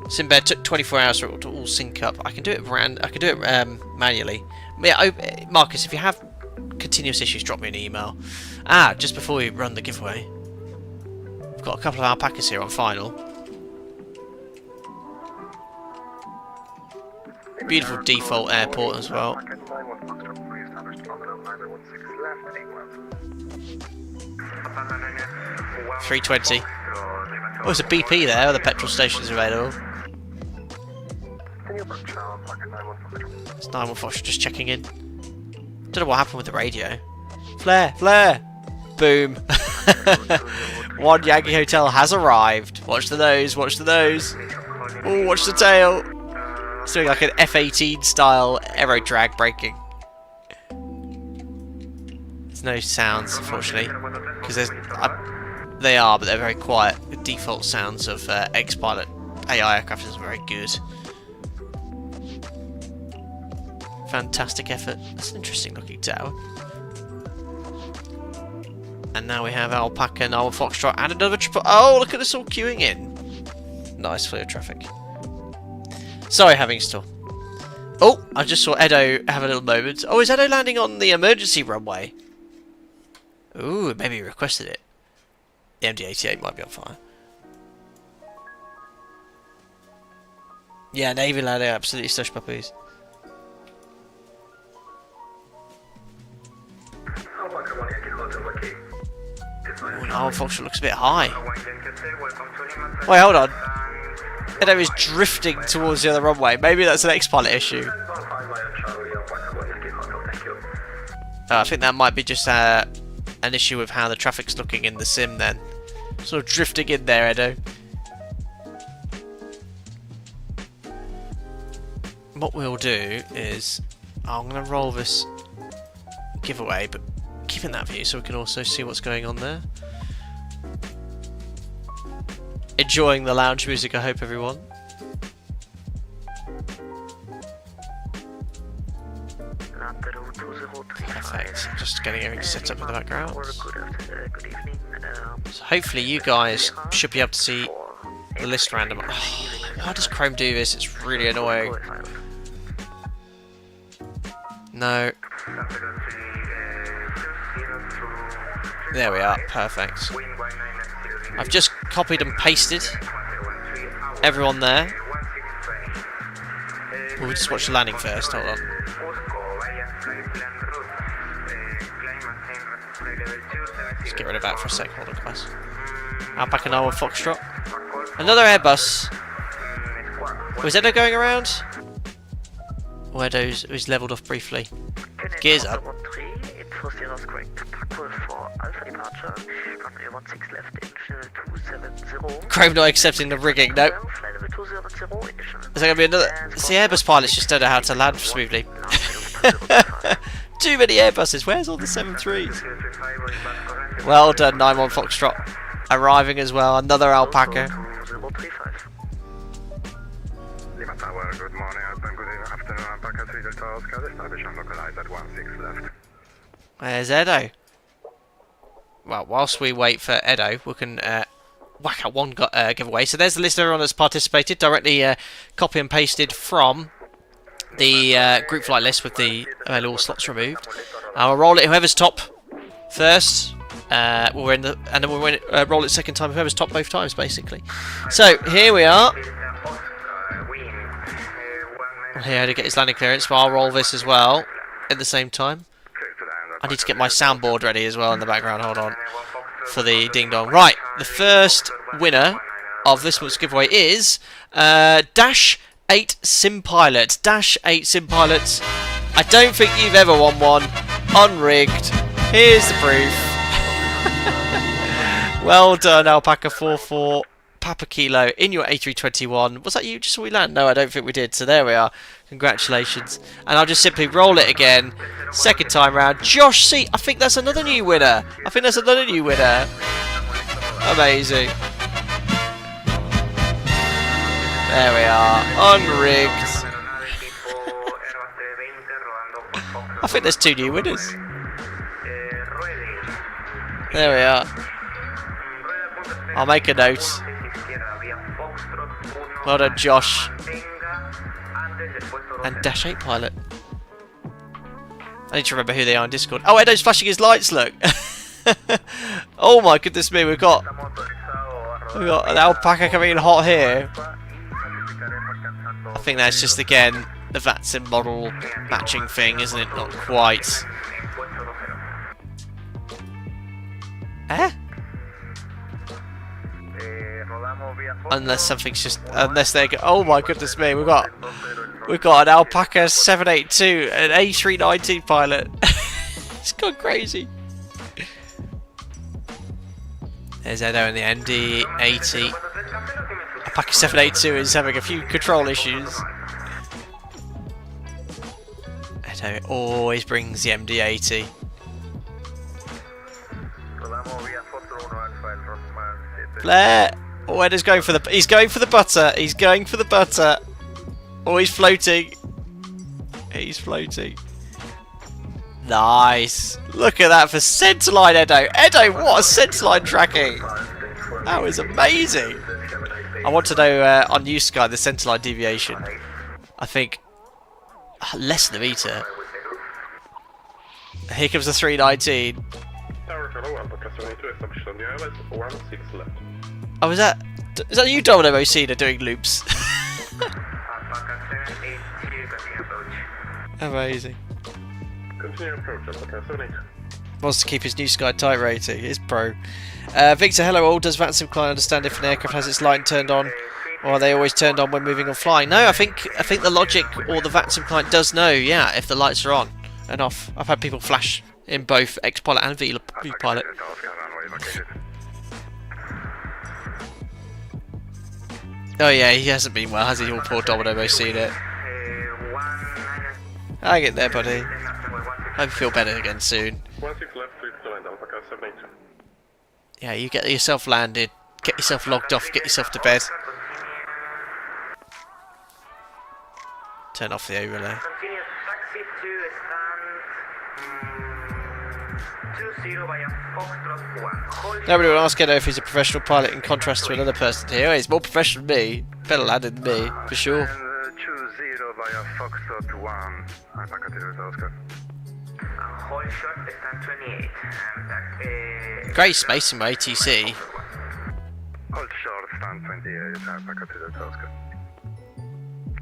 Sinbad took 24 hours for it to all sync up. I can do it manually. Yeah, Marcus, if you have continuous issues, drop me an email. Just before we run the giveaway, we've got a couple of alpacas here on final. Beautiful default airport as well. 320. Oh, there's a BP there. The petrol station is available. It's 914, just checking in. Don't know what happened with the radio. Flare! Flare! Boom. One Yankee Hotel has arrived. Watch the nose, watch the nose. Oh, watch the tail. It's doing like an F-18 style aero drag braking. There's no sounds, unfortunately, because they are, but they're very quiet. The default sounds of X-Pilot AI aircraft is very good. Fantastic effort. That's an interesting looking tower. And now we have Alpaca, Narwhal Foxtrot, and another triple. Oh, look at us all queuing in. Nice flow of traffic. Sorry, having store. Oh, I just saw Edo have a little moment. Oh, is Edo landing on the emergency runway? Ooh, maybe he requested it. The MD-88 might be on fire. Yeah, Navy landing, absolutely slush puppies. Oh, Foxtrot looks a bit high. Wait, hold on. Edo is drifting towards the other runway. Maybe that's an X-pilot issue. I think that might be just an issue with how the traffic's looking in the sim then. Sort of drifting in there, Edo. What we'll do is, I'm going to roll this giveaway, but keeping that view so we can also see what's going on there. Enjoying the lounge music, I hope, everyone. Perfect. Just getting everything set up in the background. So hopefully you guys should be able to see the list random. Oh, why does Chrome do this? It's really annoying. No. There we are. Perfect. I've just copied and pasted everyone there. We'll just watch the landing first. Hold on. Let's get rid of that for a sec. Hold on, guys. Alpaca 91 Foxtrot. Another Airbus. Was Edo going around? Oh, Edo's leveled off briefly. Gears up. Chrome not accepting the rigging, nope. Is there going to be another? It's the Airbus pilots just don't know how to land smoothly. Too many Airbuses, where's all the 7.3s? Well done, 91 Foxtrot. Arriving as well, another Alpaca. Lima Tower, good morning, good afternoon, Alpaca 3 Delta Oscar, establishment localized at 16 left. There's Edo. Well, whilst we wait for Edo, we can whack out one giveaway. So there's the list of everyone that's participated, directly copy and pasted from the group flight list with the available slots removed. I'll roll it whoever's top first. We'll win the, and then we'll win it, roll it second time whoever's top both times, basically. So here we are. Here to get his landing clearance, but I'll roll this as well at the same time. I need to get my soundboard ready as well in the background. Hold on for the ding dong. Right, the first winner of this month's giveaway is Dash 8 Sim Pilot. Dash 8 Sim Pilots. I don't think you've ever won one unrigged. Here's the proof. Well done, Alpaca 44 Papa Kilo in your A321. Was that you just saw we land? No, I don't think we did. So there we are. Congratulations. And I'll just simply roll it again. Second time round. Josh C. I think that's another new winner. Amazing. There we are. Unrigged. I think there's two new winners. There we are. I'll make a note. Well done, Josh. And Dash 8 Pilot. I need to remember who they are on Discord. Oh, Edo's flashing his lights, look. Oh my goodness me, we've got an Alpaca coming in hot here. I think that's just, again, the VATSIM model matching thing, isn't it? Not quite. Eh? Unless something's just, unless they go. Oh my goodness me, we've got an Alpaca 782, an A319 pilot. It's gone crazy. There's Edo in the MD-80. Alpaca 782 is having a few control issues. Edo always brings the MD-80. Blair! Oh, Edo's going for the... He's going for the butter. He's going for the butter. Oh, he's floating. He's floating. Nice. Look at that for centerline, Edo. Edo, what a centerline tracking. That was amazing. I want to know on New Sky the centerline deviation. I think less than a meter. Here comes the 319. Oh, is that you, Domino Mocena, doing loops? Amazing. Wants to keep his New Sky tight rating. He's pro. Victor, hello all. Does VATSIM client understand if an aircraft has its light turned on Or are they always turned on when moving or flying? No, I think the logic or the VATSIM client does know, yeah, if the lights are on and off. I've had people flash in both X-Pilot and V-Pilot. Oh yeah, he hasn't been well, has he? All poor Domino seen it. Hang it there, buddy. Hope you feel better again soon. Yeah, you get yourself landed, get yourself logged off, get yourself to bed. Turn off the overlay. Nobody will ask Edo if he's a professional pilot in contrast to another person here. He's more professional than me, better landed than me, for sure. Great spacing by ATC. Hold short, stand 28, Alpaca to the Tosca.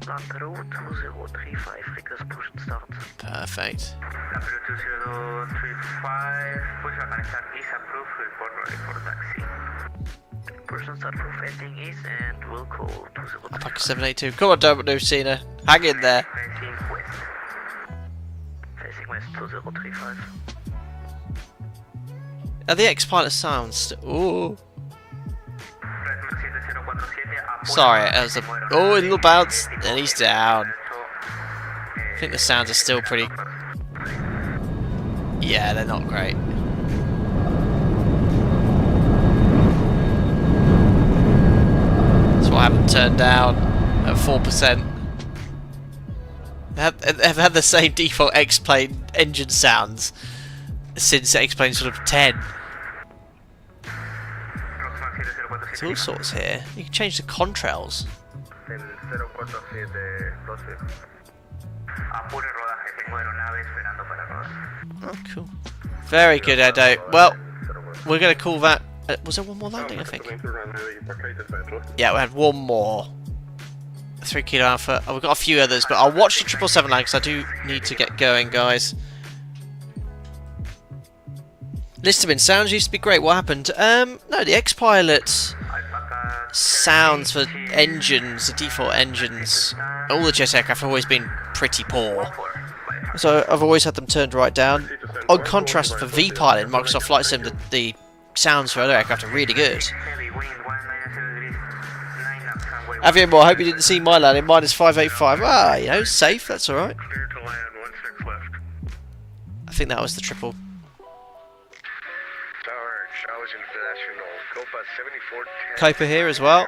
Land route 2035, request push and start. Perfect. Peru 2035, Pushback and start is approved, report ready for taxi. Push and start proof ending is and we'll call 2035. Alpaca 782. Come on, Domino Cena. Hang in there. Facing west. Facing west 2035. Are the X-Pilot sounds? Ooh. Sorry, that was a little bounce, and he's down. I think the sounds are still pretty. Yeah, they're not great. That's why I haven't turned down at 4%. They've had the same default X-Plane engine sounds since X-Plane sort of 10. There's all sorts here. You can change the contrails. Oh, cool. Very good, Edo. Well, we're going to call that... was there one more landing, I think? Yeah, we had one more. 3 Kilo Alpha. Oh, we've got a few others, but I'll watch the 777 land because I do need to get going, guys. Listerman, sounds used to be great. What happened? No, the X-Pilot sounds for engines, the default engines, all the jet aircraft have always been pretty poor. So I've always had them turned right down. On contrast for V-Pilot in Microsoft Flight Sim, the sounds for other aircraft are really good. Avian Moore, I hope you didn't see my landing. Mine is 585. Ah, you know, safe, that's alright. I think that was the triple. Kuiper here as well.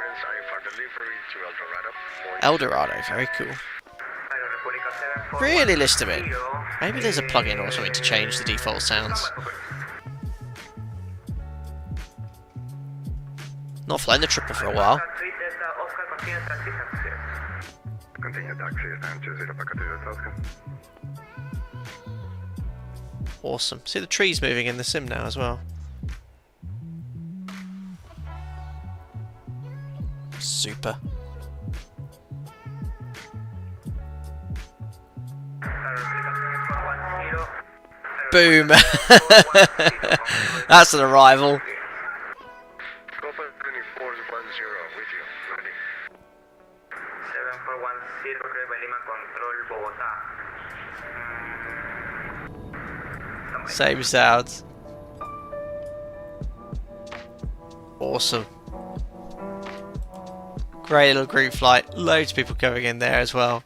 Eldorado, very cool. Really list them in. Maybe there's a plugin or something to change the default sounds. Not flown the triple for a while. Awesome. See the trees moving in the sim now as well. Super. Boom! That's an arrival. Same sounds. Awesome. Great little group flight. Loads of people going in there as well.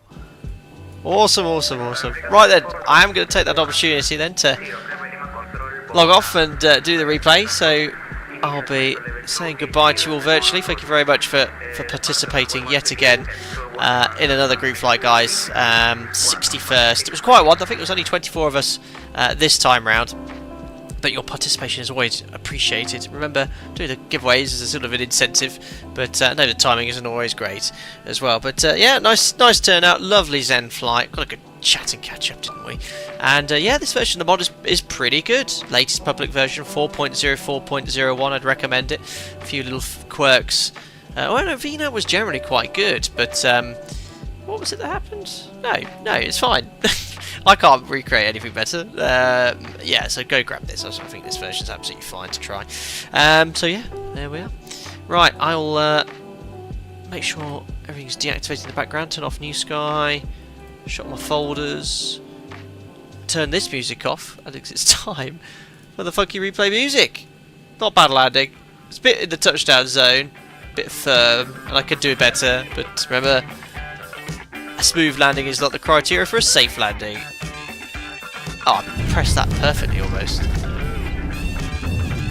Awesome, awesome, awesome. Right then, I am going to take that opportunity then to log off and do the replay. So I'll be saying goodbye to you all virtually. Thank you very much for participating yet again in another group flight, guys. 61st. It was quite one. I think it was only 24 of us this time round. But your participation is always appreciated. Remember, doing the giveaways is a sort of an incentive, but no, the timing isn't always great as well. But yeah, nice turnout, lovely Zen flight. Got a good chat and catch up, didn't we? And yeah, this version of the mod is pretty good. Latest public version 4.04.01. I'd recommend it. A few little quirks. Well, no, VNAV was generally quite good, but what was it that happened? No, it's fine. I can't recreate anything better. Yeah, so go grab this. I think this version's absolutely fine to try. So yeah, there we are. Right, I'll make sure everything's deactivated in the background. Turn off New Sky. Shut my folders. Turn this music off. I think it's time for the funky replay music. Not bad landing. It's a bit in the touchdown zone. A bit firm. And I could do better. But remember, a smooth landing is not the criteria for a safe landing. Oh, I pressed that perfectly almost.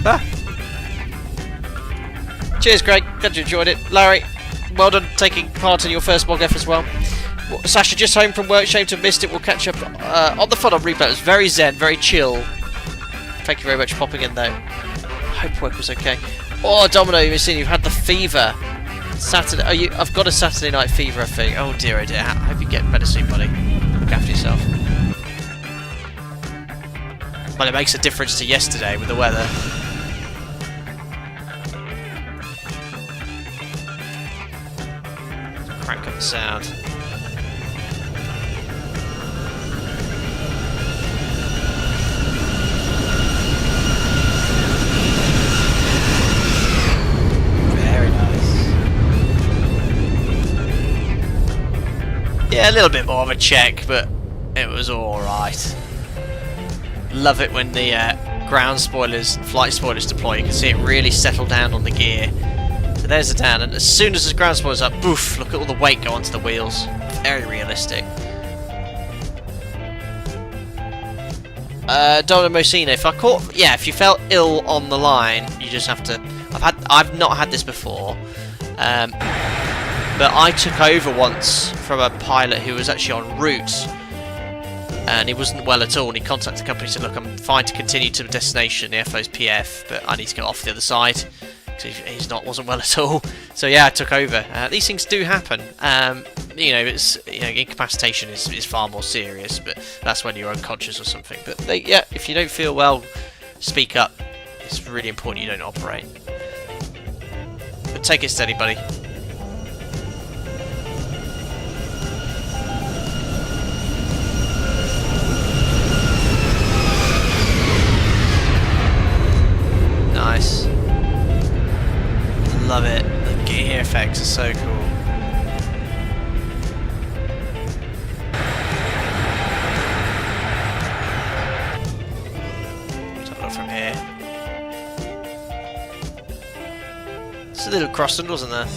Ah. Cheers, Greg. Glad you enjoyed it. Larry, well done taking part in your first MOGF as well. Sasha, just home from work. Shame to have missed it. We'll catch up on the fun on replay. It was very zen, very chill. Thank you very much for popping in, though. Hope work was okay. Oh, Domino, you've seen you've had the fever. Saturday. Oh, I've got a Saturday night fever, I think. Oh dear, oh dear. I hope you get better soon, buddy. Look after yourself. Well, it makes a difference to yesterday with the weather. Crank up the sound. Very nice. Yeah, a little bit more of a check, but it was alright. Love it when the ground spoilers and flight spoilers deploy. You can see it really settle down on the gear. So there's the down, and as soon as the ground spoilers up, boof, look at all the weight go onto the wheels. Very realistic. Donna Mosina, if you felt ill on the line, you just have to. I've not had this before, but I took over once from a pilot who was actually en route. And he wasn't well at all, and he contacted the company and said, look, I'm fine to continue to the destination, the FO's PF, but I need to get off the other side, because wasn't well at all. So yeah, I took over. These things do happen. Incapacitation is far more serious, but that's when you're unconscious or something. But if you don't feel well, speak up. It's really important you don't operate. But take it steady, buddy. Nice. Love it. The gear effects are so cool. Take it from here. It's a little crossing, wasn't there?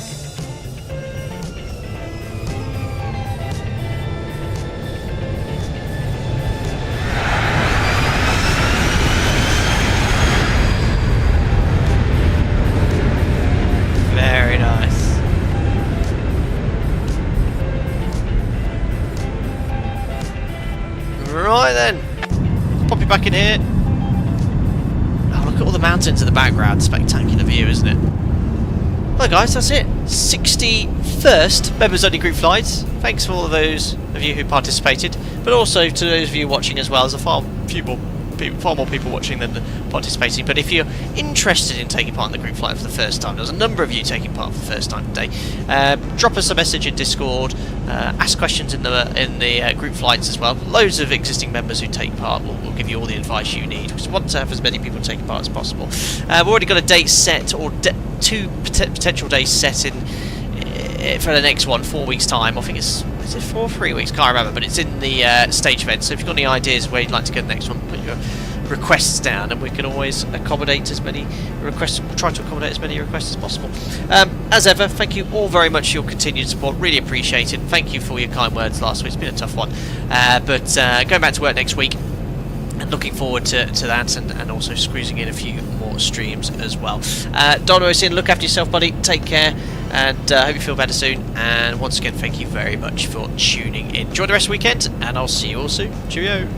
Very nice. Right then, pop you back in here. Oh, look at all the mountains in the background. Spectacular view, isn't it? Well, guys, that's it. 61st members only group flights. Thanks for all of those of you who participated, but also to those of you watching as well. There's far more people watching than participating. But if you're interested in taking part in the group flight for the first time, there's a number of you taking part for the first time today. Drop us a message in Discord. Ask questions in the group flights as well. Loads of existing members who take part will give you all the advice you need. We want to have as many people taking part as possible. We've already got a date set, or two potential days set in for the next one, 4 weeks time. I think is it 4 or 3 weeks? Can't remember, but it's in the stage event. So if you've got any ideas where you'd like to go to the next one, put your requests down, and we can always accommodate as many requests. Try to accommodate as many requests as possible. As ever, thank you all very much for your continued support. Really appreciate it. Thank you for your kind words last week. It's been a tough one, but going back to work next week. And looking forward to that, and also squeezing in a few more streams as well. Don Ocean, look after yourself, buddy. Take care, and hope you feel better soon. And once again, thank you very much for tuning in. Enjoy the rest of the weekend, and I'll see you all soon. Cheerio.